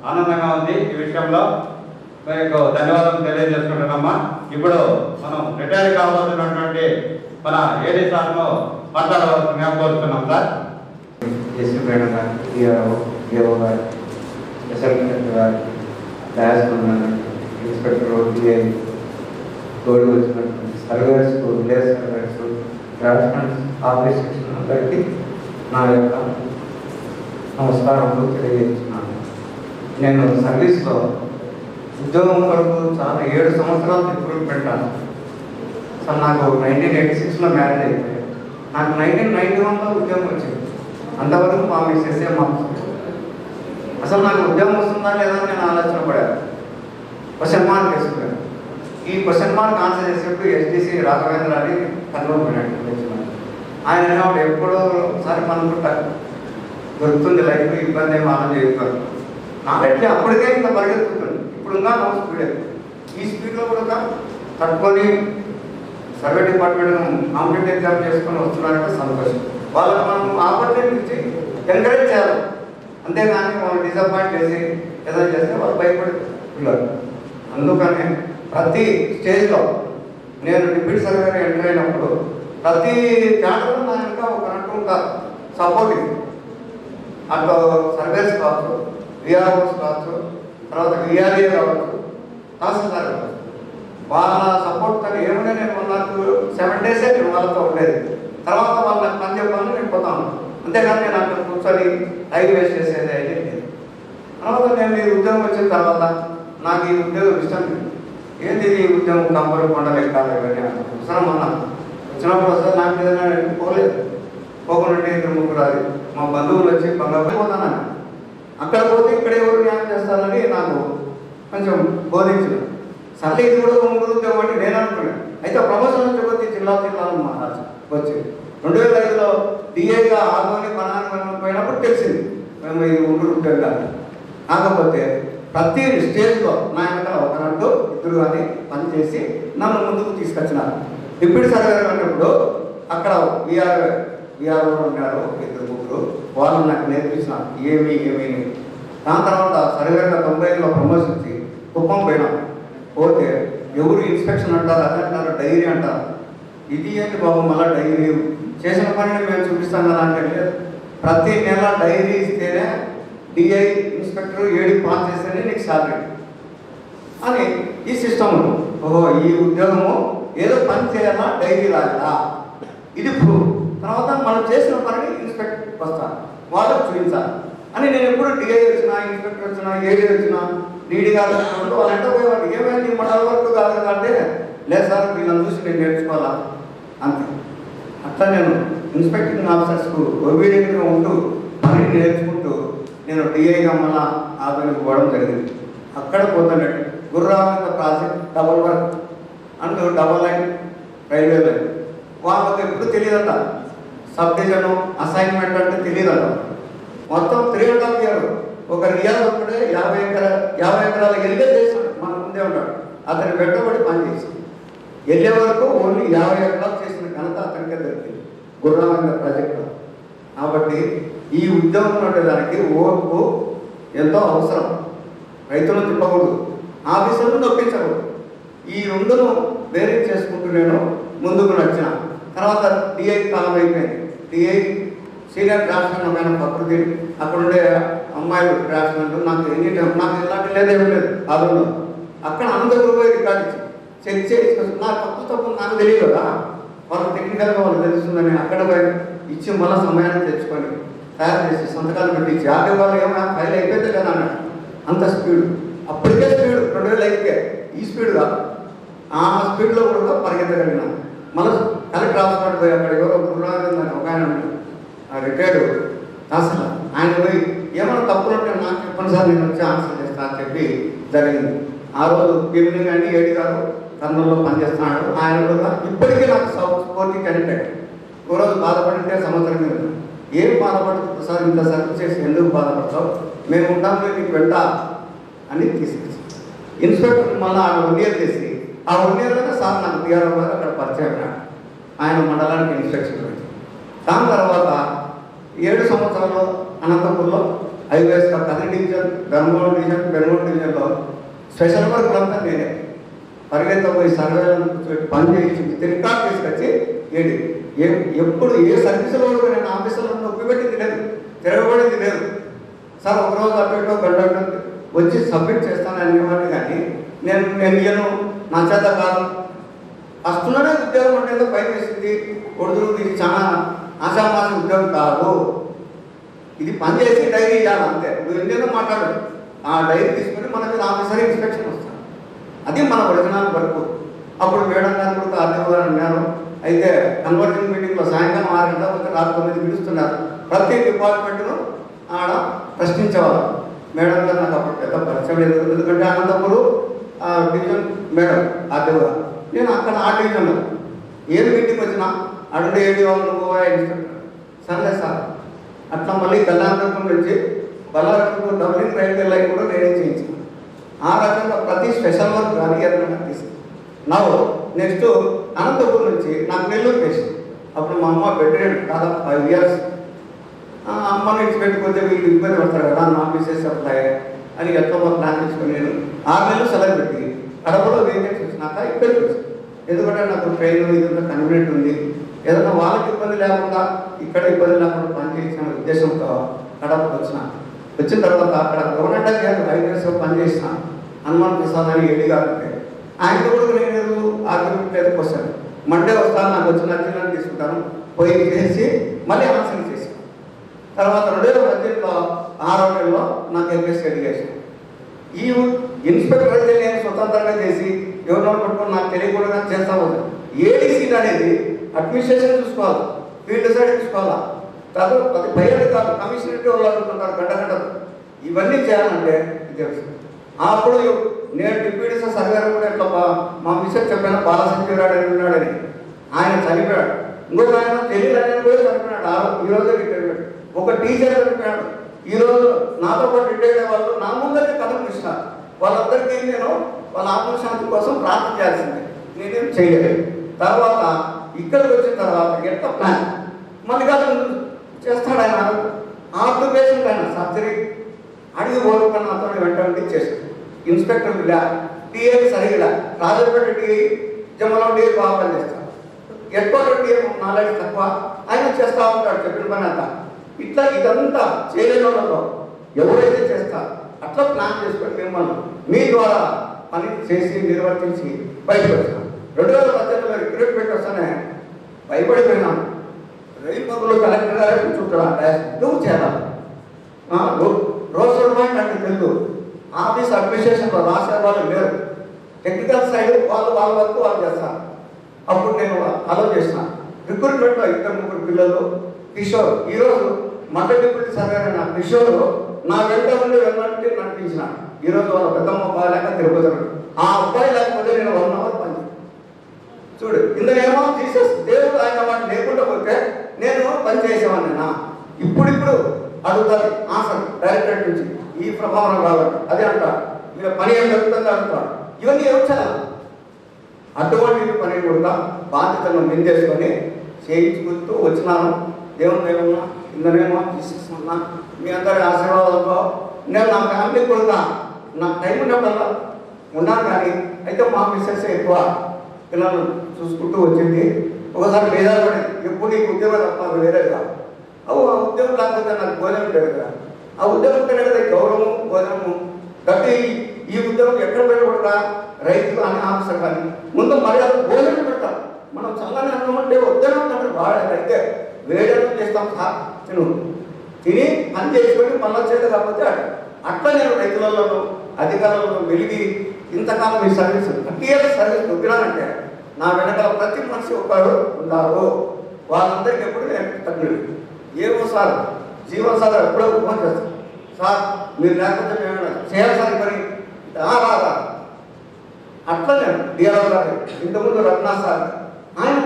ఆనందంగా ఉంది ఈ విషయంలో. మీకు ధన్యవాదాలు తెలియజేసుకుంటున్నామా. ఇప్పుడు మనం రిటైర్ కావాల్సినటువంటి మన ఏడీ సార్ను మాట్లాడవలసిందిగా కోరుతున్నాం సార్. జేసీ మేడం గారు, డిఆర్ఓ గారు, స్పెషల్ కలెక్టర్ గారు, డాష్ ఇన్స్పెక్టర్ డిఐ తోడు వచ్చినటువంటి సర్వేర్స్, విలేజ్ సర్వేర్స్, డ్రాఫ్ట్మెన్స్ ఆఫీసర్స్ అందరికీ నా యొక్క నమస్కారములు తెలియజేస్తున్నాను. నేను సర్వీస్లో ఉద్యోగం కొరకు చాలా 7 సంవత్సరాలు రిక్రూట్మెంట్ అన్నాను. అసలు నాకు 1986లో మ్యారేజ్ అయిపోయింది. నాకు 1991లో ఉద్యోగం వచ్చింది. అంతవరకు మా మిస్సెస్ఏ మాకు అసలు నాకు ఉద్యోగం వస్తుందా లేదా నేను ఆలోచన పడాను. క్వశ్చన్ మార్క్ వేసుకున్నాను. ఈ క్వశ్చన్ మార్క్ ఆన్సర్ చేసేప్పుడు ఎస్డిసి రాఘవేంద్ర అని కర్నూలు వచ్చినాను. ఆయన అన్నప్పుడు ఎప్పుడో ఒకసారి మనకు దొరుకుతుంది లైఫ్, ఇబ్బంది ఏమో ఆలోచన చేస్తారు. నాకైతే అప్పటికే ఇంత పరిగెత్తుతుంది. ఇప్పుడు ఇంకా నా స్పీడ్ ఈ స్పీడ్లో కూడా తట్టుకొని సర్వే డిపార్ట్మెంట్ కాంపిటేటివ్ ఎగ్జామ్ చేసుకొని వస్తున్నారంటే సంతోషం. వాళ్ళకి మనం ఆపర్చునిటీ ఇచ్చి ఎంకరేజ్ చేయాలి. అంతేగాని వాళ్ళు డిసప్పాయింట్ చేసి ఏదైనా చేస్తే వాళ్ళు భయపడి పిల్లలు. అందుకనే ప్రతి స్టేజ్లో నేను డిప్యూటీ సర్వేగా ఎంటర్ అయినప్పుడు ప్రతి క్యాడర్లో నా వెనుక ఒక ఉంటారు సపోర్టింగ్. అటు సర్వేస్ కావచ్చు, విఆర్ఓస్ కావచ్చు, తర్వాత విఆర్ఏ కావచ్చు, తహసీల్దార్ కావచ్చు, వాళ్ళ సపోర్ట్తో ఏమైనా నేను నాకు 7 డేసే నేను వాళ్ళతో ఉండేది. తర్వాత వాళ్ళు నాకు పని చెప్పాలని నేను పోతాను. అంతేగాని నేను అక్కడ కూర్చొని టైం వేస్ట్ చేసేది అయితే లేదు. తర్వాత నేను ఈ ఉద్యోగం వచ్చిన తర్వాత నాకు ఈ ఉద్యోగం ఇష్టం లేదు. ఏంటి ఈ ఉద్యోగం కంపల్సరీ కొండలే కాదు అవసరం అన్నా వచ్చినప్పుడు వస్తే నాకు ఏదైనా పోలేదు. పోకుండా 2-3 రాదు మా బంధువులు వచ్చి పోతాను. అక్కడ పోతే ఇక్కడ ఎవరు న్యాయం చేస్తారని నాకు కొంచెం బోధించిన. సర్లే ఇది కూడా ఉంటుంది కాబట్టి నేను అనుకున్నాను. అయితే ప్రమోషన్ నుంచి కొద్ది జిల్లాలు మహారాజు వచ్చి 2005లో డిఏగా ఆదోని పనాన్ని పోయినప్పుడు తెలిసింది మేము ఇది ఉంటుందిగా. కాకపోతే ప్రతి స్టేజ్లో నా వెనకాల ఒకరంటూ 2 కానీ పనిచేసి నన్ను ముందుకు తీసుకొచ్చినారు. డిప్యూటీ సర్వేర్ అన్నప్పుడు అక్కడ విఆర్ఓ ఉన్నారు 2-3 వాళ్ళు నాకు నేర్పించినారు ఏమి. దాని తర్వాత సర్వేగా 90లో ప్రమోషన్ ఇచ్చి కుప్పం పోయినాం. పోతే ఎవరు ఇన్స్పెక్షన్ అంటారు, అది అంటారు, డైరీ అంటారు. ఇది ఏంటి బాబు మళ్ళీ డైరీ చేసిన పనిని మేము చూపిస్తాం కదా అంటే లేదు. ప్రతి నెల డైరీ ఇస్తేనే డిఐ ఇన్స్పెక్టర్ 7 పాస్ చేస్తేనే నీకు శాలరీ అని ఈ సిస్టమ్. ఓహో ఈ ఉద్యోగము ఏదో పని చేయాలా, డైరీ రాయాలా, ఇది ప్రూఫ్. తర్వాత మనం చేసిన పనిని ఇన్స్పెక్టర్ వస్తాను వాళ్ళకు చూపించాలి అని నేను ఎప్పుడు డిఐ వచ్చినా, ఇన్స్పెక్టర్ వచ్చినా, ఏడీ వచ్చినా, డీడీ గారు వచ్చినప్పుడు వాళ్ళు ఎంత పోయేవాడు ఏమైంది మండల వరకు కాదు అంటే లేదు సార్ వీళ్ళని చూసి నేను నేర్చుకోవాలా అంతే. అట్లా నేను ఇన్స్పెక్టింగ్ ఆఫీసర్స్కు ఒబీడియంట్గా ఉంటూ పని నేర్చుకుంటూ నేను డిఐగా మళ్ళా ఆదోనికి పోవడం జరిగింది. అక్కడ పోతానండి గుర్రాల ప్రాజెక్ట్ డబల్ వర్క్ అంటూ డబల్ లైన్ రైల్వే లైన్ వాళ్ళకి ఎప్పుడు తెలియదంట. సబ్ డివిజను అసైన్మెంట్ అంటే తెలియదంట. మొత్తం 3.5 years ఒక రియాజ్ ఒక్కడే 50 ఎకరాలు వెళ్ళే చేశాడు. మన ముందే ఉన్నాడు. అతను వెంటబడి పనిచేసి వెళ్ళే వరకు ఓన్లీ 50 ఎకరాలు చేసిన ఘనత అతనికే దొరికింది గుర్రాల ప్రాజెక్టులో. కాబట్టి ఈ ఉద్యోగం ఉండేదానికి ఓర్పు ఎంతో అవసరం. రైతులను తిప్పకూడదు, ఆఫీసర్ను నొప్పించకూడదు. ఈ 2ను బేరింగ్ చేసుకుంటూ నేను ముందుకు నచ్చిన. తర్వాత డిఐ కాలం అయిపోయింది. డిఐ సీనియర్ డ్రాఫ్ట్మెన్ ఆయన ప్రకృతి అక్కడ ఉండే అమ్మాయిలు డ్రాఫ్ట్మెన్లు నాకు ఎన్ని టైం నాకు ఇలాంటి లేదేమీ లేదు. ఆదోలో అక్కడ అందరూ పోయి రికార్డ్ ఇచ్చి చెక్ చేసి నాకు తప్పు నాకు తెలియదు కదా, వాళ్ళు టెక్నికల్గా వాళ్ళు తెలుస్తుందని అక్కడ పోయి ఇచ్చి మళ్ళీ సమయాన్ని తెచ్చుకొని తయారు చేసి సంతకాలు పెట్టించి ఆర్డీ వాళ్ళు ఏమైనా ఫైల్ అయిపోయింది కదా అన్నాడు. అంత స్పీడ్, అప్పటికే స్పీడ్ 2005కే ఈ స్పీడ్ కాదు, ఆ స్పీడ్లో కూడా పరిగెత్తగలిగినాం. మళ్ళీ కలెక్టర్ హాస్పిటల్ పోయి అక్కడ ఎవరో గురునాథన్ ఒక ఆయన రిటైర్డ్ అసలు ఆయన పోయి ఏమైనా తప్పులు ఉంటే నాకు చెప్పండి సార్, నేను వచ్చి ఆన్సర్ చేస్తాను అని చెప్పి జరిగింది. ఆ రోజు ఈవినింగ్ అండి 7 గారు కర్నూలులో పనిచేస్తున్నాడు. ఆయన కూడా ఇప్పటికీ నాకు స్ఫూర్తి కనిపెట్టాడు. ఒక రోజు బాధపడితే సంవత్సరం మీద ఏం బాధపడుతుంది సార్, ఇంత సర్వీస్ చేసి ఎందుకు బాధపడతావు, మేము ఉంటాము నీకు వెంట అని తీసుకొచ్చి ఇన్స్పెక్టర్ మళ్ళీ ఆ 1 year చేసి ఆ 1 yearలోనే సార్ నాకు టీఆర్ఓ గారు అక్కడ పరిచయం అయ్యాడు. ఆయన మండలానికి ఇన్స్పెక్షన్ పెట్టి దాని తర్వాత 7 సంవత్సరాలు అనంతపూర్లో highways Kadiri division, Bengaluru division, Bengaluru డివిజన్లో స్పెషల్ వర్క్ అంతా నేనే పరిగెత్తపోయి సర్వేలను పని చేయించి రికార్డ్ తీసుకొచ్చి ఎప్పుడు ఏ సర్వీసులో కూడా నేను ఆఫీసులో ఒప్పిపెట్టింది లేదు, తిరగబడింది లేదు. సార్ ఒకరోజు అటు గంట వచ్చి సబ్మిట్ చేస్తాను అనేవాడిని, కానీ నేను ఇయ్యను, నా చేత కాదు. ఫస్ట్లోనే ఉద్యోగం అంటే పైన వేసింది కొడుతురు, ఇది చాలా ఆశామాస ఉద్యోగం కాదు, ఇది పనిచేసి డైరీ ఇవ్వాలి అంతే. నువ్వు ఎన్నో మాట్లాడు, ఆ డైరీ తీసుకుని మన మీద ఆఫీసర్ ఇన్స్పెక్షన్ వస్తాను, అది మన ఒరిజినల్ వర్క్. అప్పుడు మేడం గారు కూడా ఆర్డీఓ గారు అన్నారు. అయితే కన్వర్జన్ మీటింగ్లో సాయంత్రం 6 గంటల వరకు రాత్రి 9 పిలుస్తున్నారు. ప్రతి డిపార్ట్మెంట్ను ఆడ ప్రశ్నించేవారు. మేడం గారు నాకు అప్పుడు పెద్ద పరిచయం లేదు, ఎందుకంటే అనంతపురం డివిజన్ మేడం ఆర్డీఓ గారు, నేను అక్కడ ఆ డివిజన్లో ఏం మీటింగ్ వచ్చినా అడుగు ఏడి వాళ్ళు ఇన్స్పెక్టర్ సర్లే సార్. అట్లా మళ్ళీ కళ్యాణదుర్గం నుంచి బల్లారెడ్డికు డబ్లింగ్ రైల్వే లైన్ కూడా నేనే చేయించాను. ఆ రకంగా ప్రతి స్పెషల్ వర్క్ కానీ ఏదైనా తీసుకు నవ్వు. నెక్స్ట్ అనంతపురం నుంచి నాకు నెల్లూరు చేసింది. అప్పుడు మా అమ్మ బెడ్ రెడ్ దాదాపు 5 years. అమ్మ నుంచి పెట్టుకుంటే వీళ్ళు ఇబ్బంది పడతారు కదా, నా మిస్సెస్ అప్లై అని ఎంతో ప్లాన్ చేసుకుని నేను 6 నెలలు సెలవు పెట్టి కడపలో వేకెన్సీ వచ్చినాక ఇక్కడికి వచ్చాను. ఎందుకంటే నాకు ట్రైన్ ఇదంతా కన్వీనియంట్ ఉంది, ఏదైనా వాళ్ళకి ఇబ్బంది లేకుండా ఇక్కడ ఇబ్బంది లేకుండా పనిచేసిన ఉద్దేశంతో కడపకు వచ్చిన తర్వాత అక్కడ గవర్నమెంట్ గారు 5 years పనిచేసిన హనుమాన్ ప్రసాద్ అని ఏడి గారు ఉంటే ఆయనతో కూడా నేను ఆర్గ్యుమెంట్ లేదు వస్తాను. మండే వస్తాను, నాకు వచ్చిన అర్జీలను తీసుకుంటాను, పోయి చేసి మళ్ళీ ఆన్సర్ చేశాను. తర్వాత 2018లో 6వ నెలలో నాకు ఎంపీఎస్సీ ఎడ్యుకేషన్. ఈ ఇన్స్పెక్టర్ అయితే నేను స్వతంత్రంగా చేసి ఎవరినో పట్టుకొని నాకు తెలియకుండా చేస్తా ఉంటాను. ఏడీసీ అనేది అడ్మినిస్ట్రేషన్ చూసుకోవాలి, ఫీల్డ్ సైడ్ చూసుకోవాలా, తర్వాత అది బయట కాదు, కమిషనరేట్ వాళ్ళు అడుగుతుంటారు గంట. ఇవన్నీ చేయాలంటే తెలుసు. అప్పుడు నేను డిప్యూటీ సర్వేర్ కూడా ఇట్లా మా మిస్టర్ చెప్పాను, బాలసంజీరాడు అని ఉన్నాడని, ఆయన చనిపోయాడు. ఇంకొక ఆయన తెలియదు అని కూడా చనిపోయాడు. ఈరోజు రిటైర్మెంట్. ఒక టీచర్ చనిపోయాడు. ఈరోజు నాతో పాటు రిటైర్ అయ్యే వాళ్ళు నా ముందరే కథం ఇస్తారు. వాళ్ళందరికీ నేను వాళ్ళ ఆత్మశాంతి కోసం ప్రార్థన చేయాల్సిందే, నేనేం చేయలేదు. తర్వాత ఇక్కడికి వచ్చిన తర్వాత ఎంత ప్లాన్ మళ్ళీ కాదు చేస్తాడు ఆయన. ఆక్యుపేషన్ ఆయన సర్జరీ అడిగి ఓడుకున్న అతను వెంటనే చేస్తాడు. ఇన్స్పెక్టర్ టీఏ సరిగా రాజపేట టీఏ జమ్మలో టీఏ బాగా పనిచేస్తాడు. ఎక్కువ టీఏ నాలెడ్జ్ తక్కువ, ఆయన చేస్తూ ఉంటాడు చెప్పిన పని అంతా. ఇట్లా ఇదంతా చేయలేని వాళ్ళతో ఎవరైతే చేస్తారు అట్లా ప్లాన్ చేసుకొని మిమ్మల్ని మీ ద్వారా పని చేసి నిర్వర్తించి బయటకు వచ్చాను. 2018లో రిక్రూట్మెంట్ వస్తానే భయపడిపోయినాను. రైల్మగులు కలెక్టర్ గారే కూర్చుంటాడు, నువ్వు చేయాలి రోడ్ పాయింట్ అంటే తెలుగు ఆఫీస్ అడ్మినిస్ట్రేషన్లో రాసే వాళ్ళు లేరు, టెక్నికల్ సైడ్ వాళ్ళ వరకు వాళ్ళు చేస్తారు. అప్పుడు నేను అలౌ చేసిన రిక్రూట్మెంట్లో 2-3 పిల్లలు. కిషోర్ ఈరోజు మండ డిప్యూటీ సర్వేర్ అయిన కిషోర్ నా వెంట ఉండి వెళ్ళాలంటే నడిపించిన. ఈరోజు వాళ్ళ పెద్దమ్మ బాగాలేక తిరుపతి. ఆ అబ్బాయి లేకపోతే నేను 1 hour పని చూడు. ఇందుకేమో జీసస్ దేవుడు ఆయన వాటిని లేకుండా పోతే నేను పని చేసేవాడినా. ఇప్పుడు అడుగుతారు ఆన్సర్ డైరెక్టరేట్ నుంచి, ఈ ప్రభావం కావాలి అదే అంటారు, ఇలా పని ఏం జరుగుతుందో అడుగుతాడు. ఇవన్నీ ఎవరు చేయాలి? అటువంటి పని కూడా బాధ్యతను నిందేసుకొని చేయించుకుంటూ వచ్చినాను. దేవుని ఇందనేమో తీసుకున్నా మీ అందరి ఆశీర్వాదంతో నేను నా ఫ్యామిలీ కూడా నాకు టైం ఉన్నప్పుడల్లా ఉన్నాను. కానీ అయితే మా మిస్సెస్ ఎక్కువ పిల్లలు చూసుకుంటూ వచ్చింది. ఒకసారి బేదాలు పడింది, ఎప్పుడు నీకు ఉద్యోగం తప్ప వేరే కాదు. ఆ ఉద్యోగం లేకపోతే నాకు భోజనం లేదు కదా, ఆ ఉద్యోగం ఉంటేనే కదా గౌరవము భోజనము. కాబట్టి ఈ ఉద్యోగం ఎక్కడ పెట్టకూడదా, రైతులు అని ఆఫీసర్ కానీ ముందు మర్యాద భోజనం పెడతాం. మనం చల్లని అన్నం అంటే వద్దనే ఉంటాడు వాడైతే వేడన్నం చేస్తాం సార్ తిను, తిని పని చేసుకొని మళ్ళా చేత కాకపోతే అట్లా నేను రైతులలో అధికారులను వెలిగి ఇంతకాలం ఈ సర్వీస్ 30 years సర్వీస్ దొరికినానంటే నా వెనకాల ప్రతి మనిషి ఒకరు ఉన్నారు. వాళ్ళందరికీ ఎప్పుడు నేను తగ్గుడు. ఏమో సార్ జీవన్ సార్ ఎప్పుడో ఫోన్ చేస్తాను, సార్ మీరు లేకపోతే మేము చేయాలి సార్ పని రాదా అట్లా. నేను డిఆర్ఓ గారు ఇంతకుముందు రత్నా సార్ ఆయన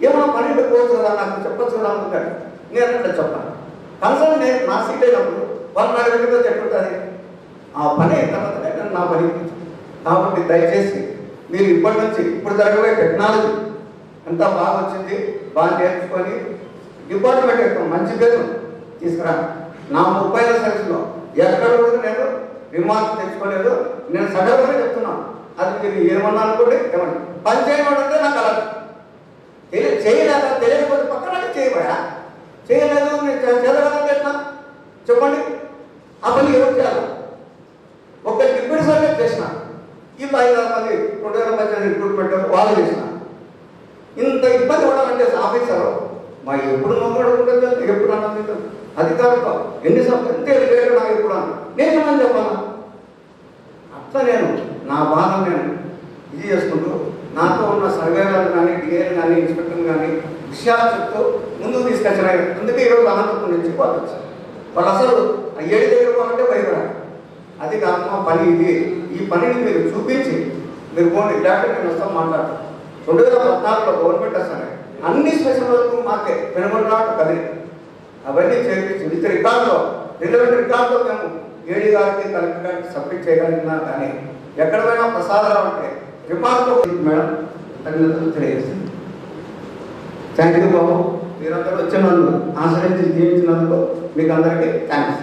ఏమన్నా పని పోవచ్చు కదా నాకు చెప్పచ్చు కదా అనుకుంటాడు. నేను అట్లా చెప్పాను కన్సర్న్ నేను నా సీట్ అయినప్పుడు వాళ్ళు నాకు వెళ్ళిపోతే ఎట్లుంటుంది. ఆ పని అయిన తర్వాత నేను నా పని. కాబట్టి దయచేసి మీరు ఇప్పటి నుంచి ఇప్పుడు జరగబోయే టెక్నాలజీ ఎంత బాగా వచ్చింది, బాగా నేర్చుకొని డిపార్ట్మెంట్ యొక్క మంచి పేరు తీసుకురా. నా 30 ఏళ్ల సర్వీస్లో ఎక్కడ కూడా నేను రిమార్క్స్ తెచ్చుకోలేదు. నేను సడన్గా చెప్తున్నాను, అది మీరు ఏమన్నా అనుకోండి ఏమన్నా పని చేయమంటే నాకు అలా చేయలేదా తెలియకపోతే పక్కన చేయబోయా చేయలేదు నేను చదవాలంటే ఎట్లా చెప్పండి. ఆ పని ఎవరు చేయాలి? ఒక డిప్యూటీ సర్వే చేసిన వీళ్ళు 5-6 మంది 2000 మంది రిక్రూట్మెంట్ వాళ్ళు చేసిన ఇంత ఇబ్బంది పడాలంటే ఆఫీసర్ మా ఎప్పుడు నమ్మడుకుంటుంది ఎప్పుడు అన్నది అధికారులతో ఎన్నిసార్లు ఎంత లేడు నాకు ఎప్పుడు అన్న నేను ఏమని చెప్పాలా? అట్లా నేను నా బాధ నేను ఇది చేసుకుంటూ నాతో ఉన్న సర్వేలను కానీ డిఏలు కానీ ఇన్స్పెక్టర్లు కానీ విషయాలు చెప్తూ ముందుకు తీసుకొచ్చిన. అందుకే ఈరోజు అనంతపురం నుంచి వాళ్ళు వచ్చారు. వాళ్ళు అసలు 7 దగ్గర పోవాలంటే భయపడాలి. అది కాదు మా పని ఇది. ఈ పనిని మీరు చూపించి మీరు పోండి లేకపోతే నేను వస్తాం మాట్లాడతాను. 2014లో గవర్నమెంట్ వస్తానే అన్ని స్పెషల్ వరకు మాకే పెనుగొండ కదిలి అవన్నీ చేయించి విత్ రికార్డులో రిలవెంట్ రికార్డులో మేము ఏడీ గారికి కలెక్టర్ గారికి సబ్మిట్ చేయగలిగినా కానీ ఎక్కడ పోయినా ప్రసాదాలు ఉంటే రిమార్క్లో మేడం ధన్యవాదాలు తెలియజేస్తాను. థ్యాంక్ యూ బాబు. మీరందరూ వచ్చినందుకు ఆశ్రయించి జీవించినందుకు మీకు అందరికీ థ్యాంక్స్.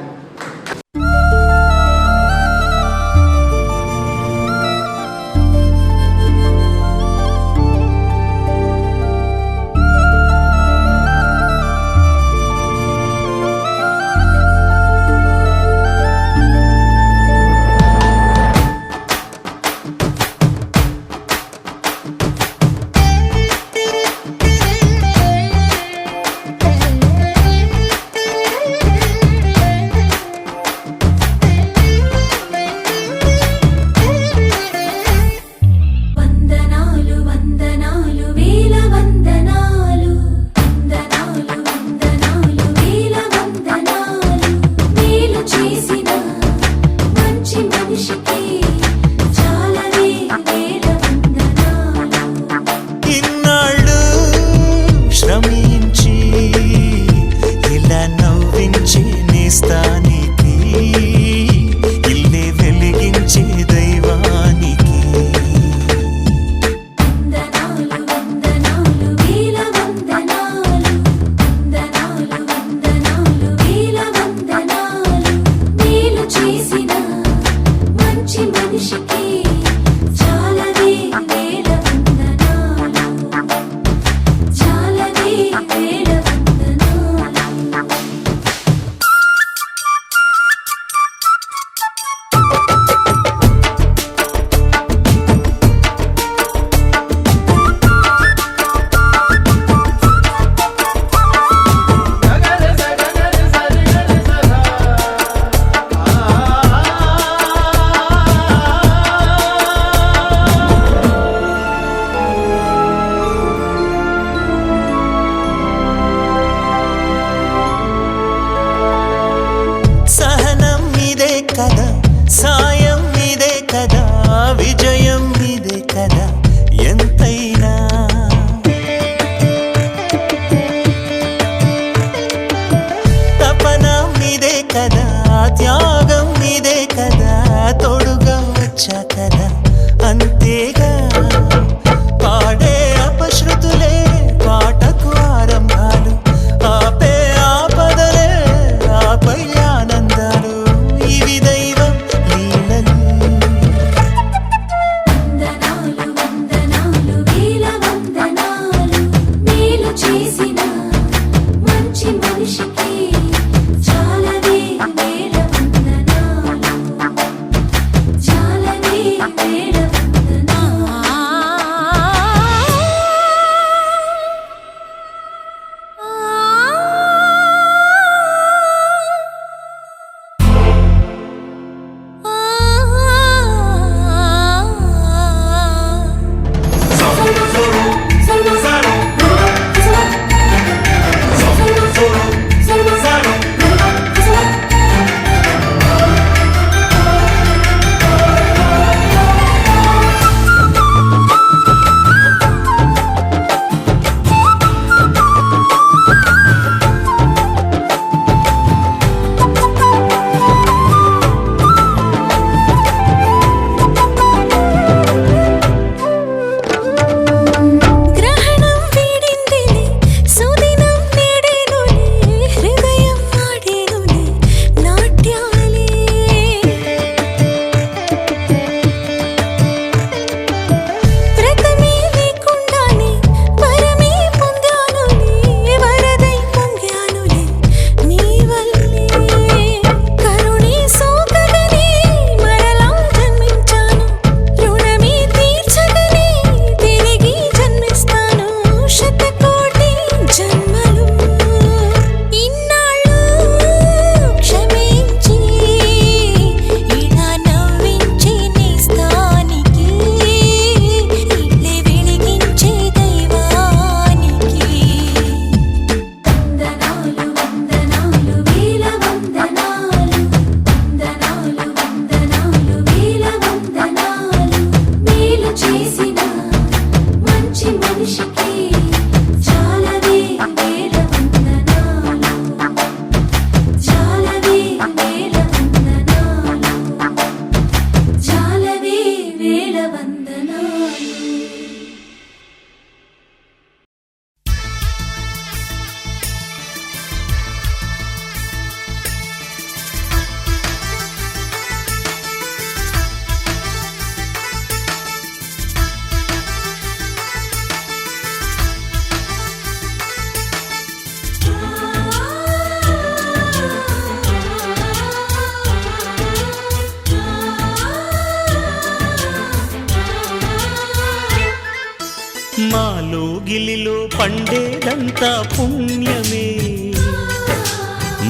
పండేదంతా పుణ్యమే,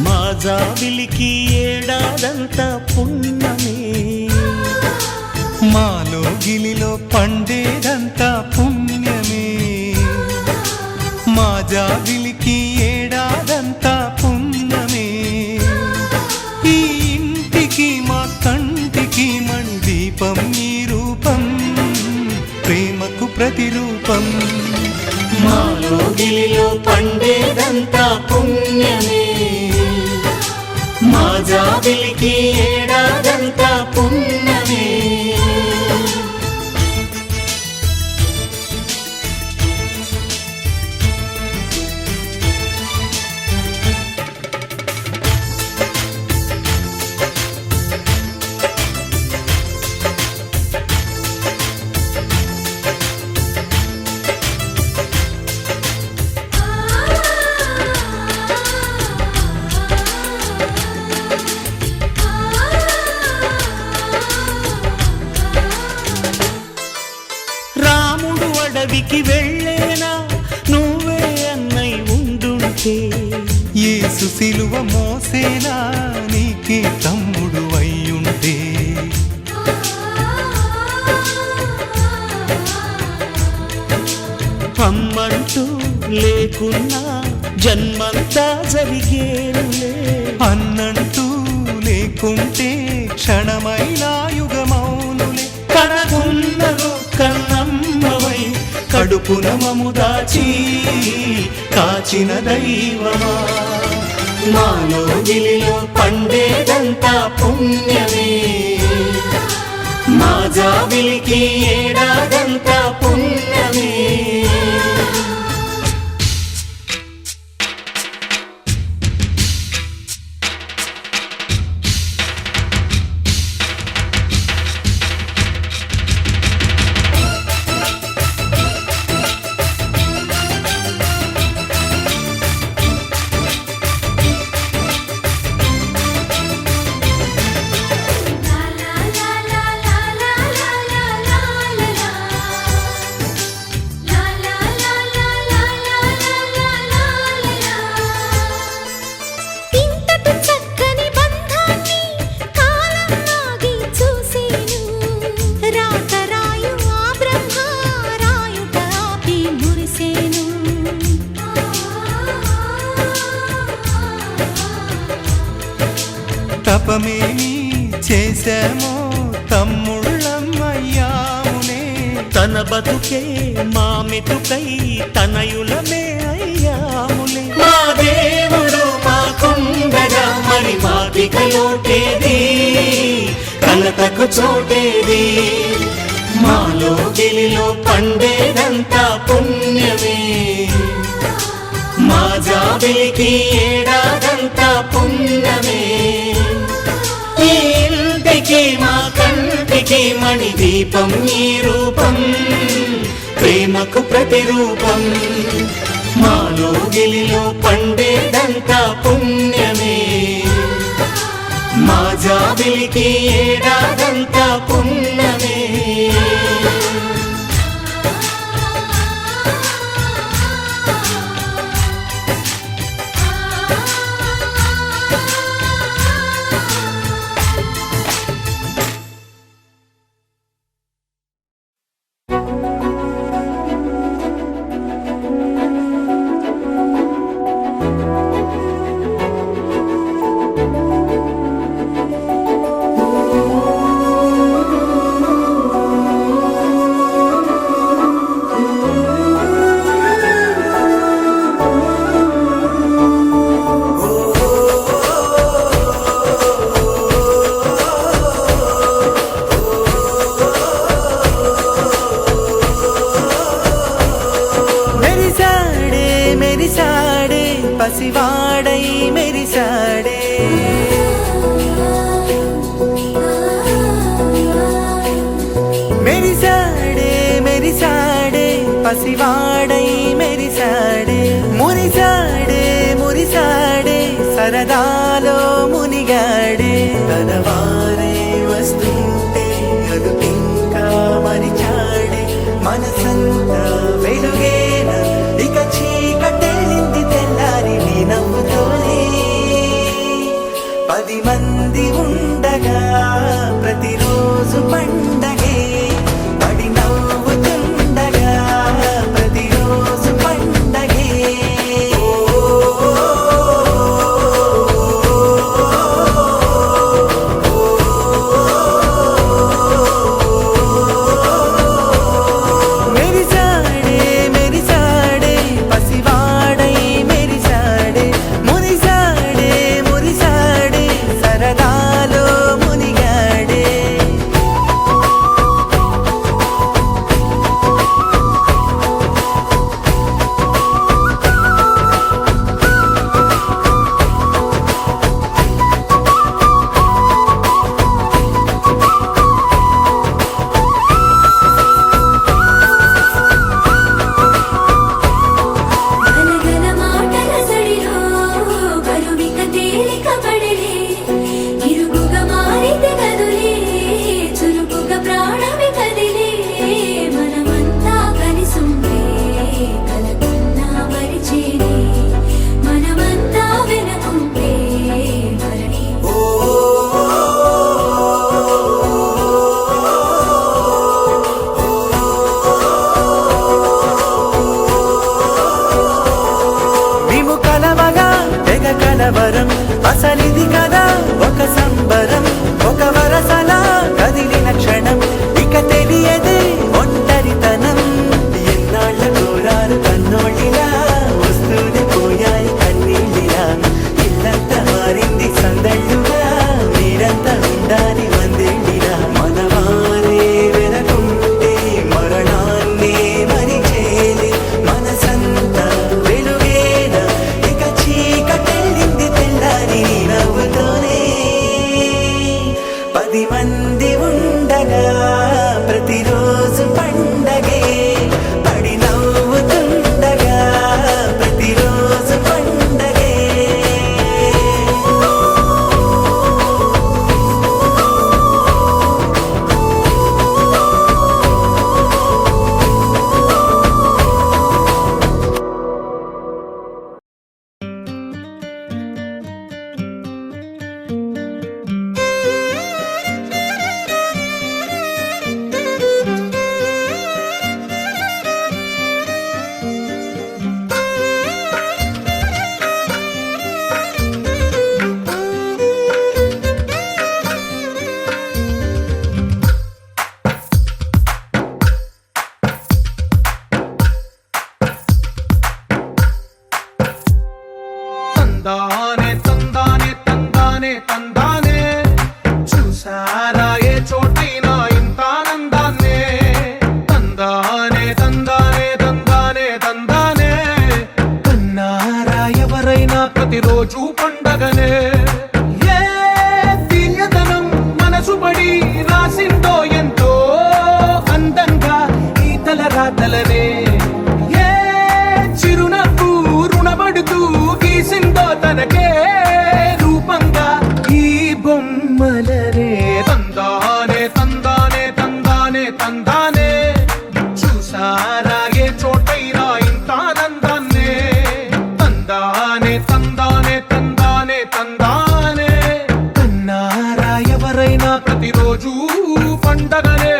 మా జాబిలికి ఏడాదంతా పుణ్యమే. మాలో గిలిలో పండేదంతా పుణ్యమే, మా జాబిలికి ఏడాదంతా పుణ్యమే. ఈ ఇంటికి మా కంటికి మణి దీపం ఈ రూపం, ప్రేమకు ప్రతిరూపం. మాలో గిలిలో పండేదంతా పుణ్యమే, మా జాబిలికి ఏడాదంతా పుణ్యమే. రాముడు అడవికి వెళ్ళేనా నువ్వే అన్నై ఉండుంటే, యేసు సిలువ మోసేనా నీకే తమ్ముడు అయ్యుంటే. అమ్మంటూ లేకున్నా జన్మంతా జరిగేనులే, అన్నంటూ లేకుంటే క్షణమైనా యుగమౌనులే. కనకున్నదో కన్నమ్మవై కడుపున మము దాచి కాచిన దైవమా. మాలో గిలిలో పండేదంతా పుణ్యమే, మా జాబిలికి ఏడాదంతా పుణ్యమే. తపమేమి చేశామో తమ్ముళ్ళమ్మయ్యామునే, తన బతుకే మా మెతుకై తనయులమే అయ్యాములే. మా దేవుడు మాకుండగా మరి మాదిక లోటేది, కలతకు చోటేది. మాలో గిలిలో పండేదంతా పుణ్యమే, మా జాబిలికి ఏడాదంతా పుణ్యమే. ఈ ఇంటికి మా కంటికి మణి దీపం ఈ రూపం, ప్రేమకు ప్రతిరూపం. మాలో గిలిలో పండేదంతా పుణ్యమే, మా జాబిలికి ఏడాదంతా పుణ్యమే. పసివాడై మెరిసాడే, మెరిసాడే మెరిసాడే పసివాడై మెరిసాడే. మురిసాడే మురిసాడే సరదాలో మునిగాడే. తన వారే వస్తుంటే అదుపింకా మరిచాడే. మనసంతా వెలుగేన ఇక 10 మంది ఉండగా ప్రతిరోజు పండగే పడి నవ్వుతుండగా ప్రతిరోజు పండగే మెరిసాడే మెరిసాడే పసివాడై మెరిసాడే మురిసాడే మురిసాడే సరదాలో మునిగాడే గనగన మాటల సడిలో కరువిక తేలిక పడలే ఇరుగుగా మారితే కదులే చురుకుగా ప్రాణమి కదిలే మనమంతా కలిసుంటే కలకున్నా మరిచేనే మనమంతా వెనకుంటే మరణి మేము కలవగా తెగ కలవరం అసలిది కదా ఒక సంబరం ఒక వరసలా కదిలిన క్షణం ఇక తెలియదే ఒంటరితనం ఎన్నాళ్ళ కోరారు కన్నోళ్ళిలా వస్తూనే పోయాయి కన్నీళ్ళిలా ఇల్లంతా మారింది సందళ్ళుగా మీరంతా ఉండాలి వందేళ్ళిలా మనవారే వెనకుంటే మరణాన్నే మరిచేలే మనసంతా వెలుగేనా ఇక చీకటెళ్ళింది తెల్లారి నీ నవ్వుతోనే 10 మంది ఉండగా ప్రతిరోజు పండగే పడి నవ్వుతుండగా ప్రతిరోజు పండగే తందానే తందానే తందానే తందానే చూసారా ఏ చోటైనా ఇంత ఆనందాన్నే తందానే తందానే తందానే తందానే కన్నారా ఎవరైనా ప్రతిరోజు పండగనే ఏ తీయదనం మనసు పడి రాసిందో ఎంతో అందంగా ఈ తలరాతలనే ఏ చిరునవ్వు రుణపడుతూ గీసిందో తనకే రూపంగా ఈ బొమ్మలనే తందానే తందానే తందానే తందానే చూసారా ఏ చోటైనా ఇంత ఆనందాన్నే తందానే తందానే తందానే తందానే కన్నారా ఎవరైనా ప్రతిరోజు పండగనే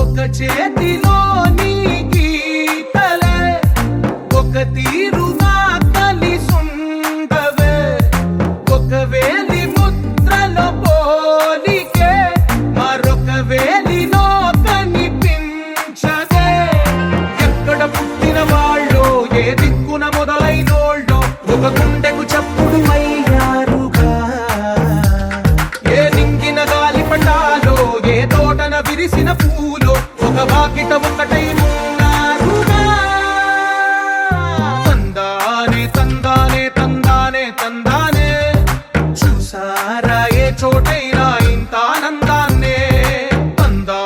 ఒక చేతిలో నీ గీతలే ఒక తీరుగా కలిసుండవే ఒక వేలి ముద్రలో పోలికే మరొక వేలిలో కనిపించదే ఎక్కడ పుట్టిన వాళ్ళో ఏ దిక్కున మొదలైనోళ్ళో ఒక గుండెకు చప్పుడు అయ్యారుగా ఏ నింగిన గాలి పటాలో ఏ తోటన విరిసిన పూలో ఒక వాకిట ఒకటై ఉన్నారుగా తందానే తందానే తందానే తందానే చూసారా ఏ చోటైనా ఇంత ఆనందాన్నే తందా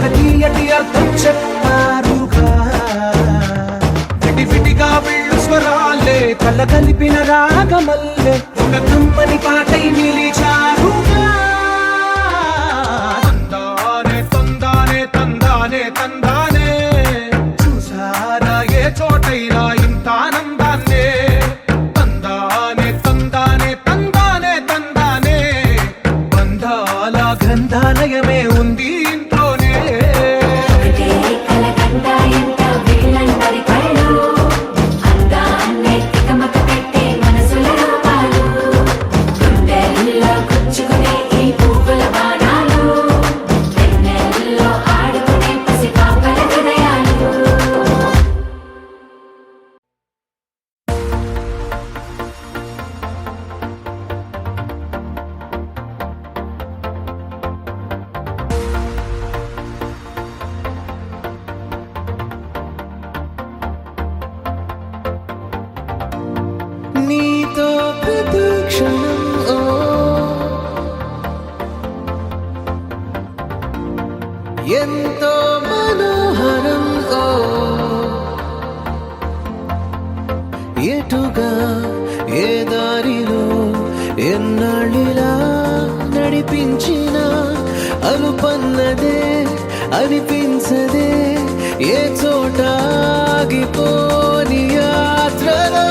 ఒక తీయటి అర్థం చెప్పారుగా విటిగా వెళ్ళు స్వరాలే కళ్ళ కలిపిన రాగమల్లే ఒక కమ్మని పాటై నిలిచారుగా తందానే తందానే తందానే తందానే చూసారా ఏ చోటైనా ఇంత ఆనందాన్నే తందానే తందానే తందానే తందానే బంధాల గ్రంథాలయమే ఉంది ఇంట్లోనే నీతో ప్రతి క్షణం ఎంతో మనోహరం ఎటుగా ఏ దారిలో ఎన్నాళ్ళిలా నడిపించిన అలుపన్నదే అనిపించదే ఏ చోట ఆగిపోని యాత్రలో